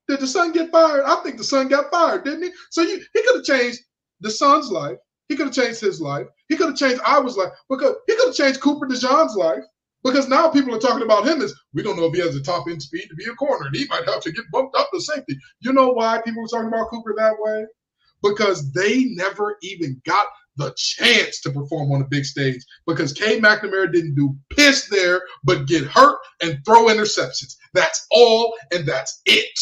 Did the son get fired? I think the son got fired, didn't he? So he could have changed the son's life. He could have changed his life. He could have changed Iowa's life. Because he could have changed Cooper DeJean's life. Because now people are talking about him as, we don't know if he has the top end speed to be a corner. And he might have to get bumped up to safety. You know why people are talking about Cooper that way? Because they never even got the chance to perform on a big stage because Cade McNamara didn't do piss there but get hurt and throw interceptions. That's all, and that's it.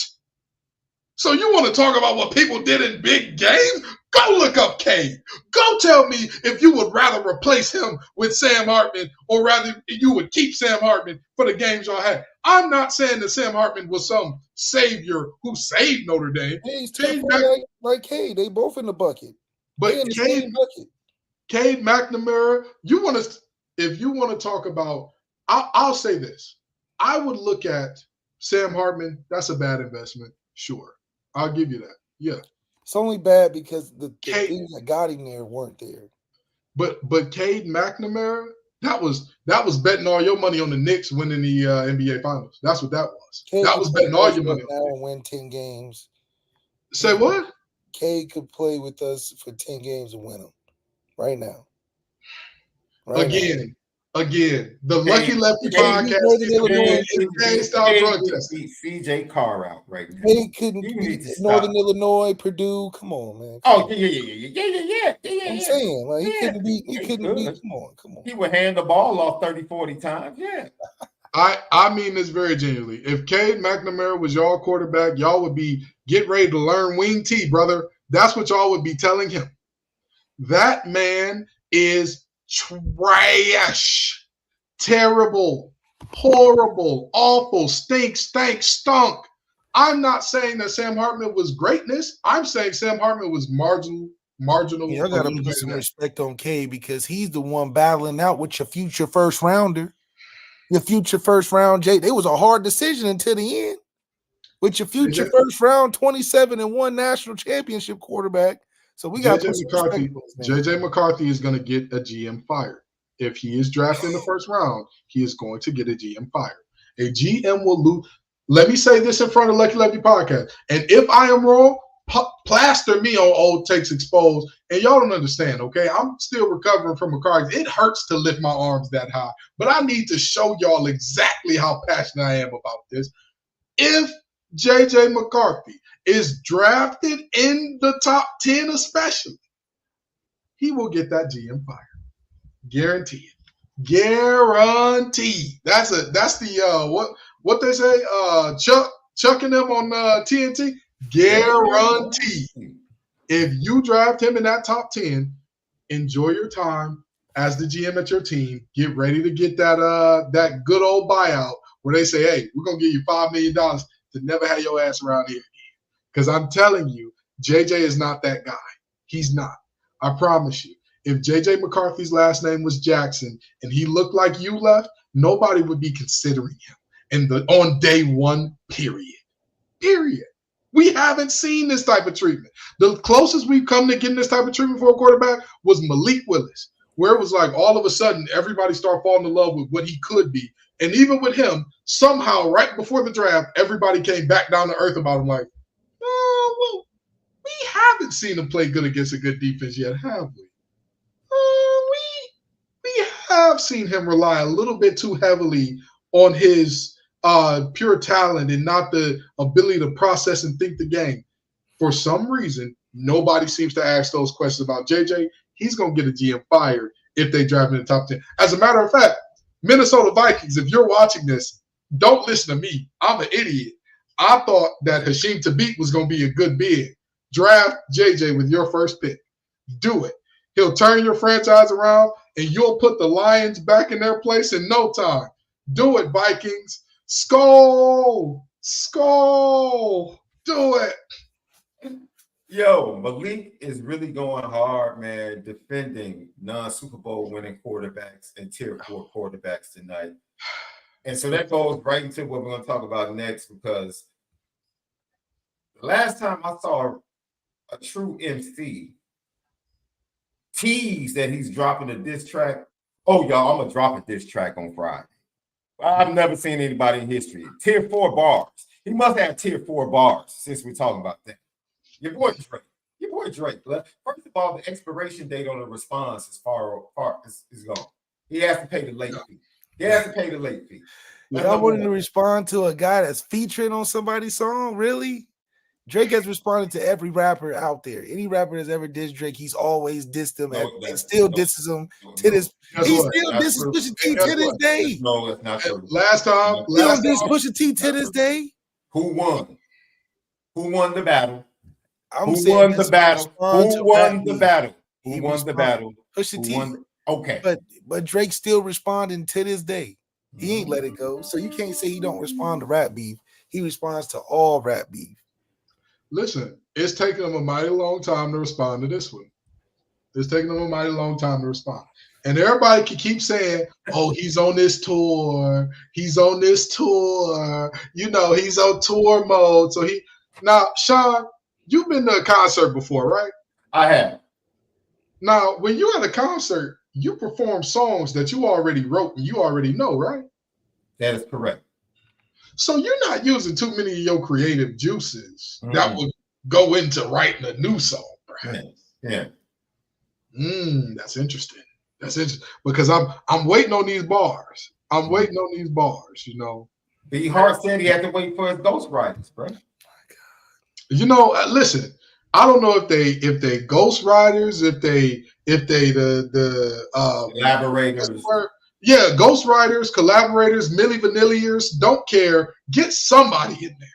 So you want to talk about what people did in big games? Go look up Cade. Go tell me if you would rather replace him with Sam Hartman or rather you would keep Sam Hartman for the games y'all had. I'm not saying that Sam Hartman was some savior who saved Notre Dame. Hey, he's like Cade. They both in the bucket. But Cade McNamara, if you want to talk about, I'll say this. I would look at Sam Hartman. That's a bad investment. Sure. I'll give you that. Yeah. It's only bad because the things that got him there weren't there. But Cade McNamara, that was betting all your money on the Knicks winning the NBA Finals. That's what that was. That was betting all your money on and win 10 games. Say what? Cade could play with us for 10 games and win them right now. Again, the Lucky Lefty podcast can't stop drug testing. CJ Carr out right now. They couldn't beat Northern Illinois, Purdue. Come on, man. Oh yeah. I'm saying, like, he couldn't beat. Come on. He would hand the ball off 30, 40 times. Yeah. I mean this very genuinely. If Cade McNamara was y'all quarterback, y'all would be get ready to learn wing T, brother. That's what y'all would be telling him. That man is trash, terrible, horrible, awful, stank, stunk. I'm not saying that Sam Hartman was greatness. I'm saying Sam Hartman was marginal. Yeah, I gotta put some respect on Cade because he's the one battling out with your future first rounder. Your future first round, Jay. It was a hard decision until the end. With your future first round, 27-1 national championship quarterback. So we got JJ McCarthy is going to get a GM fired. if he is drafted in the first round, he is going to get a GM fired. A GM will lose. Let me say this in front of Lucky Lefty Podcast. And if I am wrong, plaster me on Old Takes Exposed. And y'all don't understand, okay? I'm still recovering from a car accident. It hurts to lift my arms that high. But I need to show y'all exactly how passionate I am about this. If J.J. McCarthy is drafted in the top 10 especially, he will get that GM fired. Guaranteed. Guaranteed. That's the what they say, chucking them on TNT. Guaranteed. If you draft him in that top 10, enjoy your time as the GM at your team. Get ready to get that good old buyout where they say, hey, we're gonna give you $5 million to never have your ass around here again. Because I'm telling you, JJ is not that guy. He's not. I promise you. If JJ McCarthy's last name was Jackson and he looked like you left, nobody would be considering him on day one, period. Period. We haven't seen this type of treatment. The closest we've come to getting this type of treatment for a quarterback was Malik Willis, where it was like all of a sudden everybody started falling in love with what he could be. And even with him, somehow right before the draft, everybody came back down to earth about him like, oh, well, we haven't seen him play good against a good defense yet, have we? We have seen him rely a little bit too heavily on his pure talent and not the ability to process and think the game. For some reason, nobody seems to ask those questions about JJ. He's going to get a GM fired if they draft him in the top 10. As a matter of fact, Minnesota Vikings, if you're watching this, don't listen to me. I'm an idiot. I thought that Hashim Thabit was going to be a good bid. Draft JJ with your first pick. Do it. He'll turn your franchise around, and you'll put the Lions back in their place in no time. Do it, Vikings. Skull. Skull. Do it. Yo, Malik is really going hard, man, defending non-Super Bowl winning quarterbacks and tier 4 quarterbacks tonight. And so that goes right into what we're going to talk about next, because the last time I saw a true MC tease that he's dropping a diss track. Oh, y'all, I'm going to drop a diss track on Friday. I've never seen anybody in history. Tier 4 bars. He must have tier 4 bars since we're talking about that. Your boy Drake. Your boy Drake. First of all, the expiration date on the response is far is gone. He has to pay the late fee. He has to pay the late fee. Y'all wanted to respond to a guy that's featuring on somebody's song? Really? Drake has responded to every rapper out there. Any rapper that's ever dissed Drake, he's always dissed him and still disses him to this. He still disses Pusha T to this day. No, that's not true. Last time. Still diss Pusha T to this day. Who won? Who won the battle? Who won the battle? Who won the battle? Who won the battle? Pusha T. Okay. But Drake still responding to this day. He ain't let it go. So you can't say he don't respond to rap beef. He responds to all rap beef. Listen, it's taking them a mighty long time to respond to this one. It's taking them a mighty long time to respond. And everybody can keep saying, oh, he's on this tour. He's on this tour. You know, he's on tour mode. So now, Sean, you've been to a concert before, right? I have. Now, when you're at a concert, you perform songs that you already wrote and you already know, right? That is correct. So you're not using too many of your creative juices that would go into writing a new song, perhaps. Yeah. That's interesting. That's interesting because I'm waiting on these bars. I'm waiting on these bars. You know, B. Hart said he had to wait for his ghostwriters, bro. You know, listen. I don't know if they ghostwriters, if they the collaborators. Yeah, ghostwriters, collaborators, Milli Vanilliers, don't care. Get somebody in there.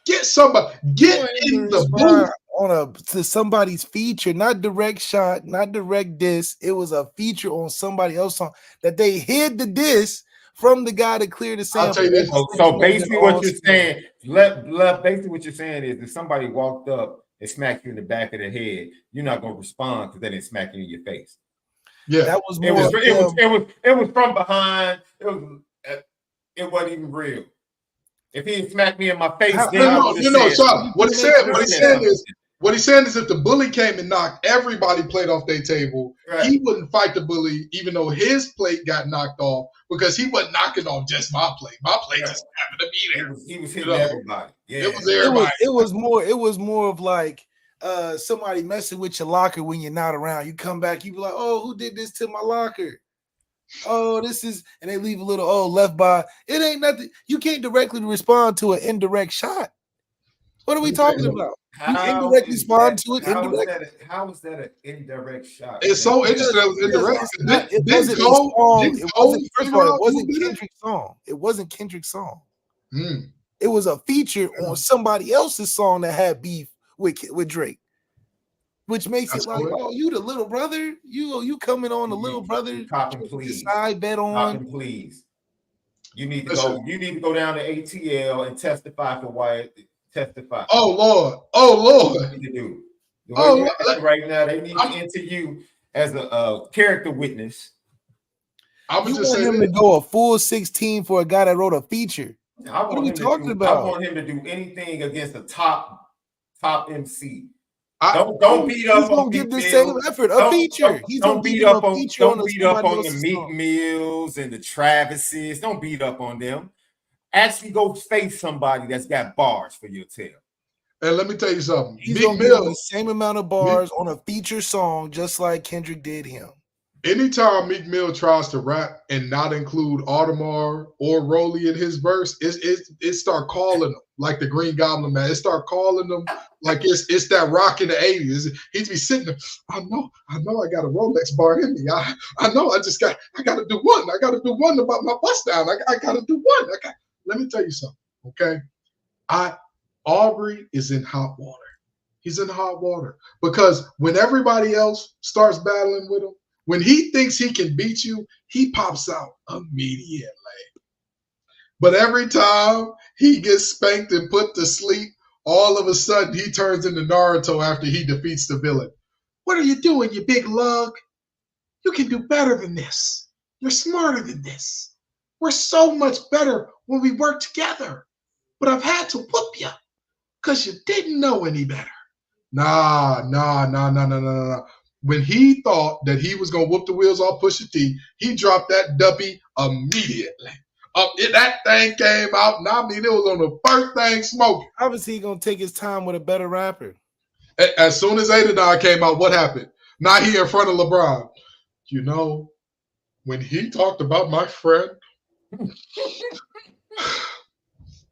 Get somebody. Get in the booth. To somebody's feature, not direct shot, not direct diss. It was a feature on somebody else's song that they hid the diss from the guy to clear the sample. I'll tell you this. So basically what you're saying, basically what you're saying is if somebody walked up and smacked you in the back of the head, you're not going to respond because they didn't smack you in your face. Yeah, that was more. It was from behind. It wasn't even real. If he smacked me in my face, then Sean, what he What he's saying is if the bully came and knocked everybody plate off their table, he wouldn't fight the bully even though his plate got knocked off because he wasn't knocking off just my plate. My plate just happened to be there. He was hitting everybody. Yeah. It was everybody. It was more of like somebody messing with your locker when you're not around. You come back, you be like, oh, who did this to my locker? Oh, this is, and they leave a little, left by. It ain't nothing. You can't directly respond to an indirect shot. What are we talking about? You indirectly respond to it indirectly. How is that an indirect shot? It's so interesting that it was indirect. It wasn't a song. It wasn't, first of all, it wasn't Kendrick's song. It wasn't Kendrick's song. It was a feature on somebody else's song that had beef with Drake. Which makes it like, oh, you the little brother? You coming on the little brother? Copping, please. Side bet on. Copping, please. You need to go. You need to go down to ATL and testify for why. Testify. Oh Lord. Oh Lord. What you do. The way you're acting right now, they need to enter you as a character witness. I was just saying him to go a full 16 for a guy that wrote a feature. What are we talking about? I want him to do anything against a top MC. Don't beat up on give the same effort. A feature. Don't beat up on the Meek Mills and the Travises. Don't beat up on them. Actually, go face somebody that's got bars for your tail. And let me tell you something. He's gonna be on the same amount of bars on a feature song, just like Kendrick did him. Anytime Meek Mill tries to rap and not include Audemars or Rolly in his verse, it start calling them like the Green Goblin man. It start calling them like it's that rock in the 80s. He'd be sitting there. I know I got a Rolex bar in me. I know I gotta do one. I gotta do one about my bust down. I gotta do one. Let me tell you something, okay? Aubrey is in hot water. He's in hot water because when everybody else starts battling with him, when he thinks he can beat you, he pops out immediately. But every time he gets spanked and put to sleep, all of a sudden he turns into Naruto after he defeats the villain. What are you doing, you big lug? You can do better than this. You're smarter than this. We're so much better when we work together. But I've had to whoop you because you didn't know any better. Nah. When he thought that he was going to whoop the wheels off Pusha T, he dropped that duppy immediately. That thing came out, and I mean, it was on the first thing smoking. Obviously, he's going to take his time with a better rapper. As soon as Adidon came out, what happened? Now he in front of LeBron. You know, when he talked about my friend,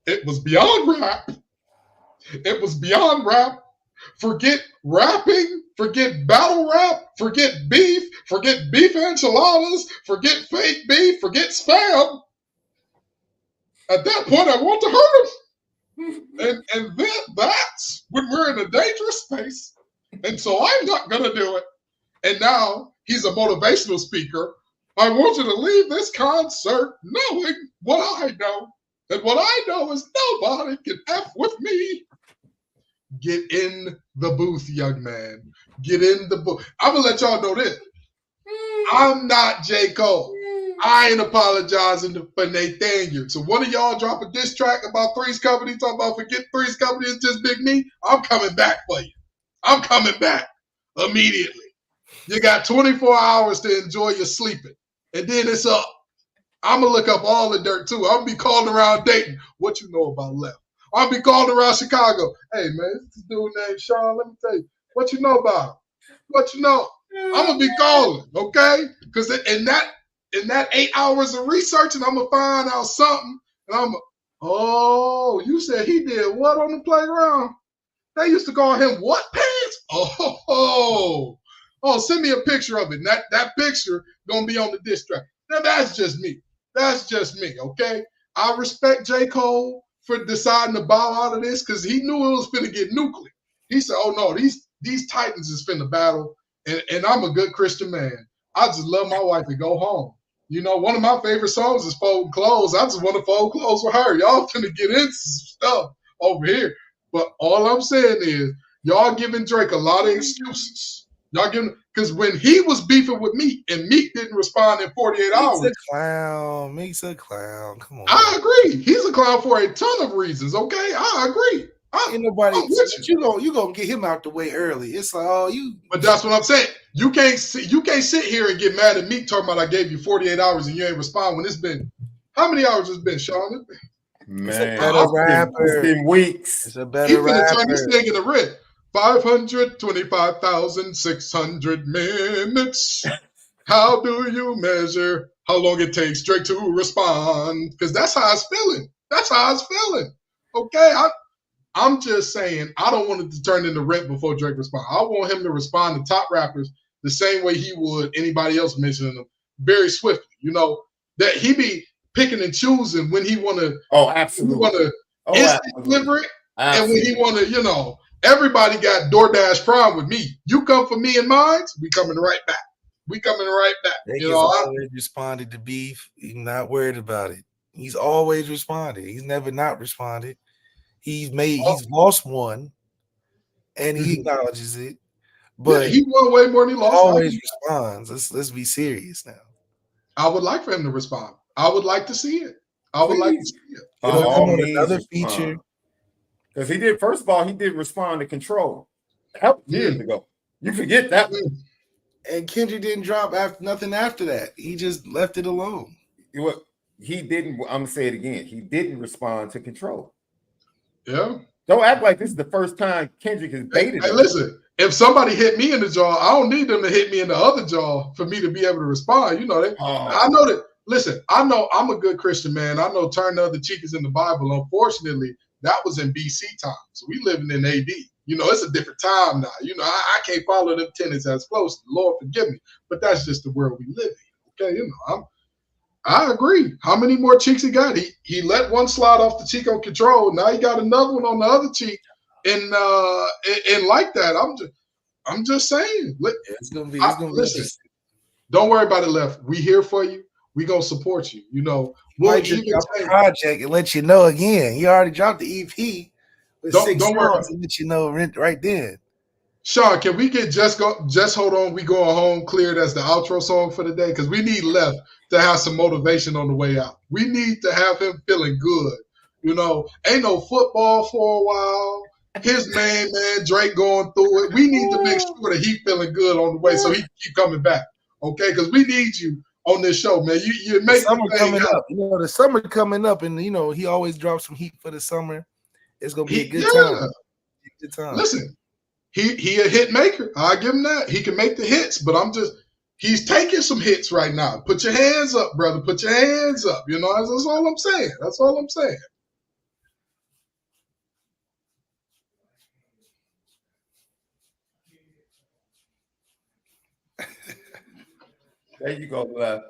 it was beyond rap. It was beyond rap. Forget rapping, forget battle rap, forget beef enchiladas, forget fake beef, forget spam. At that point, I want to hurt him. And then that's when we're in a dangerous space. And so I'm not going to do it. And now he's a motivational speaker. I want you to leave this concert knowing what I know. And what I know is nobody can F with me. Get in the booth, young man. Get in the booth. I'm going to let y'all know this. I'm not J. Cole. I ain't apologizing for Nathaniel. So one of y'all drop a diss track about Three's Company, talking about forget Three's Company, it's just Big Me. I'm coming back for you. I'm coming back immediately. You got 24 hours to enjoy your sleeping. And then it's up. I'm going to look up all the dirt, too. I'm going to be calling around Dayton. What you know about Left? I'll be calling around Chicago. Hey, man, this dude named Sean. Let me tell you. What you know about him? What you know? I'm going to be calling, okay? Because in that 8 hours of researching, I'm going to find out something. And you said he did what on the playground? They used to call him what pants? Oh, send me a picture of it. And that picture going to be on the diss track. Now, that's just me. That's just me, okay? I respect J. Cole for deciding to bow out of this because he knew it was finna get nuclear. He said, oh, no, these Titans is finna battle, and I'm a good Christian man. I just love my wife and go home. You know, one of my favorite songs is Fold Clothes. I just want to fold clothes with her. Y'all finna get into some stuff over here. But all I'm saying is y'all giving Drake a lot of excuses. Y'all giving – because when he was beefing with Meek and Meek didn't respond in 48 hours. Meek's a clown. Come on. I agree. He's a clown for a ton of reasons, okay? I agree. Ain't nobody. I'm with You gonna get him out the way early. It's like, oh, you. But that's what I'm saying. You can't sit here and get mad at me talking about I gave you 48 hours and you ain't respond when it's been how many hours it's been, Sean? Man, rapper. It's been weeks. It's a He better finna turn rapper. this thing in the red. 525,600 minutes. How do you measure how long it takes Drake to respond? Because that's how it's feeling. That's how it's feeling. Okay, I'm just saying I don't want it to turn into rent before Drake responds. I want him to respond to top rappers the same way he would anybody else mentioning them very swiftly. You know that he be picking and choosing when he want to. Oh, absolutely. He want to instant deliver it, and when he want to, everybody got DoorDash Prime with me. You come for me and mine, we coming right back. We coming right back. He's always responded to beef. He's not worried about it. He's always responded. He's never not responded. He's lost one, and he acknowledges it. But he won way more than he lost. Always responds. Let's be serious now. I would like for him to respond. I would like to see it. I would like to see it. Another feature. Because he did, first of all, he did respond to Control. That was years ago. You forget that. And Kendrick didn't drop nothing after that. He just left it alone. He didn't, I'm going to say it again. He didn't respond to Control. Yeah. Don't act like this is the first time Kendrick has baited. Hey, listen, if somebody hit me in the jaw, I don't need them to hit me in the other jaw for me to be able to respond. I know that. Listen, I know I'm a good Christian man. I know turn the other cheek is in the Bible. Unfortunately, that was in BC times. So we living in AD. It's a different time now. I can't follow them tenets as close. Lord forgive me, but that's just the world we live in. Okay, I agree. How many more cheeks he got? He let one slide off the cheek on Control. Now he got another one on the other cheek, and like that. I'm just saying. It's gonna be. Listen. Don't worry about it, Left. We here for you. We gonna support you. We'll just drop the project and let you know again. He already dropped the EP. Don't worry. And let you know right then. Sean, can we get Just Hold On, We Going Home cleared as the outro song for the day? Because we need Left to have some motivation on the way out. We need to have him feeling good. Ain't no football for a while. His man, Drake going through it. We need to make sure that he feeling good on the way so he can keep coming back. Okay? Because we need you on this show, man. You make summer coming up. The summer coming up, and he always drops some heat for the summer. It's gonna be a good time. Good time. Listen, he a hit maker. I give him that. He can make the hits, but he's taking some hits right now. Put your hands up, brother. Put your hands up. That's all I'm saying. That's all I'm saying. There you go, Left.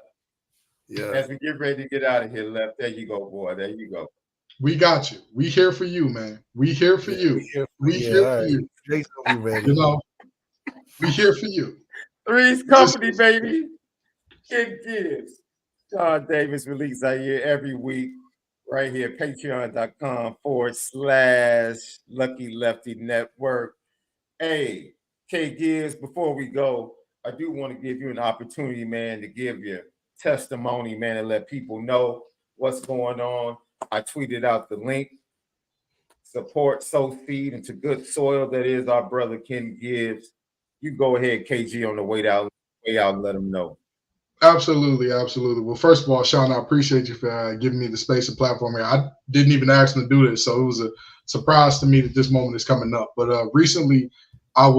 Yeah. As we get ready to get out of here, Left. There you go, boy. There you go. We got you. We here for you, man. We here for you. We here for you. Drake's gonna be ready. We here for you. Three's Company, baby. Kid Gibbs. Sean Davis release ZAIRE every week right here. Patreon.com/Lucky Lefty Network. Hey, K Gibbs, before we go, I do want to give you an opportunity, man, to give your testimony, man, and let people know what's going on. I tweeted out the link. Support, sow seed into good soil. That is our brother Ken Gibbs. You go ahead, KG, on the way out and let them know. Absolutely. Well, first of all, Sean, I appreciate you for giving me the space and platform here. I didn't even ask him to do this, so it was a surprise to me that this moment is coming up. But recently, I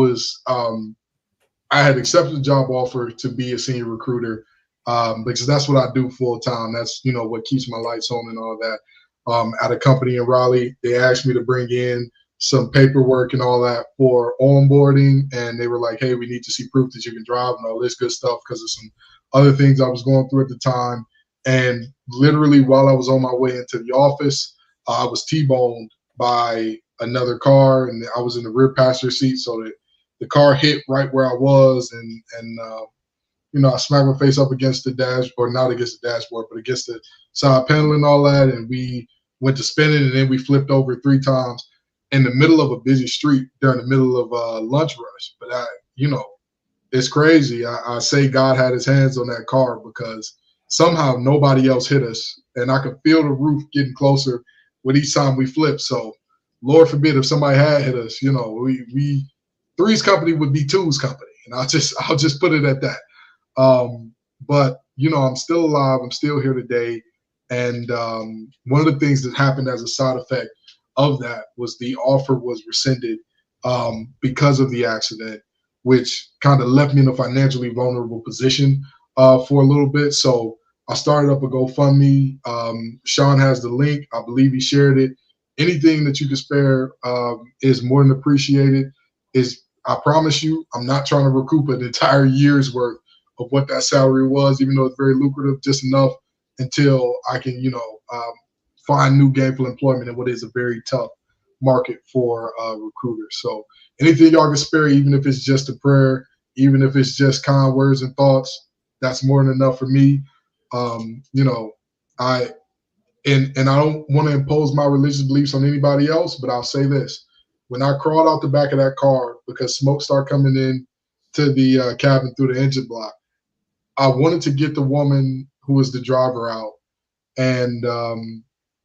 had accepted a job offer to be a senior recruiter because that's what I do full time. That's what keeps my lights on and all that. At a company in Raleigh, they asked me to bring in some paperwork and all that for onboarding, and they were like, "Hey, we need to see proof that you can drive and all this good stuff," because of some other things I was going through at the time. And literally, while I was on my way into the office, I was T-boned by another car, and I was in the rear passenger seat, so that the car hit right where I was, and I smacked my face up against the dashboard, not against the dashboard, but against the side panel and all that, and we went to spinning, and then we flipped over 3 times in the middle of a busy street during the middle of a lunch rush. But it's crazy. I say God had his hands on that car because somehow nobody else hit us, and I could feel the roof getting closer with each time we flipped. So Lord forbid if somebody had hit us, you know, we Three's company would be Two's company, and I'll just put it at that. But you know, I'm still alive. I'm still here today, and one of the things that happened as a side effect of that was the offer was rescinded because of the accident, which kind of left me in a financially vulnerable position for a little bit. So I started up a GoFundMe. Sean has the link. I believe he shared it. Anything that you can spare is more than appreciated. I promise you, I'm not trying to recoup an entire year's worth of what that salary was, even though it's very lucrative, just enough until I can, you know, find new gainful employment in what is a very tough market for recruiters. So anything y'all can spare, even if it's just a prayer, even if it's just kind words and thoughts, that's more than enough for me. You know, I don't want to impose my religious beliefs on anybody else, but I'll say this. When I crawled out the back of that car because smoke started coming in to the cabin through the engine block, I wanted to get the woman who was the driver out. And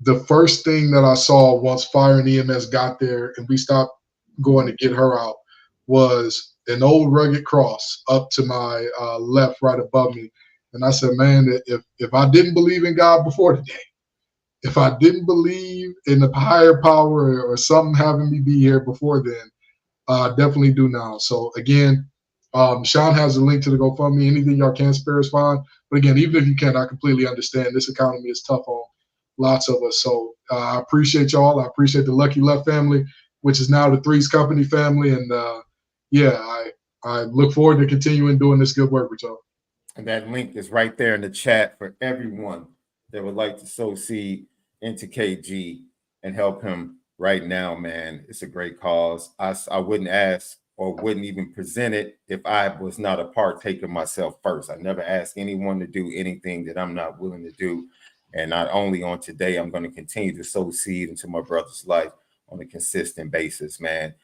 the first thing that I saw once fire and EMS got there and we stopped going to get her out was an old rugged cross up to my left, right above me. And I said, man, if I didn't believe in God before today, if I didn't believe in the higher power or something having me be here before then, I definitely do now. So again, Sean has a link to the GoFundMe. Anything y'all can spare is fine. But again, even if you can't, I completely understand. This economy is tough on lots of us. So I appreciate y'all. I appreciate the Lucky Left family, which is now the Threes Company family. And yeah, I look forward to continuing doing this good work with y'all. And that link is right there in the chat for everyone that would like to sow seed into KG and help him right now, man. It's a great cause. I wouldn't ask or wouldn't even present it if I was not a partaker myself first. I never ask anyone to do anything that I'm not willing to do. And not only on today, I'm going to continue to sow seed into my brother's life on a consistent basis, man.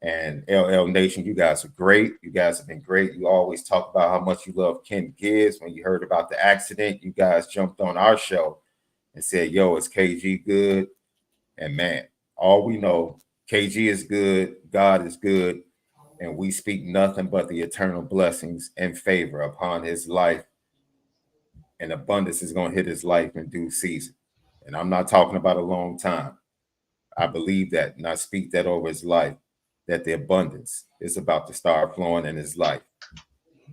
And LL Nation, you guys are great. You guys have been great. You always talk about how much you love Ken Gibbs. When you heard about the accident, you guys jumped on our show and said, yo, is KG good? And man, all we know, KG is good, God is good, and we speak nothing but the eternal blessings and favor upon his life. And abundance is going to hit his life in due season. And I'm not talking about a long time. I believe that, and I speak that over his life, that the abundance is about to start flowing in his life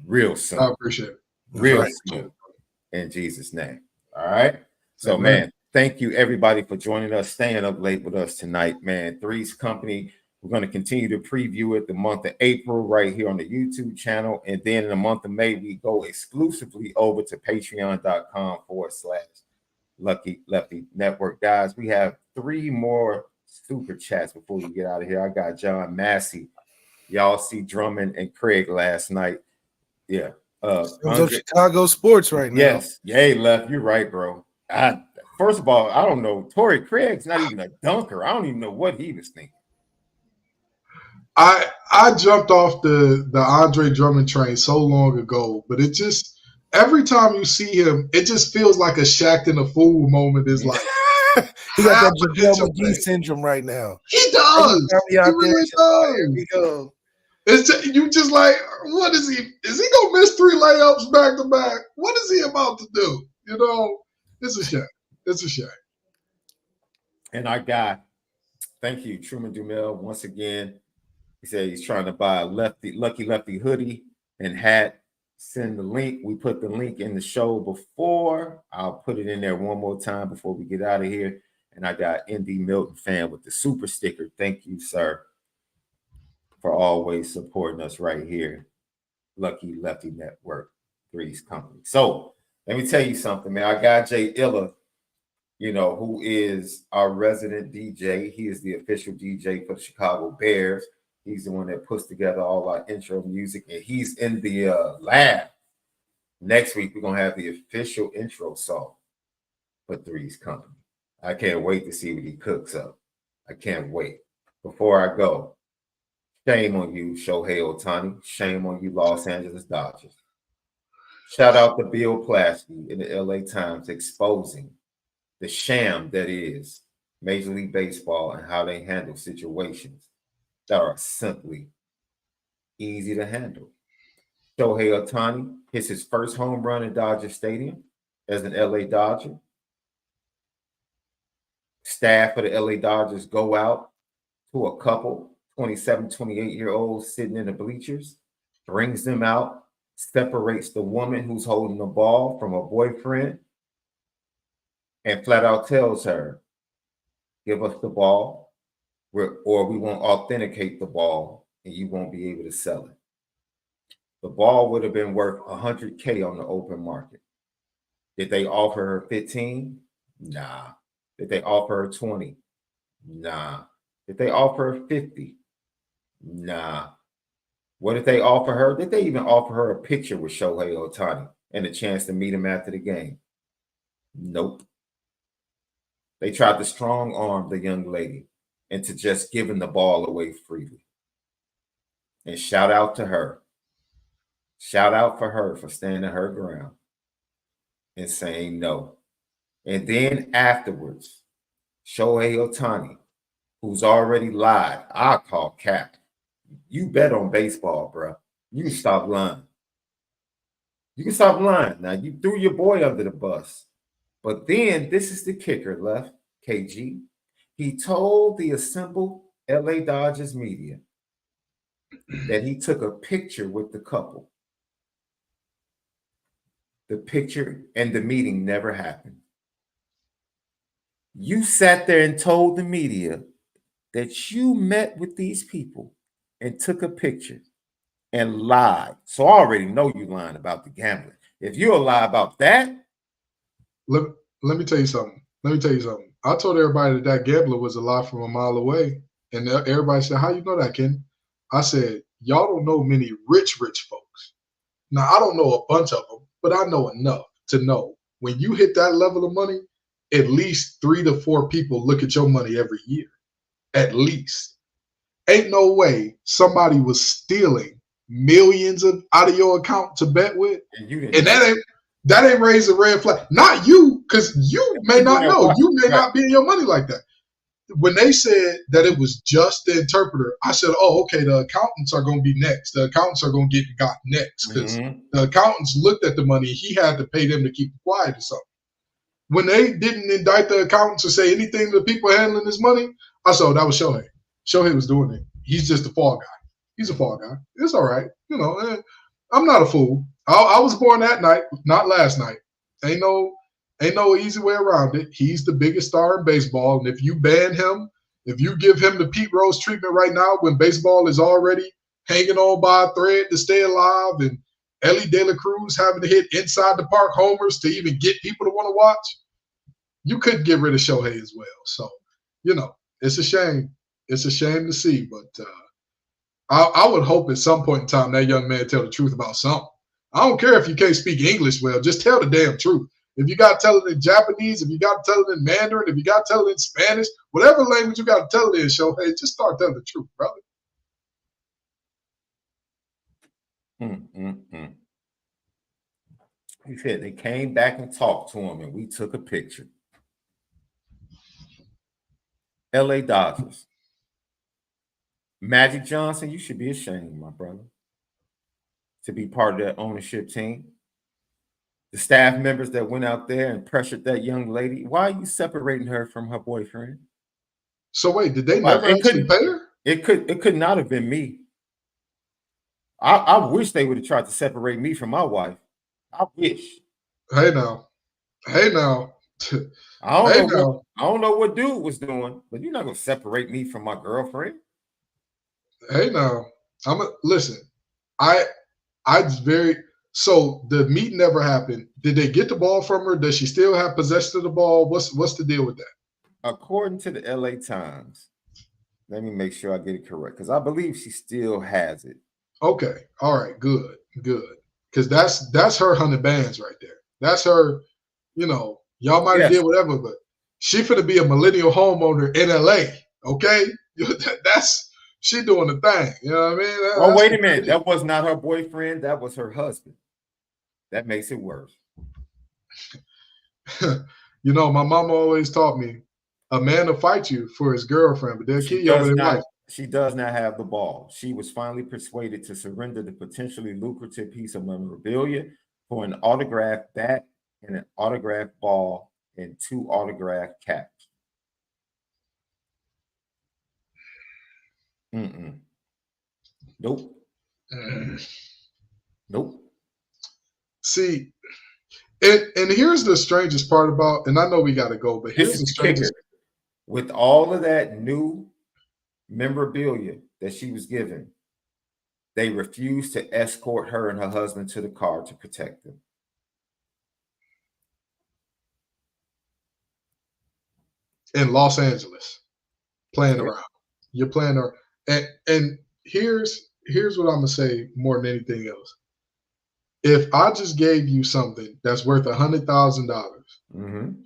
real soon. I appreciate it. Real soon. In Jesus' name. All right. So, man, thank you, everybody, for joining us, staying up late with us tonight, man. Threes Company. We're going to continue to preview it the month of April right here on the YouTube channel. And then in the month of May, we go exclusively over to patreon.com/Lucky Lefty Network. Guys, we have 3 more super chats before we get out of here. I got John Massey. Y'all see Drummond and Craig last night. Yeah. Chicago sports right now. Yes. Yay, Left. You're right, bro. First of all, I don't know. Torrey Craig's not even a dunker. I don't even know what he was thinking. I jumped off the Andre Drummond train so long ago, but it just every time you see him, it just feels like a Shaq and a fool moment. Is like he got that JaVale McGee syndrome right now. He does. He really does. Here we go. It's just, you just like, what is he? Is he gonna miss 3 layups back to back? What is he about to do? You know, it's a shame. It's a shame. And I got, thank you, Truman Dumel, once again. He said he's trying to buy a Lucky Lefty hoodie and hat. Send the link. We put the link in the show before. I'll put it in there one more time before we get out of here. And I got ND Milton fan with the super sticker. Thank you, sir, for always supporting us right here. Lucky Lefty Network, Threes Company. So let me tell you something, man. I got Jay Illa, you know, who is our resident DJ. He is the official DJ for the Chicago Bears. He's the one that puts together all our intro music, and he's in the lab. Next week, we're going to have the official intro song for Threes Company. I can't wait to see what he cooks up. I can't wait. Before I go, shame on you, Shohei Ohtani. Shame on you, Los Angeles Dodgers. Shout out to Bill Plaschke in the LA Times exposing the sham that is Major League Baseball and how they handle situations that are simply easy to handle. Shohei Ohtani hits his first home run in Dodger Stadium as an LA Dodger. Staff of the LA Dodgers go out to a couple, 27, 28-year-olds sitting in the bleachers, brings them out, separates the woman who's holding the ball from her boyfriend, and flat out tells her, give us the ball, or we won't authenticate the ball, and you won't be able to sell it. The ball would have been worth $100K on the open market. Did they offer her 15? Nah. Did they offer her 20? Nah. Did they offer her 50? Nah. What did they offer her? Did they even offer her a picture with Shohei Ohtani and a chance to meet him after the game? Nope. They tried to strong arm the young lady into just giving the ball away freely. And shout out to her. Shout out for her for standing her ground and saying no. And then afterwards, Shohei Ohtani, who's already lied, I call cap. You bet on baseball, bro. You can stop lying. You can stop lying. Now, you threw your boy under the bus. But then, this is the kicker, left, KG. He told the assembled LA Dodgers media that he took a picture with the couple. The picture and the meeting never happened. You sat there and told the media that you met with these people and took a picture and lied. So I already know you lying about the gambling. If you'll lie about that. Let me tell you something. I told everybody that gambler was a lie from a mile away. And everybody said, how you know that, Ken? I said, y'all don't know many rich folks. Now, I don't know a bunch of them, but I know enough to know when you hit that level of money, at least 3 to 4 people look at your money every year. At least. Ain't no way somebody was stealing millions out of your account to bet with. And that ain't raised a red flag. Not you, because you may not know. You may not be in your money like that. When they said that it was just the interpreter, I said, oh, okay, the accountants are going to be next. The accountants are going to get got next because the accountants looked at the money. He had to pay them to keep it quiet or something. When they didn't indict the accountants or say anything to the people handling this money, I said, oh, that was Shohei. Shohei was doing it. He's just a fall guy. He's a fall guy. It's all right. You know, I'm not a fool. I was born that night, not last night. Ain't no easy way around it. He's the biggest star in baseball. And if you ban him, if you give him the Pete Rose treatment right now when baseball is already hanging on by a thread to stay alive and Ellie De La Cruz having to hit inside the park homers to even get people to want to watch, you couldn't get rid of Shohei as well. So, you know, it's a shame. It's a shame to see. But I would hope at some point in time that young man tell the truth about something. I don't care if you can't speak English well. Just tell the damn truth. If you got to tell it in Japanese, if you got to tell it in Mandarin, if you got to tell it in Spanish, whatever language you got to tell it in, Shohei, just start telling the truth, brother. He said they came back and talked to him, and we took a picture. LA Dodgers. Magic Johnson, you should be ashamed, my brother, to be part of that ownership team. The staff members that went out there and pressured that young lady, why are you separating her from her boyfriend? So wait, did they never actually pay her? It could not have been me. I wish they would have tried to separate me from my wife. I wish. Hey now. I don't know what dude was doing, but you're not gonna separate me from my girlfriend. Hey now. Listen. So the meet never happened. Did they get the ball from her? Does she still have possession of the ball? What's the deal with that? According to the LA Times, let me make sure I get it correct because I believe she still has it. Okay. All right. Good. Because that's her 100 bands right there. That's her, you know, y'all might have did whatever, but she finna be a millennial homeowner in LA. Okay? She doing the thing. You know what I mean? Wait a minute. That was not her boyfriend. That was her husband. That makes it worse. You know, my mama always taught me A man will fight you for his girlfriend, but they'll kill you over their wife. She does not have the ball. She was finally persuaded to surrender the potentially lucrative piece of memorabilia for an autographed bat and an autographed ball and 2 autographed caps. Nope. Nope. See, and here's the strangest part about, and I know we got to go, but here's the strangest. With all of that new memorabilia that she was given, they refused to escort her and her husband to the car to protect them. In Los Angeles, playing around. You're playing around. And here's what I'm gonna say more than anything else. If I just gave you something that's worth $100,000,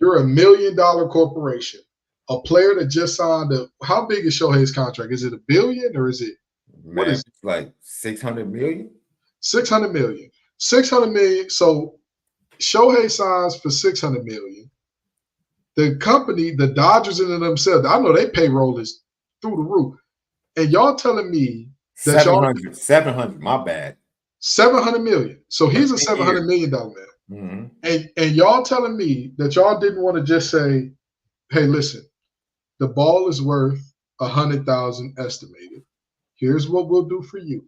you're $1 million corporation, a player that just signed how big is Shohei's contract? Is it $1 billion or is it what is it? Like 600 million? 600 million. 600 million. So Shohei signs for 600 million. The company, the Dodgers in themselves, I know their payroll is through the roof. And y'all telling me that 700, my bad. 700 million. So he's a $700 million man. And y'all telling me that y'all didn't want to just say, hey, listen, the ball is worth 100,000 estimated. Here's what we'll do for you.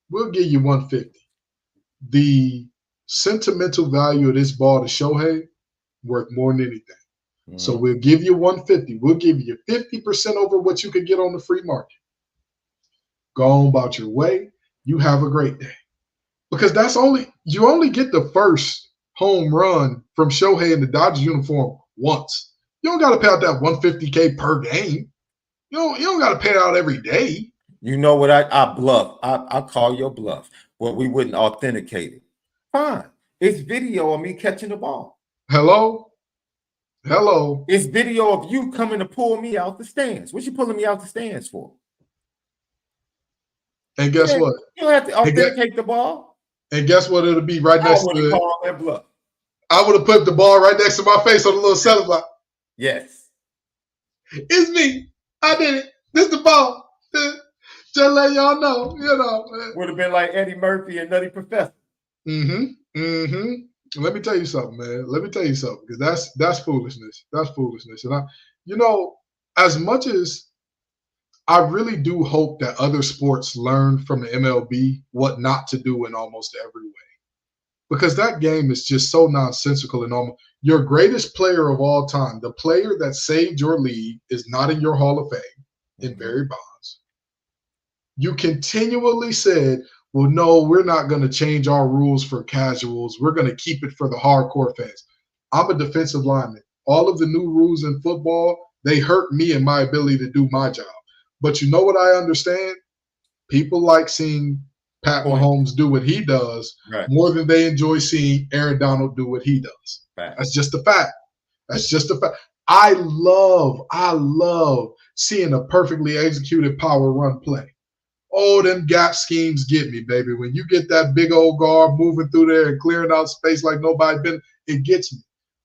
We'll give you 150. The sentimental value of this ball to Shohei worth more than anything. So we'll give you 150. We'll give you 50% over what you could get on the free market. Go on about your way. You have a great day. Because you only get the first home run from Shohei in the Dodgers uniform once. You don't got to pay out that $150K per game. You don't got to pay it out every day. You know what? I bluff. I call your bluff. Well, we wouldn't authenticate it. Fine. It's video of me catching the ball. Hello? It's video of you coming to pull me out the stands. What you pulling me out the stands for? And guess what? You don't have to authenticate the ball. And guess what? It'll be right next to it. That bluff. I would have put the ball right next to my face on the little cell block. Yes. It's me. I did it. This is the ball. Just let y'all know, Would have been like Eddie Murphy and Nutty Professor. Let me tell you something, man. Let me tell you something, because that's foolishness. That's foolishness. And as much as I really do hope that other sports learn from the MLB what not to do in almost every way, because that game is just so nonsensical and almost your greatest player of all time, the player that saved your league, is not in your Hall of Fame in Barry Bonds. You continually said, well, no, we're not going to change our rules for casuals. We're going to keep it for the hardcore fans. I'm a defensive lineman. All of the new rules in football, they hurt me and my ability to do my job. But you know what I understand? People like seeing Pat Mahomes do what he does more than they enjoy seeing Aaron Donald do what he does. That's just a fact. That's just a fact. I love seeing a perfectly executed power run play. Oh, them gap schemes get me, baby. When you get that big old guard moving through there and clearing out space like nobody been, it gets me.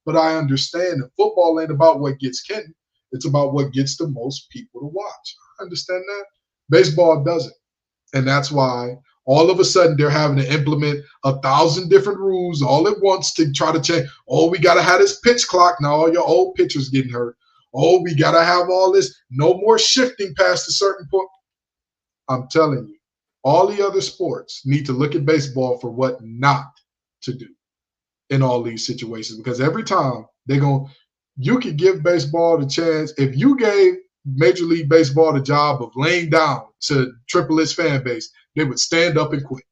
But I understand that football ain't about what gets Kenton. It's about what gets the most people to watch. I understand that. Baseball doesn't. And that's why all of a sudden they're having to implement 1,000 different rules all at once to try to change. Oh, we got to have this pitch clock. Now all your old pitchers getting hurt. Oh, we got to have all this. No more shifting past a certain point. I'm telling you, all the other sports need to look at baseball for what not to do in all these situations. Because every time you could give baseball the chance. If you gave Major League Baseball the job of laying down to triple its fan base, they would stand up and quit.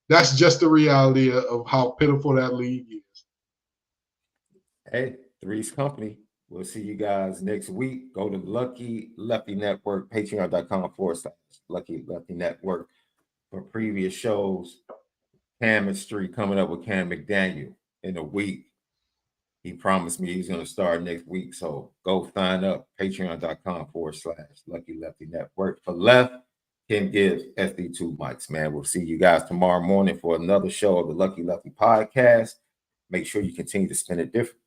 That's just the reality of how pitiful that league is. Hey, Three's Company. We'll see you guys next week. Go to Lucky Lefty Network, patreon.com/Lucky Lefty Network for previous shows. Chemistry coming up with Cam McDaniel in a week. He promised me he's going to start next week. So go sign up, patreon.com/Lucky Lefty Network. For Left, Kim gives SD2 mics, man. We'll see you guys tomorrow morning for another show of the Lucky Lefty podcast. Make sure you continue to spin it different.